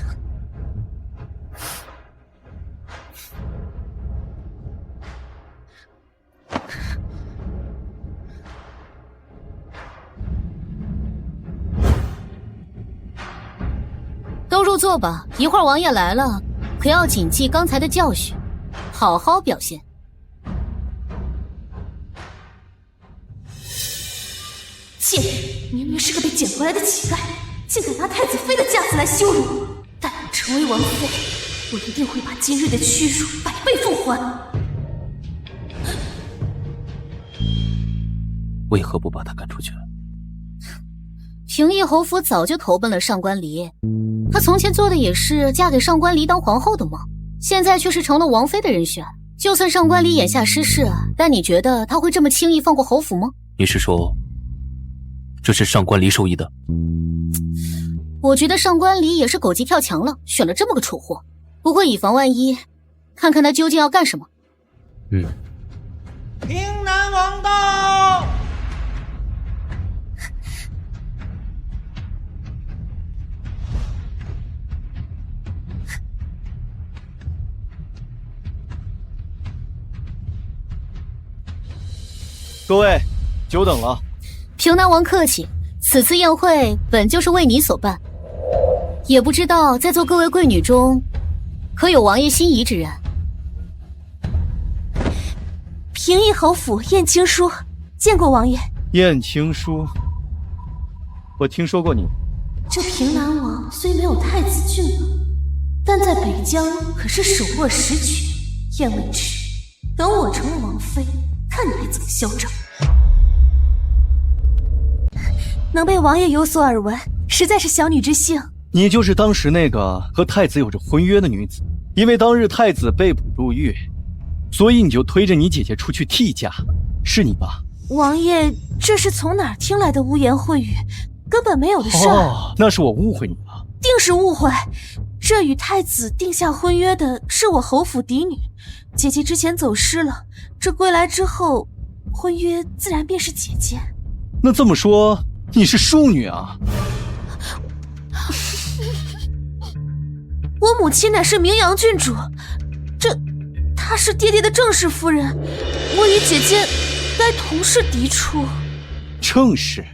都入座吧，一会儿王爷来了，可要谨记刚才的教训，好好表现。贱人，明明是个被捡回来的乞丐，竟敢拿太子妃的架子来羞辱我！待我成为王妃，我一定会把今日的屈辱百倍奉还。为何不把他赶出去？平邑侯府早就投奔了上官离，她从前做的也是嫁给上官离当皇后的梦，现在却是成了王妃的人选。就算上官离眼下失势，但你觉得他会这么轻易放过侯府吗？你是说，这是上官离授意的？我觉得上官离也是狗急跳墙了，选了这么个蠢货。不过以防万一，看看他究竟要干什么。平南王到。各位，久等了。平南王客气，此次宴会本就是为你所办，也不知道在座各位贵女中，可有王爷心仪之人？平邑侯府燕青书，见过王爷。燕青书，我听说过你。这平南王虽没有太子郡王，但在北疆可是手握实权。燕未迟，等我成了王妃，看你还怎么嚣张。能被王爷有所耳闻，实在是小女之幸。你就是当时那个和太子有着婚约的女子，因为当日太子被捕入狱，所以你就推着你姐姐出去替嫁，是你吧？王爷这是从哪儿听来的污言秽语？根本没有的事儿。哦，那是我误会你了。定是误会。这与太子定下婚约的是我侯府嫡女，姐姐之前走失了，这归来之后，婚约自然便是姐姐。那这么说，你是庶女啊？我母亲乃是名扬郡主，她是爹爹的正室夫人，我与姐姐该同是嫡出。正室？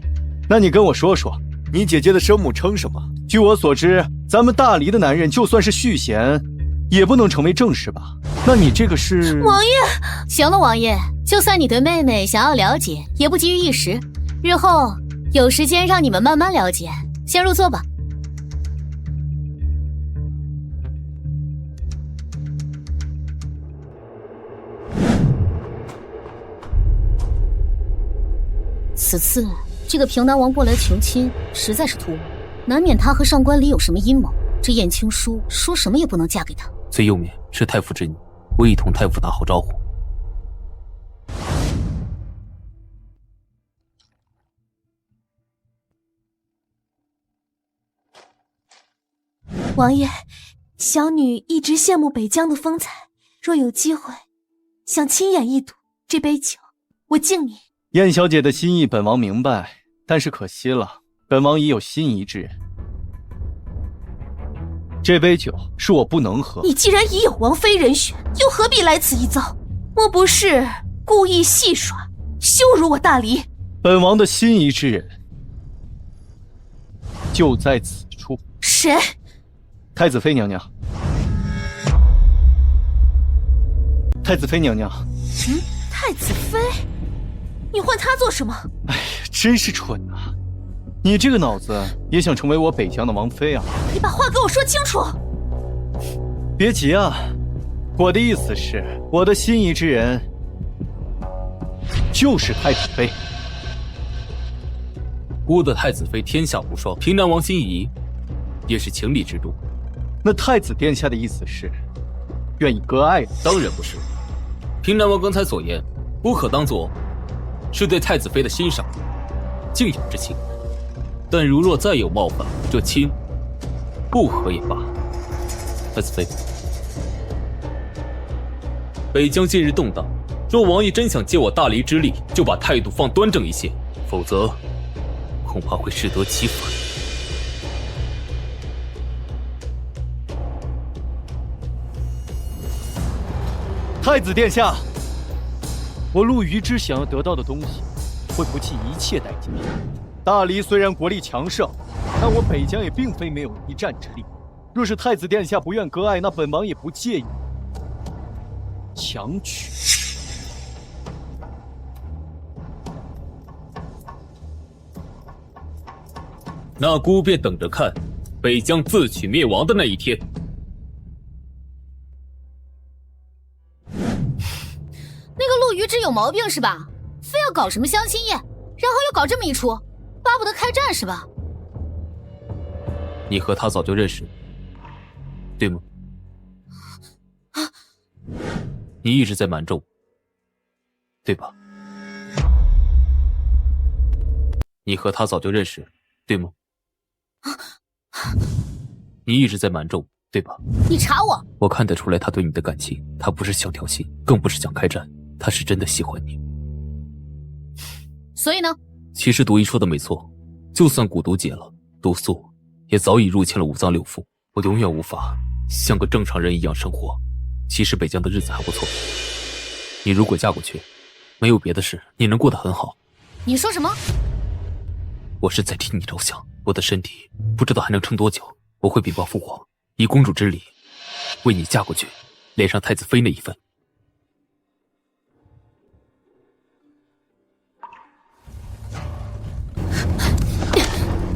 那你跟我说说，你姐姐的生母称什么？据我所知，咱们大黎的男人就算是续弦，也不能成为正室吧？那你这个是……王爷，行了，王爷，就算你对妹妹想要了解，也不急于一时，日后有时间让你们慢慢了解。先入座吧。此次这个平南王过来求亲，实在是突兀，难免他和上官离有什么阴谋。这燕青书说什么也不能嫁给他。最右面是太傅之女，我已同太傅打好招呼。王爷，小女一直羡慕北疆的风采，若有机会，想亲眼一睹。这杯酒，我敬你。燕小姐的心意，本王明白，但是可惜了，本王已有心仪之人。这杯酒是我不能喝。你既然已有王妃人选，又何必来此一遭？莫不是故意戏耍，羞辱我大黎？本王的心仪之人就在此处。谁？太子妃娘娘。太子妃娘娘。太子妃？你唤她做什么？哎呀，真是蠢啊！你这个脑子也想成为我北疆的王妃啊？你把话给我说清楚。别急啊，我的意思是，我的心仪之人就是太子妃。孤的太子妃天下无双，平南王心仪也是情理之中。那太子殿下的意思是，愿意割爱？当然不是。平南王刚才所言，不可当作是对太子妃的欣赏、敬仰之情。但如若再有冒犯，这亲不和也罢。太子妃，北疆近日动荡，若王爷真想借我大黎之力，就把态度放端正一些，否则恐怕会适得其反。太子殿下，我陆虞之想要得到的东西，会不计一切代价。大黎虽然国力强盛，但我北疆也并非没有一战之力。若是太子殿下不愿割爱，那本王也不介意强取。那孤便等着看北疆自取灭亡的那一天。那个陆虞之有毛病是吧？非要搞什么相亲宴，然后又搞这么一出，巴不得开战是吧？你和他早就认识，对吗？你一直在瞒着我，对吧？你和他早就认识，对吗？你一直在瞒着我，对吧？你查我？我看得出来他对你的感情，他不是想挑衅，更不是想开战，他是真的喜欢你。所以呢？其实毒医说的没错，就算蛊毒解了，毒素也早已入侵了五脏六腑，我永远无法像个正常人一样生活。其实北疆的日子还不错，你如果嫁过去，没有别的事，你能过得很好。你说什么？我是在替你着想，我的身体不知道还能撑多久，我会禀报父皇，以公主之礼为你嫁过去，连上太子妃那一份。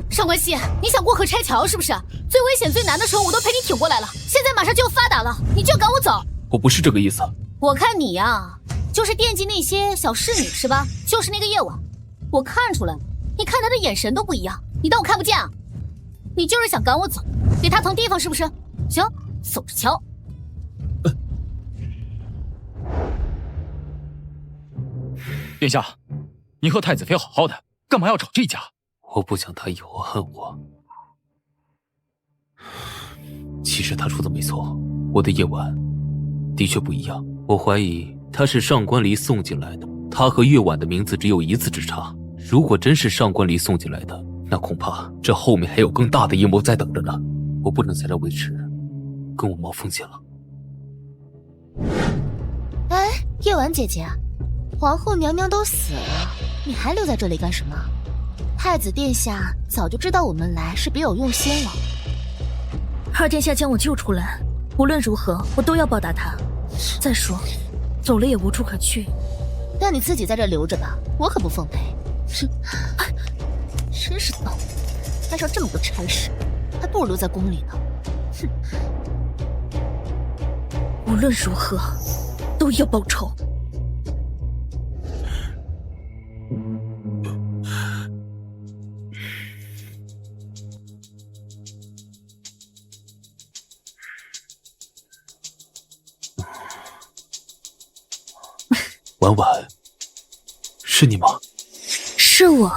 上官熙，你想过河拆桥是不是？最危险最难的时候我都陪你挺过来了，现在马上就要发达了，你就要赶我走？我不是这个意思。我看你呀，就是惦记那些小侍女是吧？就是那个夜晚，我看出来了，你看他的眼神都不一样，你当我看不见啊？你就是想赶我走，给他腾地方是不是？行，走着瞧。殿下，您和太子妃好好的，干嘛要吵这架？我不想他以后恨我。其实他说的没错，我的夜晚的确不一样。我怀疑他是上官离送进来的，他和月婉的名字只有一字之差。如果真是上官离送进来的，那恐怕这后面还有更大的阴谋在等着呢。我不能在这维持跟我冒风险了。哎，夜婉姐姐，皇后娘娘都死了，你还留在这里干什么？太子殿下早就知道我们来是别有用心了。二殿下将我救出来，无论如何我都要报答他。再说，走了也无处可去。让你自己在这留着吧，我可不奉陪。真是逗，带上这么多差事，还不如留在宫里呢。哼！无论如何，都要报仇。婉婉，是你吗？是我。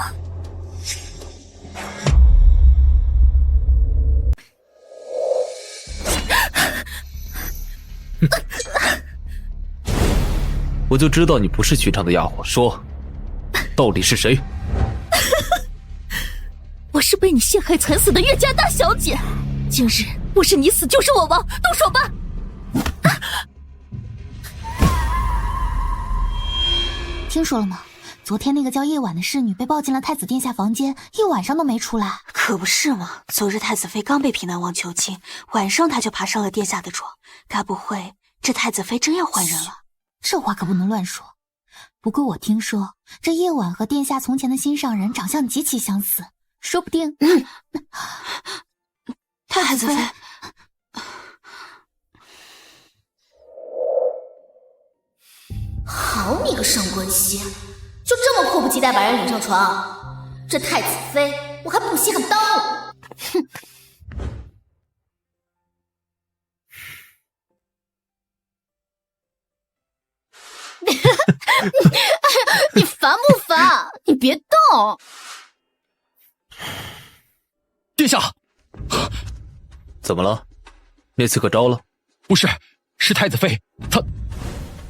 我就知道你不是寻常的丫鬟。说，到底是谁？我是被你陷害惨死的岳家大小姐，今日不是你死就是我亡，动手吧！听说了吗？昨天那个叫叶婉的侍女被抱进了太子殿下房间，一晚上都没出来。可不是嘛，昨日太子妃刚被平南王囚禁，晚上她就爬上了殿下的床，该不会这太子妃真要换人了？这话可不能乱说。不过我听说这叶婉和殿下从前的心上人长相极其相似，说不定……太子妃，好你个上官熙，就这么迫不及待把人领上床？这太子妃我还不稀罕当了。哼！你烦不烦？你别动！殿下，怎么了？那次可招了？不是，是太子妃，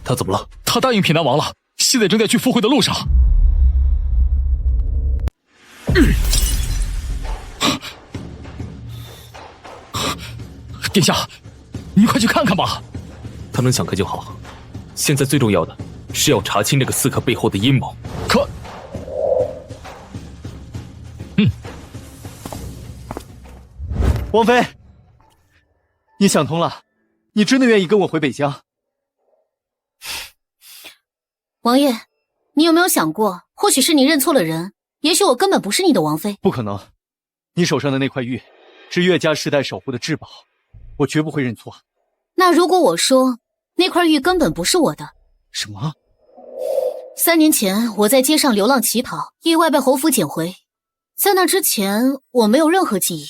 她怎么了？她答应平南王了，现在正在去赴会的路上。殿下，你快去看看吧。他能想开就好。现在最重要的是要查清这个刺客背后的阴谋。可，王妃，你想通了，你真的愿意跟我回北疆？王爷，你有没有想过，或许是你认错了人，也许我根本不是你的王妃。不可能，你手上的那块玉是岳家世代守护的至宝，我绝不会认错。那如果我说那块玉根本不是我的？什么？3年前我在街上流浪乞讨，意外被侯府捡回，在那之前我没有任何记忆，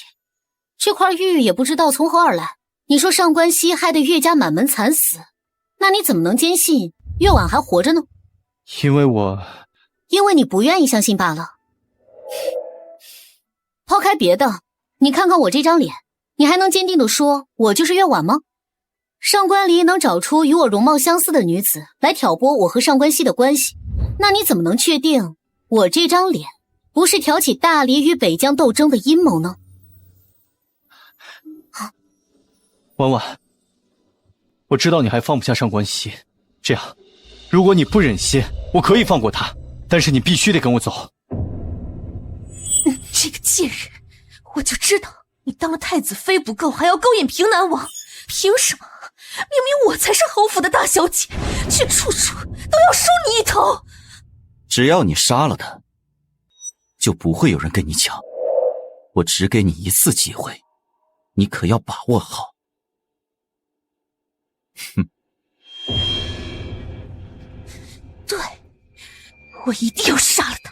这块玉也不知道从何而来。你说上官熙害得岳家满门惨死，那你怎么能坚信岳婉还活着呢？因为你不愿意相信罢了。抛开别的，你看看我这张脸，你还能坚定地说我就是岳婉吗？上官离能找出与我容貌相似的女子来挑拨我和上官熙的关系，那你怎么能确定我这张脸不是挑起大黎与北疆斗争的阴谋呢？婉婉，我知道你还放不下上官熙，这样，如果你不忍心，我可以放过他，但是你必须得跟我走。这个贱人，我就知道你当了太子妃不够，还要勾引平南王，凭什么？明明我才是侯府的大小姐，却处处都要输你一头。只要你杀了他，就不会有人跟你抢。我只给你一次机会，你可要把握好。哼！对，我一定要杀了他。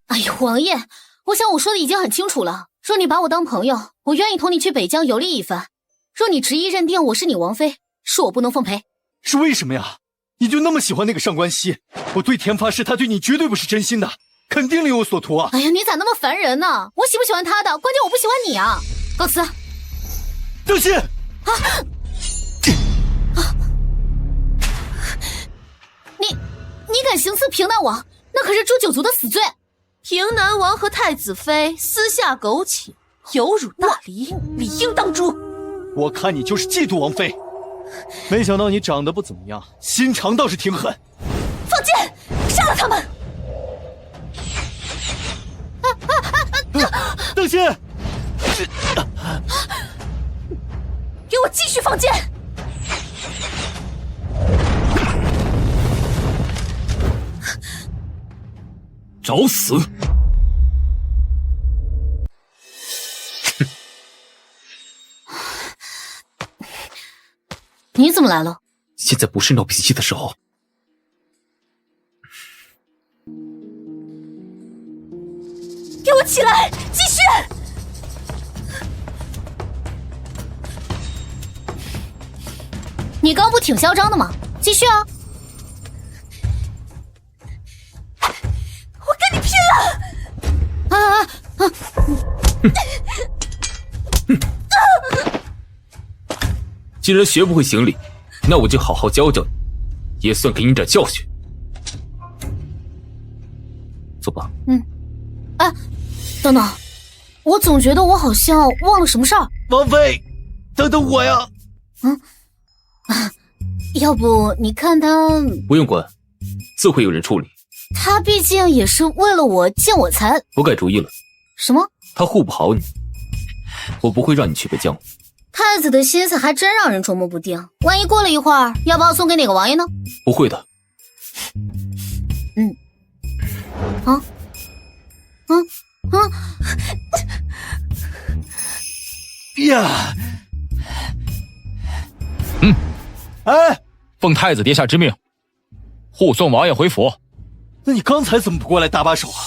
哎呦，王爷，我想我说的已经很清楚了。若你把我当朋友，我愿意同你去北疆游历一番；若你执意认定我是你王妃，恕我不能奉陪。是为什么呀？你就那么喜欢那个上官熙？我对天发誓，他对你绝对不是真心的，肯定另有所图啊！哎呀，你咋那么烦人呢？我喜不喜欢他的，关键我不喜欢你啊！告辞。邓信！你敢行刺平南王，那可是诛九族的死罪。平南王和太子妃私下苟且，有辱大黎，理应当诛。我看你就是嫉妒王妃，没想到你长得不怎么样，心肠倒是挺狠。放箭，杀了他们！邓信，给我继续放箭！找死！你怎么来了？现在不是闹脾气的时候。给我起来，继续！你刚不挺嚣张的吗？继续啊！我跟你拼了！既然学不会行礼，那我就好好教教你，也算给你点教训。走吧。哎，等等，我总觉得我好像忘了什么事儿。王妃，等等我呀！要不你看他……不用管，自会有人处理。他毕竟也是为了我见我才……我改主意了。什么？他护不好你，我不会让你去北疆。太子的心思还真让人捉摸不定，万一过了一会儿要把我送给哪个王爷呢？不会的。呀！哎，奉太子殿下之命，护送王爷回府。那你刚才怎么不过来搭把手啊？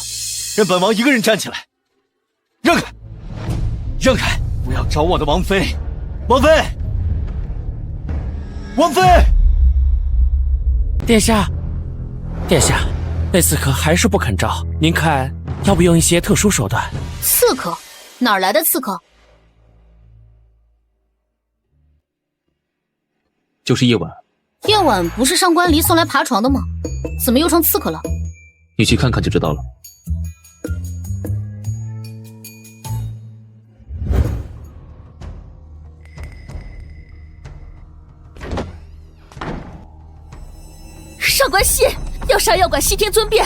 让本王一个人站起来。让开！让开！不要找我的王妃！王妃！王妃！殿下，殿下，那刺客还是不肯招，您看要不用一些特殊手段？刺客？哪儿来的刺客？就是夜晚。夜晚不是上官离送来爬床的吗？怎么又成刺客了？你去看看就知道了。上官熙，要杀要管西天尊便。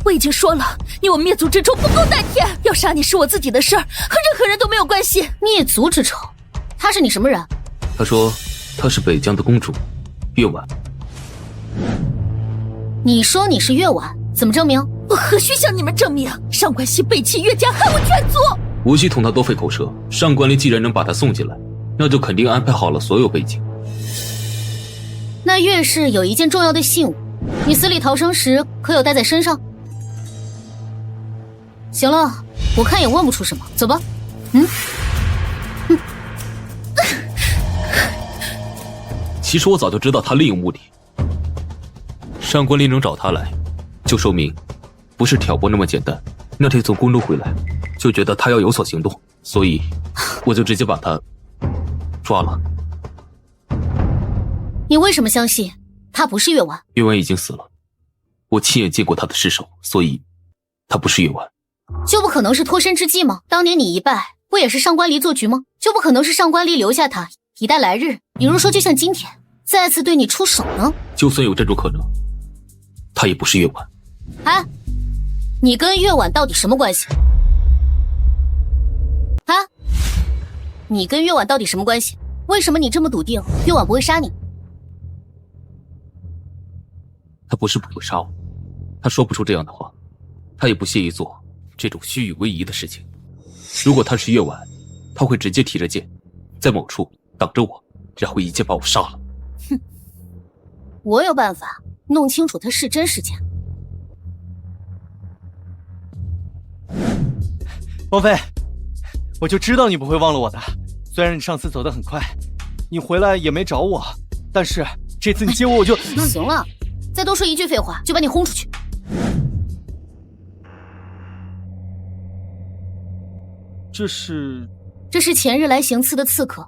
我已经说了，你我灭族之仇不共戴天，要杀你是我自己的事儿，和任何人都没有关系。灭族之仇，他是你什么人？他说她是北疆的公主，月婉。你说你是月婉，怎么证明？我何须向你们证明？上官熙背弃岳家，害我全族。无需同他多费口舌。上官离既然能把他送进来，那就肯定安排好了所有背景。那岳氏有一件重要的信物，你死里逃生时可有带在身上？行了，我看也问不出什么，走吧。其实我早就知道他另有目的。上官离能找他来，就说明不是挑拨那么简单。那天从宫中回来，就觉得他要有所行动，所以我就直接把他抓了。你为什么相信他不是月婉？月婉已经死了，我亲眼见过他的尸首，所以他不是月婉。就不可能是脱身之计吗？当年你一败，不也是上官离做局吗？就不可能是上官离留下他，以待来日，比如说就像今天再次对你出手呢？就算有这种可能，他也不是月婉。哎，你跟月婉到底什么关系？啊，你跟月婉到底什么关系？为什么你这么笃定月婉不会杀你？他不是不会杀我，他说不出这样的话，他也不屑于做这种虚与委蛇的事情。如果他是月婉，他会直接提着剑，在某处挡着我，然后一剑把我杀了。哼，我有办法弄清楚他是真是假。王妃，我就知道你不会忘了我的。虽然你上次走得很快，你回来也没找我，但是这次你接我就……行了，再多说一句废话就把你轰出去。这是前日来行刺的刺客，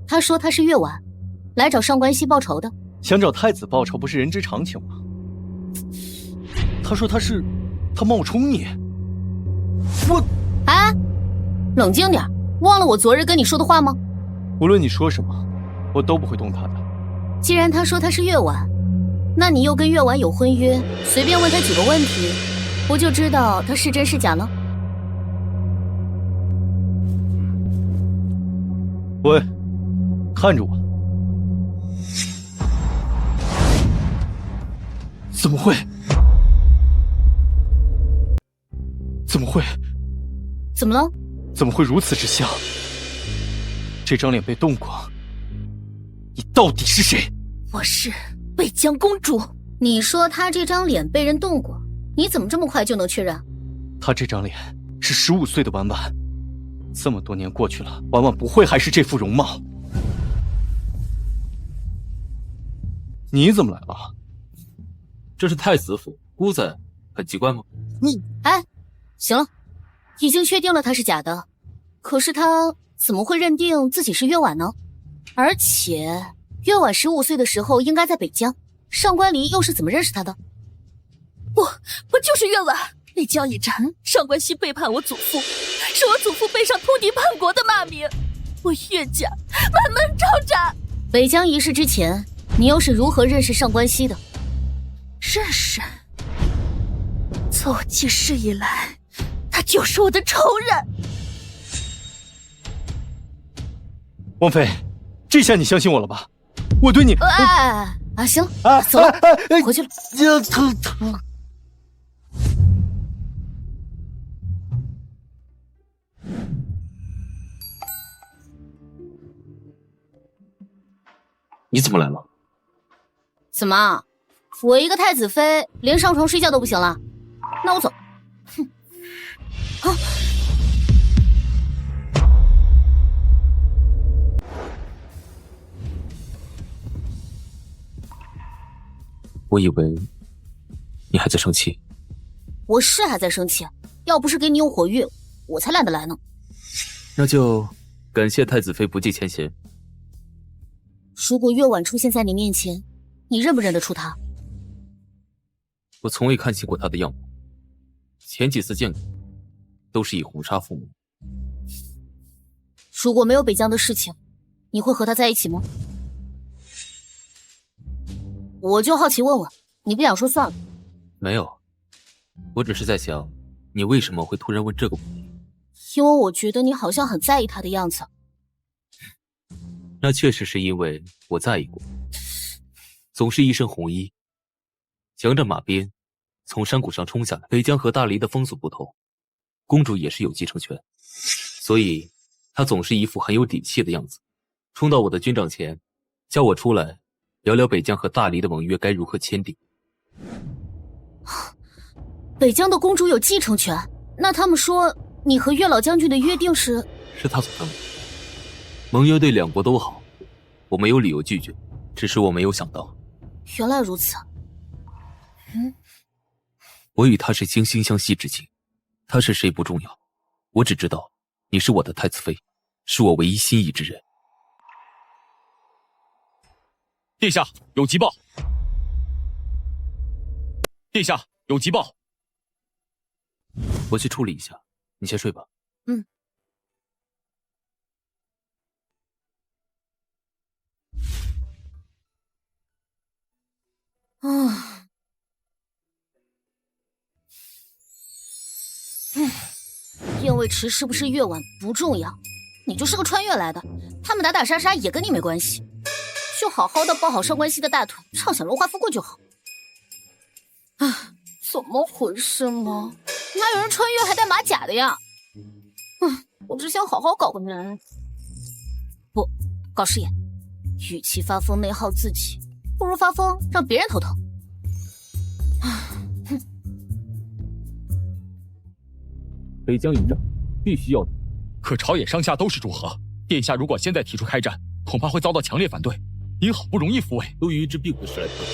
他说他是月婉，来找上官熙报仇的。想找太子报仇不是人之常情吗？他说他冒充你。哎，冷静点，忘了我昨日跟你说的话吗？无论你说什么，我都不会动他的。既然他说他是月婉，那你又跟月婉有婚约，随便问他几个问题，不就知道他是真是假了？喂，看着我！怎么会？怎么会？怎么了？怎么会如此之像？这张脸被动过，你到底是谁？我是北疆公主。你说他这张脸被人动过，你怎么这么快就能确认？他这张脸是15岁的婉婉，这么多年过去了，婉婉不会还是这副容貌。你怎么来了？这是太子府，姑子很奇怪吗？哎，行了，已经确定了他是假的，可是他怎么会认定自己是月婉呢？而且月婉15岁的时候应该在北疆，上官离又是怎么认识他的？不就是月婉？那江一战，上官熙背叛我祖父，是我祖父背上通敌叛国的骂名，我岳家满门抄斩。北疆一事之前，你又是如何认识上官熙的？认识？自我记事以来，他就是我的仇人。王妃，这下你相信我了吧？我对你……行了，走了，回去了。疼。你怎么来了？怎么，我一个太子妃，连上床睡觉都不行了？那我走。哼！啊！我以为你还在生气。我是还在生气，要不是给你用火狱，我才懒得来呢。那就感谢太子妃不计前嫌。如果月婉出现在你面前，你认不认得出她？我从未看清过她的样貌，前几次见过，都是以红纱覆没。如果没有北疆的事情，你会和她在一起吗？我就好奇问问，你不想说算了。没有，我只是在想，你为什么会突然问这个问题？因为我觉得你好像很在意她的样子。那确实是因为我在意过。总是一身红衣，骑着马鞭从山谷上冲下来。北疆和大黎的风俗不同，公主也是有继承权，所以她总是一副很有底气的样子，冲到我的军帐前，叫我出来聊聊北疆和大黎的盟约该如何签订。北疆的公主有继承权，那他们说你和岳老将军的约定是他所称的盟约对两国都好，我没有理由拒绝，只是我没有想到。原来如此。我与他是惺惺相惜之情，他是谁不重要，我只知道你是我的太子妃，是我唯一心仪之人。殿下有急报！殿下有急报！我去处理一下，你先睡吧。宴位池是不是月晚不重要，你就是个穿越来的，他们打打杀杀也跟你没关系，就好好的抱好上官熙的大腿，畅享荣华富贵就好。怎么回事吗？哪有人穿越还戴马甲的呀？我只想好好搞个男人，不搞事业。与其发疯内耗自己，不如发疯让别人头疼。北疆一战必须要打，可朝野上下都是诸侯，殿下如果现在提出开战，恐怕会遭到强烈反对。您好不容易复位，陆虞之并不是来推，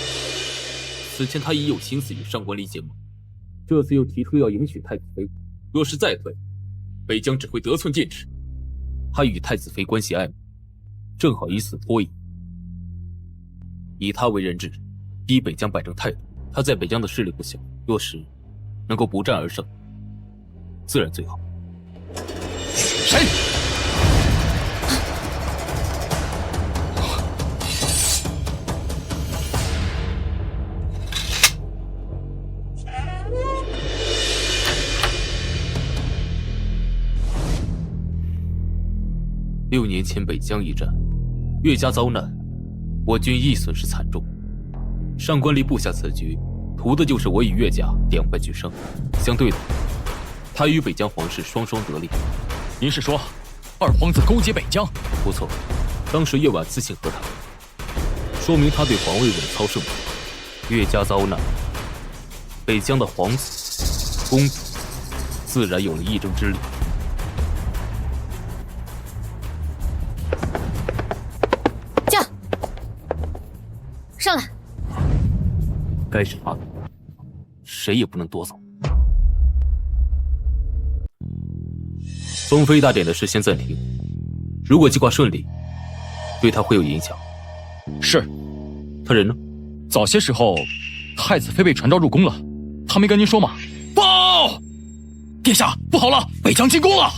此前他已有心思与上官离结盟，这次又提出要迎娶太子妃，若是再推，北疆只会得寸进尺。他与太子妃关系暧昧，正好以死脱颖，以他为人质，逼北疆摆正态度。他在北疆的势力不小，若是能够不战而胜，自然最好。谁？6年前北疆一战，岳家遭难，我军亦损失惨重。上官离布下此局，图的就是我与岳家两败俱伤。相对的，他与北疆皇室双双得利。您是说，二皇子勾结北疆？不错，当时岳婉自信和谈，说明他对皇位稳操胜算。岳家遭难，北疆的皇子、公子自然有了一争之力。驾，上来。该是他的，谁也不能夺走。封妃大典的事先暂停，如果计划顺利，对他会有影响。是。他人呢？早些时候，太子妃被传召入宫了，他没跟您说吗？报！殿下，不好了，北疆进宫了！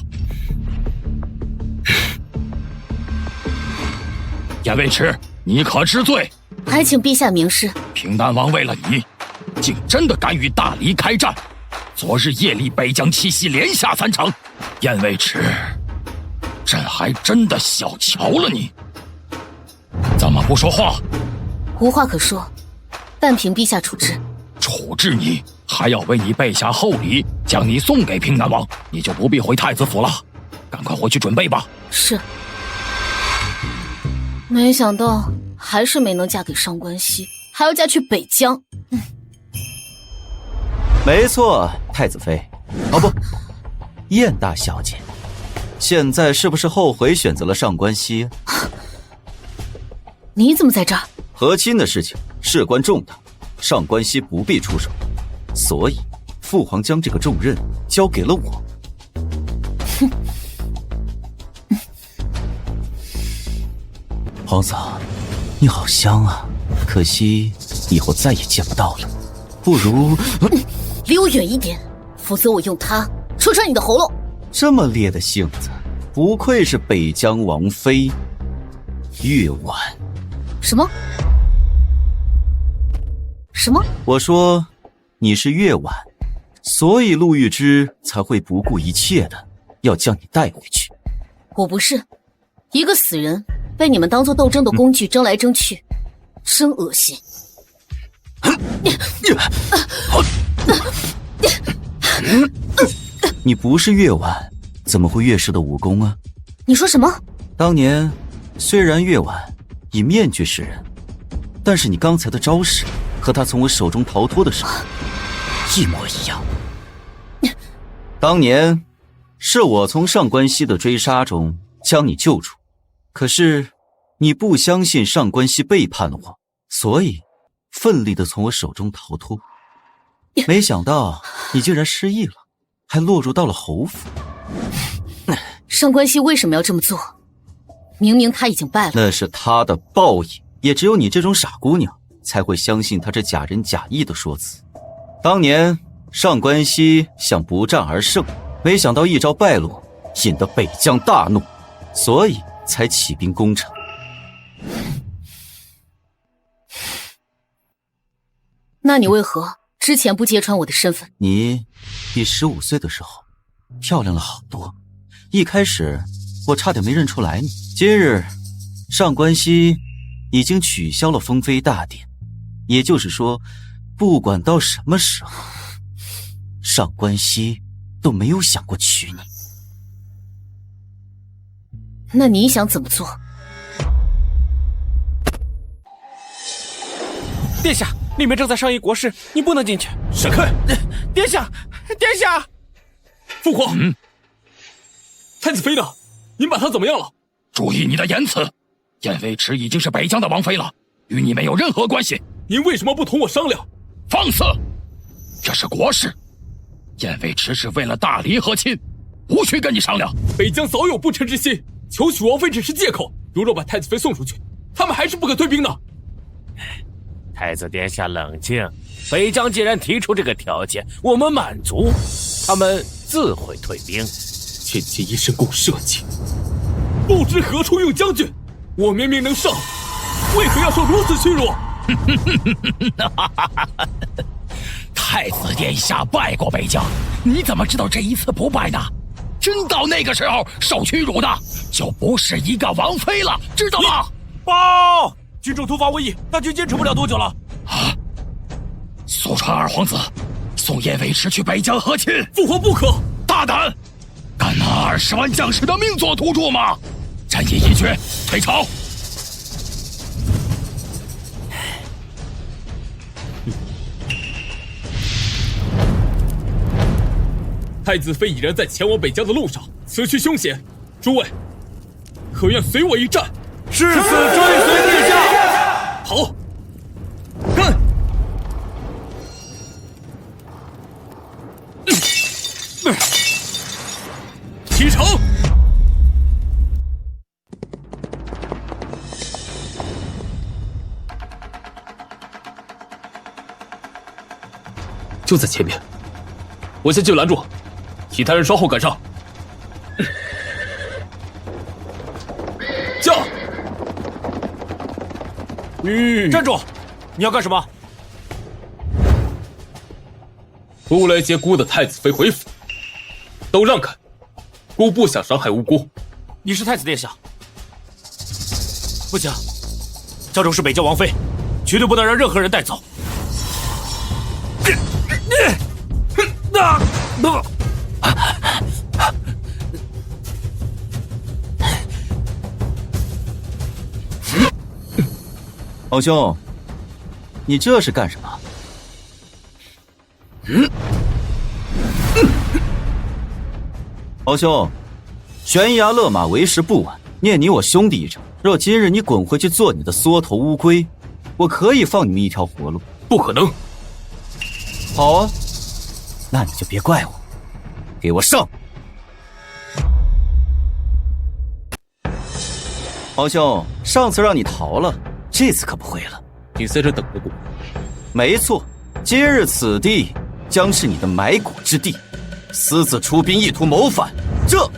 燕尉迟，你可知罪？还请陛下明示。平南王为了你，竟真的敢与大黎开战。昨日夜里，北疆七夕连下3场，燕尉迟，朕还真的小瞧了你。怎么不说话？无话可说，但凭陛下处置。处置你，还要为你备下厚礼，将你送给平南王，你就不必回太子府了。赶快回去准备吧。是。没想到还是没能嫁给上官熙，还要嫁去北疆。没错，太子妃，哦不，燕大小姐，现在是不是后悔选择了上官熙？你怎么在这儿？和亲的事情事关重大，上官熙不必出手，所以父皇将这个重任交给了我。哼。皇子，你好香啊，可惜以后再也见不到了。不如离我远一点，否则我用它戳穿你的喉咙。这么烈的性子，不愧是北疆王妃月婉。什么？什么？我说你是月婉，所以陆玉之才会不顾一切的要将你带回去。我不是一个死人，被你们当作斗争的工具争来争去，真恶心。你不是月婉，怎么会月氏的武功啊？你说什么？当年虽然月婉以面具示人，但是你刚才的招式和他从我手中逃脱的时候一模一样。当年是我从上官熙的追杀中将你救出，可是你不相信上官熙背叛了我，所以奋力的从我手中逃脱。没想到你竟然失忆了，还落入到了侯府。上官熙为什么要这么做？明明他已经败了。那是他的报应，也只有你这种傻姑娘才会相信他这假仁假义的说辞。当年上官熙想不战而胜，没想到一朝败落，引得北疆大怒，所以才起兵攻城。那你为何之前不揭穿我的身份？你比15岁的时候漂亮了好多，一开始我差点没认出来你。今日上官熙已经取消了封妃大典，也就是说，不管到什么时候，上官熙都没有想过娶你。那你想怎么做？殿下，里面正在商议国事，你不能进去。闪开！殿下，殿下！父皇，太子妃呢？您把她怎么样了？注意你的言辞，燕尉迟已经是北疆的王妃了，与你没有任何关系。您为什么不同我商量？放肆！这是国事，燕尉迟是为了大黎和亲，无需跟你商量。北疆早有不臣之心，求娶王妃只是借口。如若把太子妃送出去，他们还是不肯退兵的。太子殿下冷静，北疆既然提出这个条件，我们满足，他们自会退兵。千金一身共社稷，不知何处用将军。我明明能上，为何要受如此屈辱？太子殿下败过北疆，你怎么知道这一次不败呢？真到那个时候受屈辱的，就不是一个王妃了，知道吗？报！军中突发危议，大军坚持不了多久了。啊！速传二皇子，送燕尉迟去北疆和亲。父皇不可！大胆！敢拿20万将士的命做赌注吗？朕意已决，退朝。太子妃已然在前往北疆的路上，此去凶险，诸位可愿随我一战？誓死追随殿下。好，干！启程。就在前面，我先去拦住，其他人稍后赶上。驾！站住！你要干什么？姑来接姑的太子妃回府，都让开！姑不想伤害无辜。你是太子殿下，不行，赵州是北疆王妃，绝对不能让任何人带走。皇兄，你这是干什么？皇兄，悬崖勒马为时不晚，念你我兄弟一场。若今日你滚回去做你的缩头乌龟，我可以放你们一条活路。不可能。好啊，那你就别怪我，给我上！皇兄，上次让你逃了，这次可不会了。你在这等着我？没错，今日此地将是你的埋骨之地。私自出兵，意图谋反，这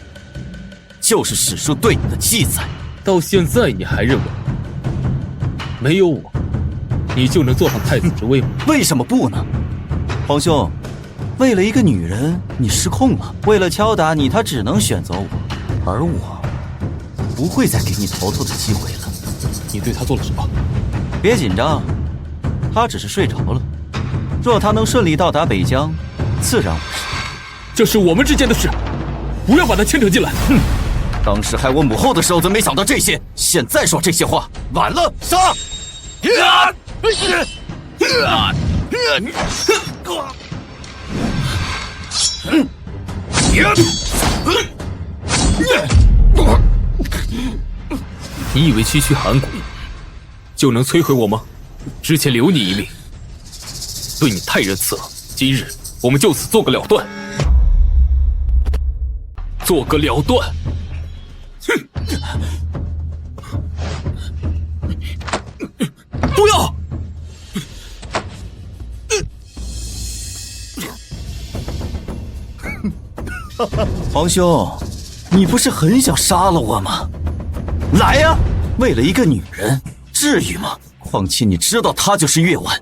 就是史书对你的记载。到现在你还认为没有我，你就能坐上太子之位吗？为什么不呢？皇兄，为了一个女人，你失控了。为了敲打你，他只能选择我，而我不会再给你逃脱的机会了。你对他做了什么？别紧张，他只是睡着了。若他能顺利到达北疆，自然无事。这是我们之间的事，不要把他牵扯进来。哼，当时害我母后的时候，怎没想到这些？现在说这些话，晚了。杀！你以为区区函谷就能摧毁我吗？之前留你一命，对你太仁慈了。今日我们就此做个了断。做个了断！哼！不要！皇兄，你不是很想杀了我吗？来呀！为了一个女人，至于吗？况且你知道她就是月婉，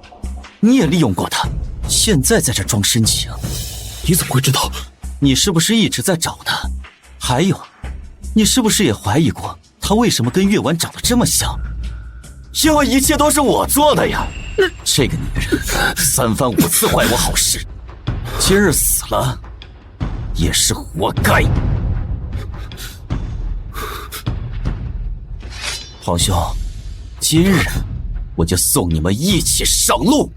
你也利用过她，现在在这装深情。你怎么会知道？你是不是一直在找她？还有，你是不是也怀疑过她为什么跟月婉长得这么像？因为一切都是我做的呀！这个女人3番5次坏我好事，今日死了也是活该。皇兄，今日我就送你们一起上路。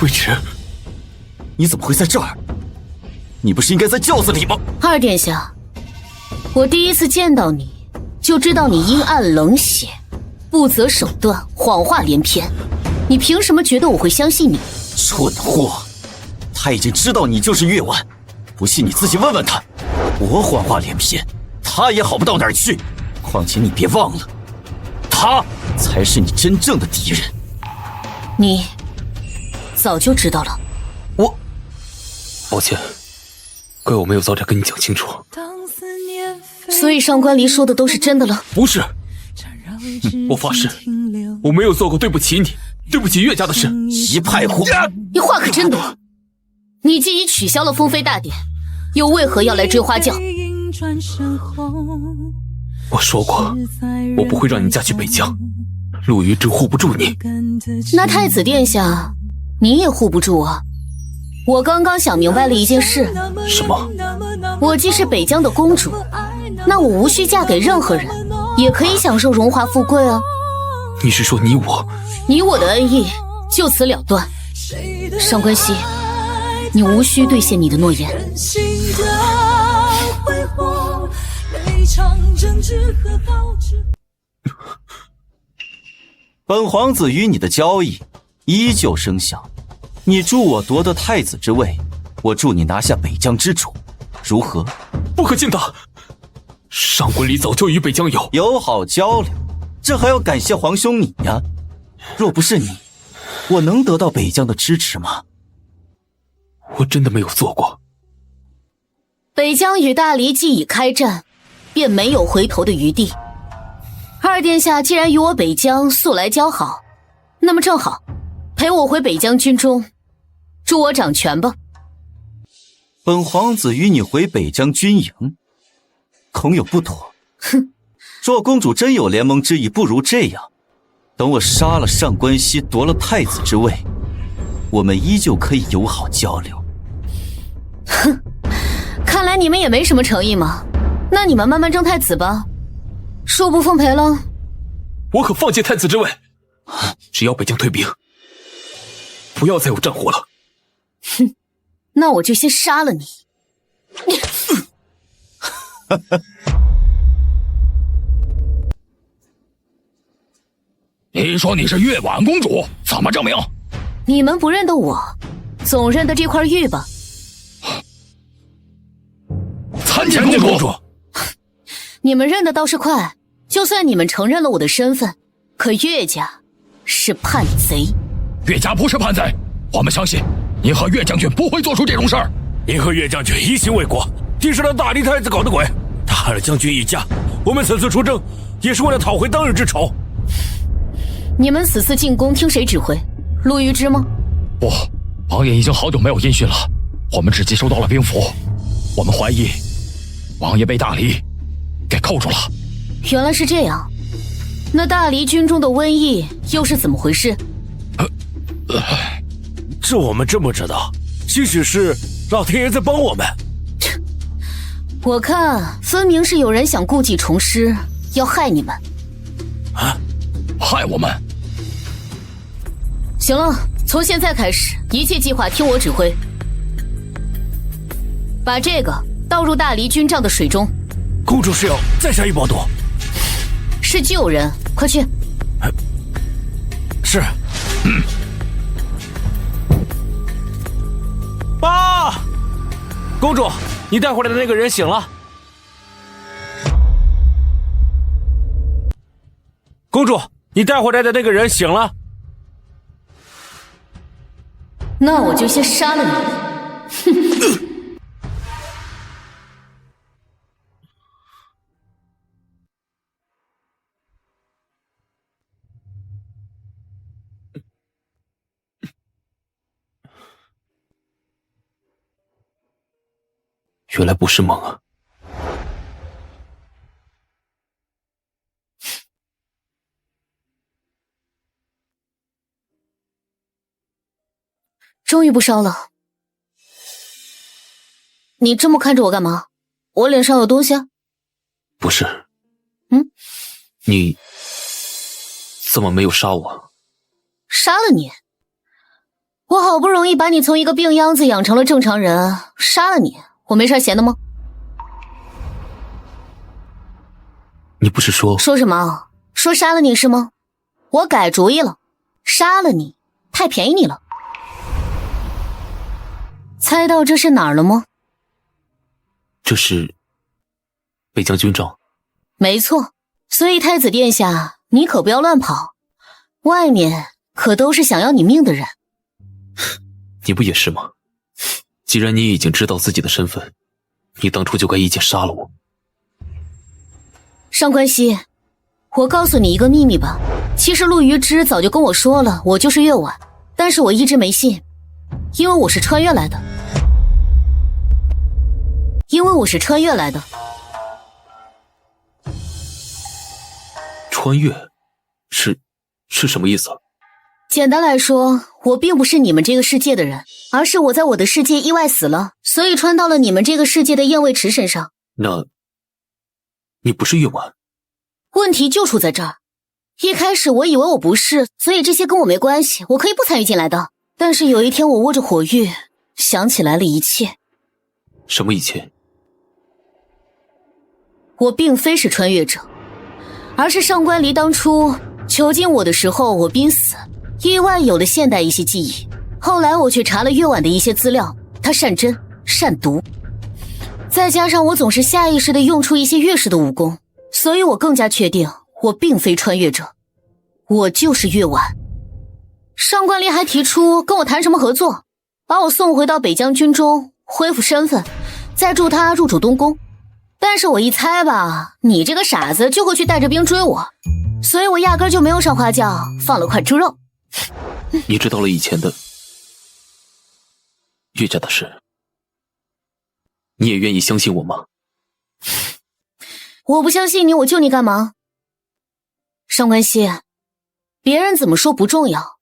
尉迟，你怎么会在这儿？你不是应该在轿子里吗？二殿下，我第一次见到你，就知道你阴暗冷血，不择手段，谎话连篇。你凭什么觉得我会相信你？蠢货！他已经知道你就是月婉，不信你自己问问他。我谎话连篇，他也好不到哪儿去。况且你别忘了，他才是你真正的敌人。你早就知道了。我抱歉，怪我没有早点跟你讲清楚。所以上官离说的都是真的了？不是，我发誓，我没有做过对不起你、对不起岳家的事。一派胡！你话可真多。你既已取消了封妃大典，又为何要来追花轿？我说过，我不会让你嫁去北疆。陆于之护不住你，那太子殿下，你也护不住啊！我刚刚想明白了一件事。什么？我既是北疆的公主，那我无需嫁给任何人，也可以享受荣华富贵啊！你是说你我的恩义就此了断？上官熙，你无需兑现你的诺言。本皇子与你的交易依旧生效，你助我夺得太子之位，我助你拿下北疆之主，如何？不可见得！上官离早就与北疆有友好交流，这还要感谢皇兄你呀。若不是你，我能得到北疆的支持吗？我真的没有做过。北疆与大黎既已开战，便没有回头的余地。二殿下既然与我北疆素来交好，那么正好，陪我回北疆军中，助我掌权吧。本皇子与你回北疆军营，恐有不妥。哼，若公主真有联盟之意，不如这样，等我杀了上官熙，夺了太子之位，我们依旧可以友好交流。哼，看来你们也没什么诚意嘛。那你们慢慢争太子吧，恕不奉陪了。我可放弃太子之位，只要北疆退兵，不要再有战火了。哼，那我就先杀了你。你说你是月婉公主，怎么证明？你们不认得我，总认得这块玉吧？参见公主。你们认得倒是快，就算你们承认了我的身份，可岳家是叛贼。岳家不是叛贼，我们相信您和岳将军不会做出这种事儿。您和岳将军一心为国，定是那大黎太子搞的鬼。他害了将军一家，我们此次出征也是为了讨回当日之仇。你们此次进攻听谁指挥？陆玉之吗？不，王爷已经好久没有音讯了，我们只接收到了兵符，我们怀疑王爷被大黎给扣住了。原来是这样，那大黎军中的瘟疫又是怎么回事？这我们真不知道，兴许是老天爷在帮我们。我看分明是有人想故技重施，要害你们。啊？害我们？行了，从现在开始，一切计划听我指挥。把这个倒入大黎军帐的水中。公主是要再下一包毒？是救人，快去。是。爸，公主，你带回来的那个人醒了。公主，你带回来的那个人醒了。那我就先杀了你。哼。原来不是梦啊！终于不烧了。你这么看着我干嘛？我脸上有东西？不是。你怎么没有杀我？杀了你？我好不容易把你从一个病秧子养成了正常人，杀了你，我没事闲的吗？你不是说什么？说杀了你是吗？我改主意了，杀了你，太便宜你了。猜到这是哪儿了吗？这是北疆军帐。没错，所以太子殿下，你可不要乱跑，外面可都是想要你命的人。你不也是吗？既然你已经知道自己的身份，你当初就该一剑杀了我。上官熙，我告诉你一个秘密吧，其实陆于之早就跟我说了，我就是月婉，但是我一直没信，因为我是穿越来的。穿越？是什么意思？简单来说，我并不是你们这个世界的人，而是我在我的世界意外死了，所以穿到了你们这个世界的燕卫池身上。那你不是月婉？问题就出在这儿。一开始我以为我不是，所以这些跟我没关系，我可以不参与进来的。但是有一天我握着火玉，想起来了一切。什么一切？我并非是穿越者，而是上官离当初囚禁我的时候我濒死，意外有了现代一些记忆。后来我去查了月婉的一些资料，她善真善毒，再加上我总是下意识地用出一些月式的武功，所以我更加确定我并非穿越者，我就是月婉。上官离还提出跟我谈什么合作，把我送回到北疆军中恢复身份，再助他入主东宫。但是我一猜吧，你这个傻子就会去带着兵追我，所以我压根就没有上花轿，放了块猪肉。你知道了以前的岳家的事，你也愿意相信我吗？我不相信你，我救你干嘛？上官熙，别人怎么说不重要，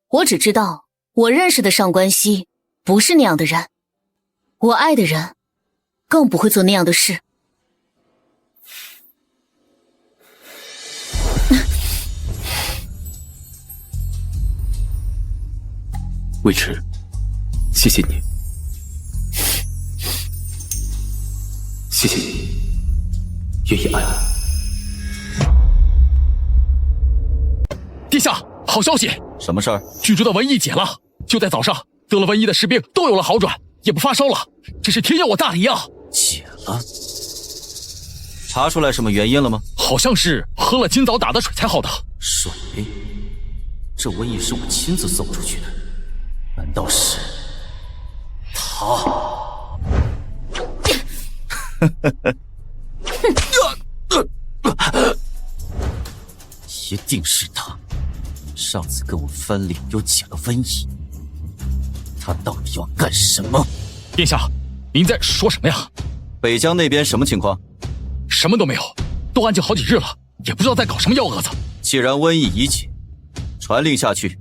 我只知道我认识的上官熙不是那样的人，我爱的人更不会做那样的事。魏迟，谢谢你，谢谢你愿意爱我。殿下，好消息！什么事儿？郡主的瘟疫解了，就在早上，得了瘟疫的士兵都有了好转，也不发烧了，这是天佑我大礼啊！解了？查出来什么原因了吗？好像是喝了今早打的水才好的。水？这瘟疫是我亲自送出去的，难道是他？一定是他！上次跟我翻脸又解了瘟疫，他到底要干什么？殿下，您在说什么呀？北疆那边什么情况？什么都没有，都安静好几日了，也不知道在搞什么幺蛾子。既然瘟疫已解，传令下去，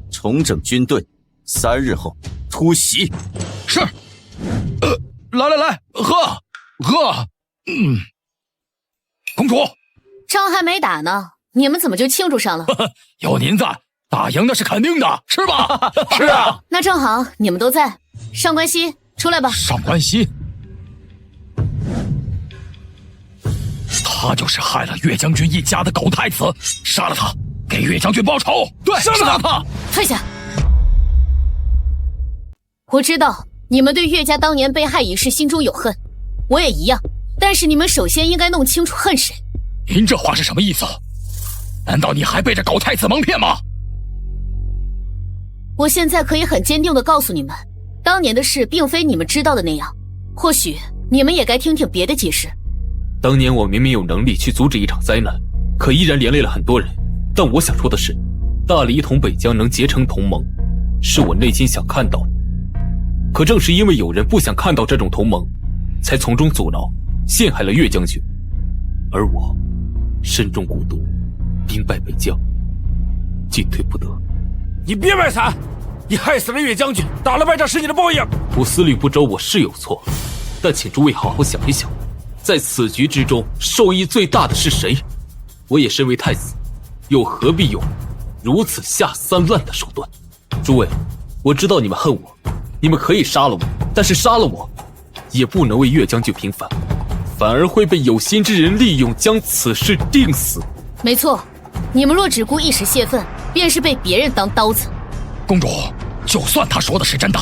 重整军队，3日后突袭。是。来，喝。公主，仗还没打呢，你们怎么就庆祝上了？有您在，打赢的是肯定的，是吧？是啊。那正好，你们都在。上官熙，出来吧。上官熙，他就是害了岳将军一家的狗太子，杀了他，给岳将军报仇。对，杀了他。退下。我知道你们对岳家当年被害一事心中有恨，我也一样。但是你们首先应该弄清楚恨谁。您这话是什么意思？难道你还背着狗太子蒙骗吗？我现在可以很坚定地告诉你们，当年的事并非你们知道的那样。或许你们也该听听别的解释。当年我明明有能力去阻止一场灾难，可依然连累了很多人。但我想说的是，大理同北疆能结成同盟，是我内心想看到的。可正是因为有人不想看到这种同盟，才从中阻挠，陷害了岳将军。而我身中蛊毒，兵败北疆，进退不得。你别卖惨，你害死了岳将军，打了败仗是你的报应。我思虑不周，我是有错，但请诸位好好想一想，在此局之中，受益最大的是谁？我也身为太子，又何必用如此下三滥的手段？诸位，我知道你们恨我，你们可以杀了我，但是杀了我，也不能为岳将军平反，反而会被有心之人利用，将此事定死。没错，你们若只顾一时泄愤，便是被别人当刀子。公主，就算他说的是真的，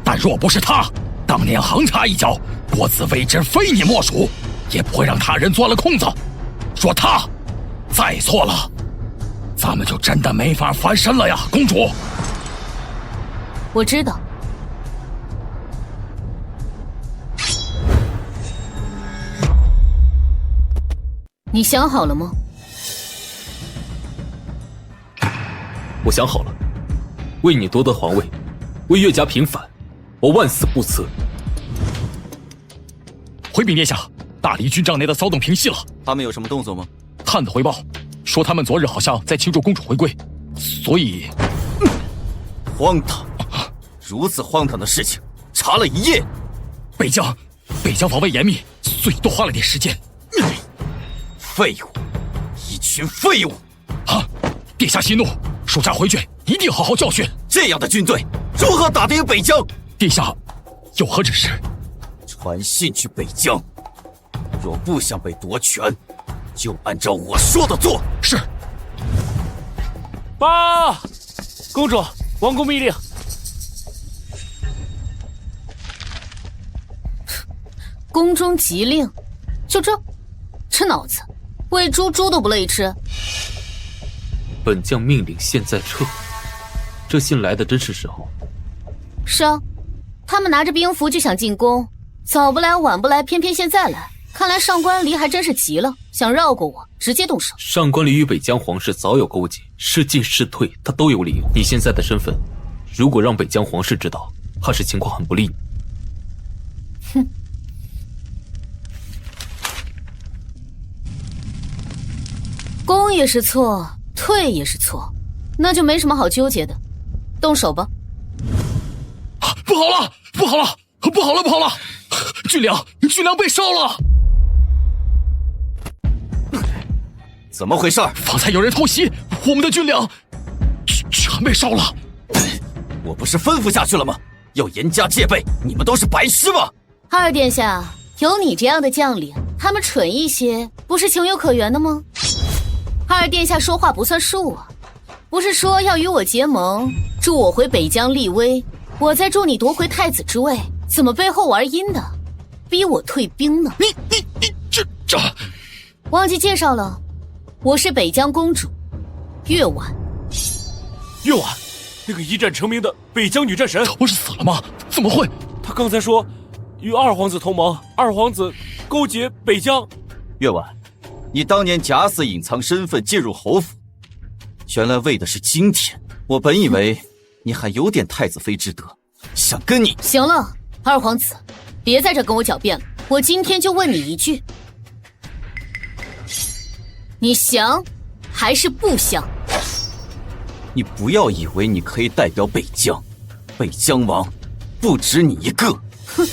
但若不是他当年横插一脚，国子为之非你莫属，也不会让他人钻了空子。若他再错了，咱们就真的没法翻身了呀，公主。我知道。你想好了吗？我想好了，为你夺得皇位，为岳家平反，我万死不辞。回禀殿下，大理军帐内的骚动平息了。他们有什么动作吗？探子回报说，他们昨日好像在庆祝公主回归，所以……荒唐！如此荒唐的事情，查了一夜。北疆防卫严密，所以多花了点时间。废物，一群废物！啊！殿下息怒，属下回去一定好好教训。这样的军队如何打得赢北疆？殿下有何指示？传信去北疆，若不想被夺权，就按照我说的做。是。报，公主，王公密令。宫中急令，就这脑子，喂猪，猪都不乐意吃。本将命令现在撤。这信来的真是时候。是啊，他们拿着兵符就想进攻，早不来晚不来，偏偏现在来。看来上官离还真是急了，想绕过我，直接动手。上官离与北疆皇室早有勾结，是进是退，他都有理由。你现在的身份，如果让北疆皇室知道，怕是情况很不利。哼。攻也是错，退也是错，那就没什么好纠结的，动手吧。不好了，不好了，不好了，不好了！军粮被烧了！怎么回事？方才有人偷袭，我们的军粮全被烧了。我不是吩咐下去了吗？要严加戒备！你们都是白痴吗？二殿下，有你这样的将领，他们蠢一些，不是情有可原的吗？二殿下说话不算数啊！不是说要与我结盟，助我回北疆立威，我再助你夺回太子之位，怎么背后玩阴的，逼我退兵呢？你这忘记介绍了，我是北疆公主月婉。月婉，那个一战成名的北疆女战神，不是死了吗？怎么会？她刚才说与二皇子同盟，二皇子勾结北疆。月婉，你当年假死隐藏身份进入侯府，原来为的是今天。我本以为你还有点太子妃之德，想跟你……行了，二皇子，别在这跟我狡辩了。我今天就问你一句，你降还是不降？你不要以为你可以代表北疆，北疆王不止你一个。哼，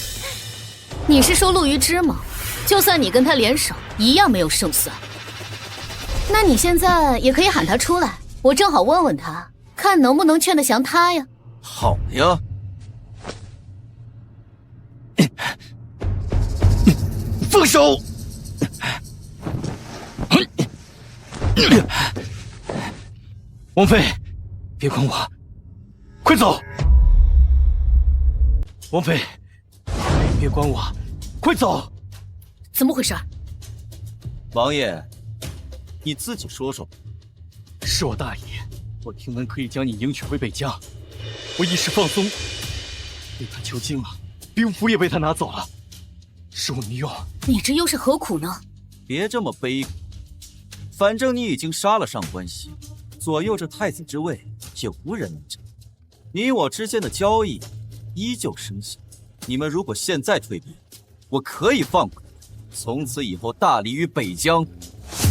你是说陆虞之吗？就算你跟他联手，一样没有胜算。那你现在也可以喊他出来，我正好问问他，看能不能劝得降他呀。好呀。放手！王妃，别管我，快走！王妃，别管我，快走！怎么回事？王爷，你自己说说。是我大意，我听闻可以将你迎娶回北疆，我一时放松，被他囚禁了，兵符也被他拿走了，是我没用。你这又是何苦呢？别这么悲苦，反正你已经杀了上官熙，左右这太子之位就无人能争。你我之间的交易依旧生效。你们如果现在退兵，我可以放过你，从此以后大理与北疆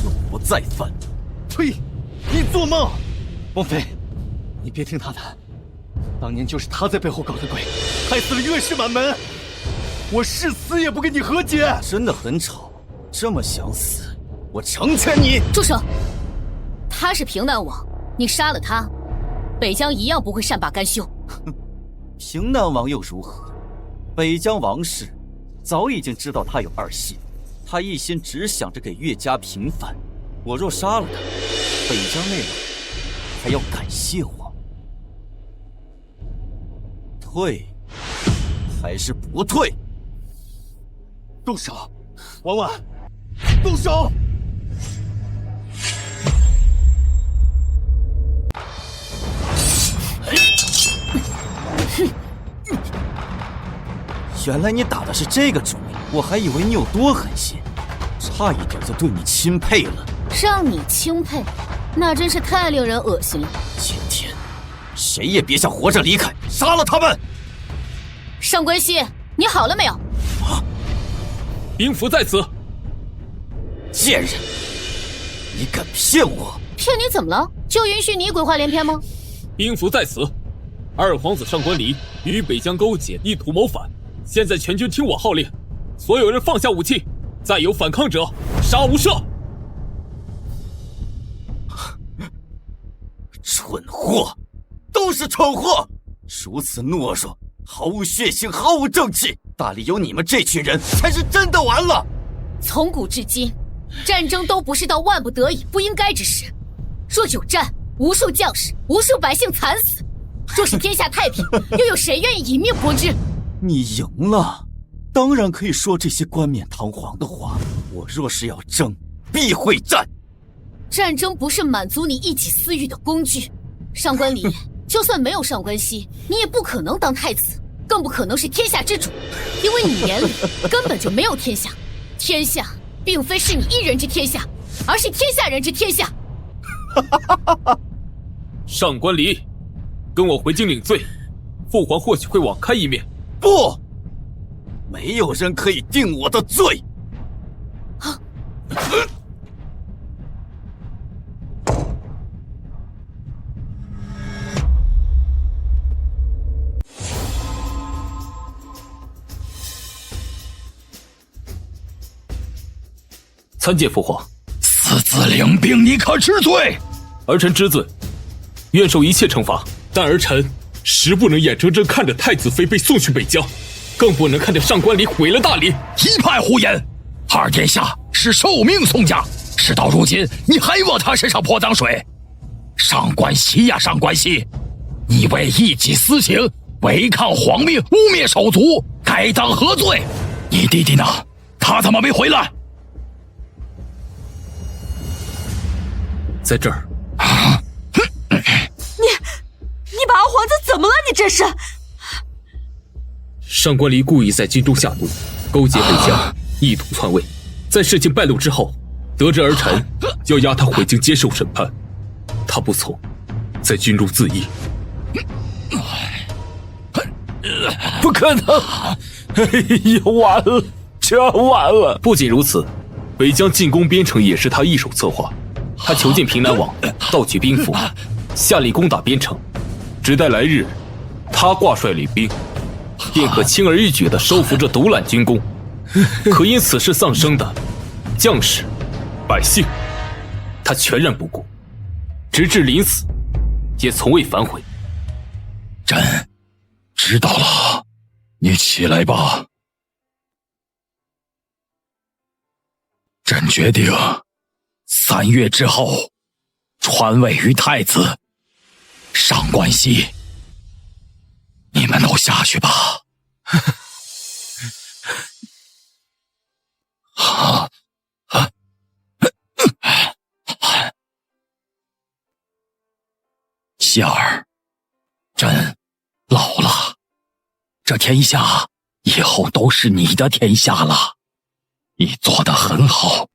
永不再犯。呸！你做梦！王妃，你别听他的，当年就是他在背后搞的鬼，害死了岳氏满门。我誓死也不跟你和解。真的很吵，这么想死，我成全你。住手！他是平南王，你杀了他，北疆一样不会善罢甘休。哼，平南王又如何？北疆王室早已经知道他有二心，他一心只想着给岳家平反。我若杀了他，北疆内外还要感谢我。退还是不退？动手！婉婉，动手！原来你打的是这个主意，我还以为你有多狠心，差一点就对你钦佩了。让你钦佩，那真是太令人恶心了。今天，谁也别想活着离开，杀了他们！上官熙，你好了没有？兵符在此。贱人，你敢骗我？骗你怎么了？就允许你鬼话连篇吗？兵符在此。二皇子上官离与北疆勾结，意图谋反。现在全军听我号令，所有人放下武器，再有反抗者，杀无赦。蠢货，都是蠢货！如此懦弱，毫无血性，毫无正气。大理有你们这群人，才是真的完了。从古至今，战争都不是到万不得已、不应该之时。若有战，无数将士、无数百姓惨死；若是天下太平，又有谁愿意以命搏之？你赢了，当然可以说这些冠冕堂皇的话。我若是要争，必会战。战争不是满足你一己私欲的工具。上官离，就算没有上官熙，你也不可能当太子，更不可能是天下之主，因为你眼里根本就没有天下。天下并非是你一人之天下，而是天下人之天下。上官离，跟我回京领罪，父皇或许会网开一面。不，没有人可以定我的罪。参见父皇。私自领兵，你可知罪？儿臣知罪，愿受一切惩罚。但儿臣实不能眼睁睁看着太子妃被送去北疆，更不能看着上官离毁了大理。一派胡言！二殿下是受命送驾，事到如今，你还往他身上泼脏水？上官熙呀，上官熙，你为一己私情，违抗皇命，污蔑手足，该当何罪？你弟弟呢？他怎么没回来？在这儿。你把二皇子怎么了？你这是？上官离故意在京中下毒，勾结北疆，意图篡位。在事情败露之后，得知儿臣要押他回京接受审判，他不从，在军中自缢。不可能！哎呀，完了，这完了！不仅如此，北疆进攻边城也是他一手策划。他囚禁平南王，盗取兵符，下令攻打边城。只待来日，他挂帅领兵，便可轻而易举地收服这独揽军功。可因此事丧生的将士、百姓，他全然不顾，直至临死，也从未反悔。朕知道了，你起来吧。朕决定3月之后传位于太子。上官熙，你们都下去吧。希儿，朕老了，这天下以后都是你的天下了。你做得很好，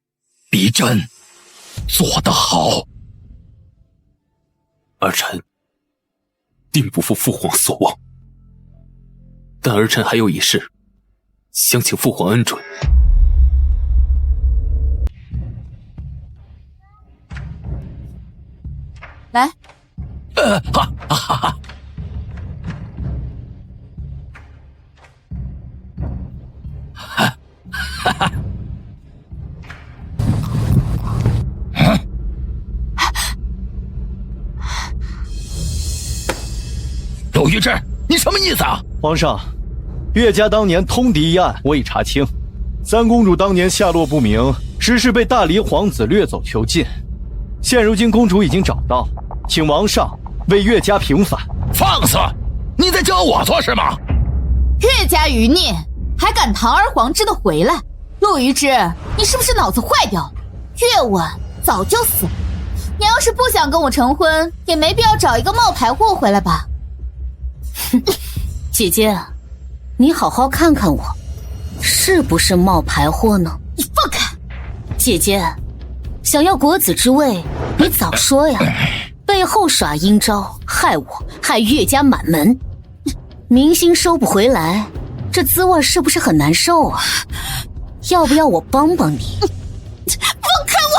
比朕做得好。儿臣定不负父皇所望，但儿臣还有一事，想请父皇恩准。来，陆玉志，你什么意思啊？皇上，岳家当年通敌一案我已查清，三公主当年下落不明，只是被大黎皇子掠走囚禁。现如今公主已经找到，请王上为岳家平反。放肆！你在教我做事吗？岳家余孽还敢堂而皇之的回来？陆于之，你是不是脑子坏掉？岳稳早就死了，你要是不想跟我成婚，也没必要找一个冒牌货回来吧。姐姐，你好好看看我，是不是冒牌货呢？你放开！姐姐，想要国子之位，你早说呀！背后耍阴招，害我，害岳家满门，民心收不回来，这滋味是不是很难受啊？要不要我帮帮你？放开我！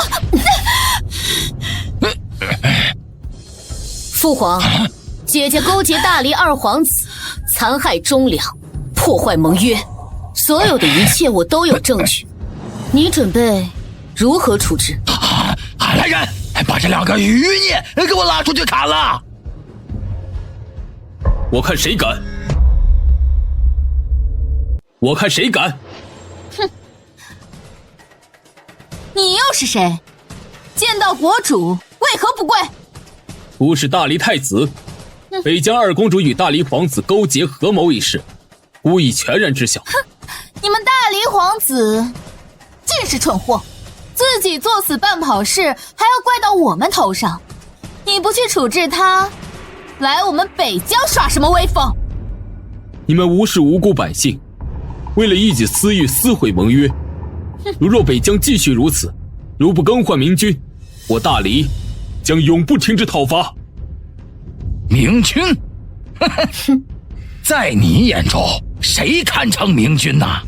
父皇，姐姐勾结大黎二皇子，残害忠良，破坏盟约，所有的一切我都有证据。你准备如何处置？来人，把这2个余孽给我拉出去砍了！我看谁敢！我看谁敢！哼！你又是谁？见到国主为何不跪？不是大黎太子，北疆二公主与大黎皇子勾结合谋一事，吾已全然知晓。哼！你们大黎皇子竟是蠢货，自己作死办跑事，还要怪到我们头上。你不去处置他，来我们北疆耍什么威风？你们无视无辜百姓，为了一己私欲撕毁盟约。如若北疆继续如此，如不更换明君，我大黎将永不停止讨伐。明君？在你眼中，谁堪称明君呐？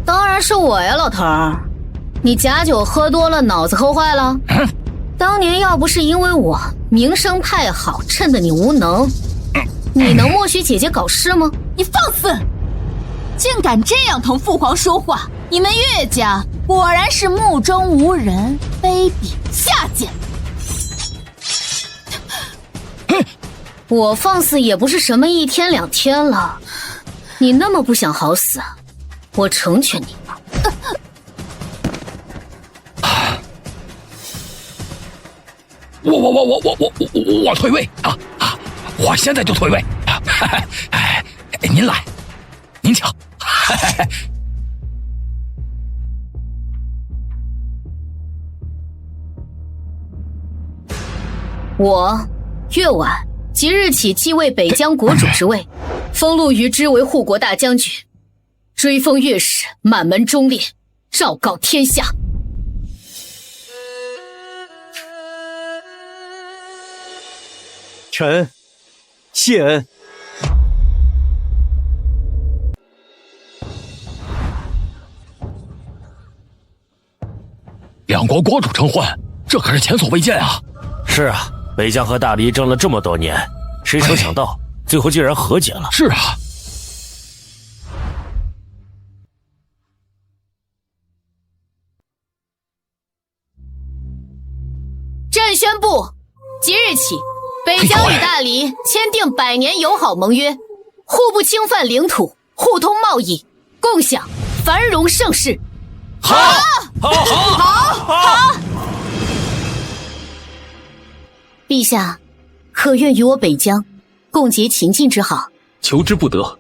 当然是我呀，老头儿。你假酒喝多了，脑子喝坏了？当年要不是因为我名声太好，趁得你无能，你能默许姐姐搞事吗？你放肆！竟敢这样同父皇说话！你们岳家果然是目中无人，卑鄙下贱。我放肆也不是什么1天2天了，你那么不想好死，我成全你吧。我退位啊！我现在就退位。您来，您请。我岳婉即日起继位北疆国主之位，封陆于之为护国大将军，追封岳氏满门忠烈，昭告天下。臣谢恩。两国国主成婚，这可是前所未见啊！是啊，北疆和大黎争了这么多年，谁成想到最后竟然和解了。是啊。朕宣布，即日起，北疆与大黎签订100年友好盟约，互不侵犯领土，互通贸易，共享繁荣盛世。好，好，好，好！陛下，可愿与我北疆共结秦晋之好？求之不得。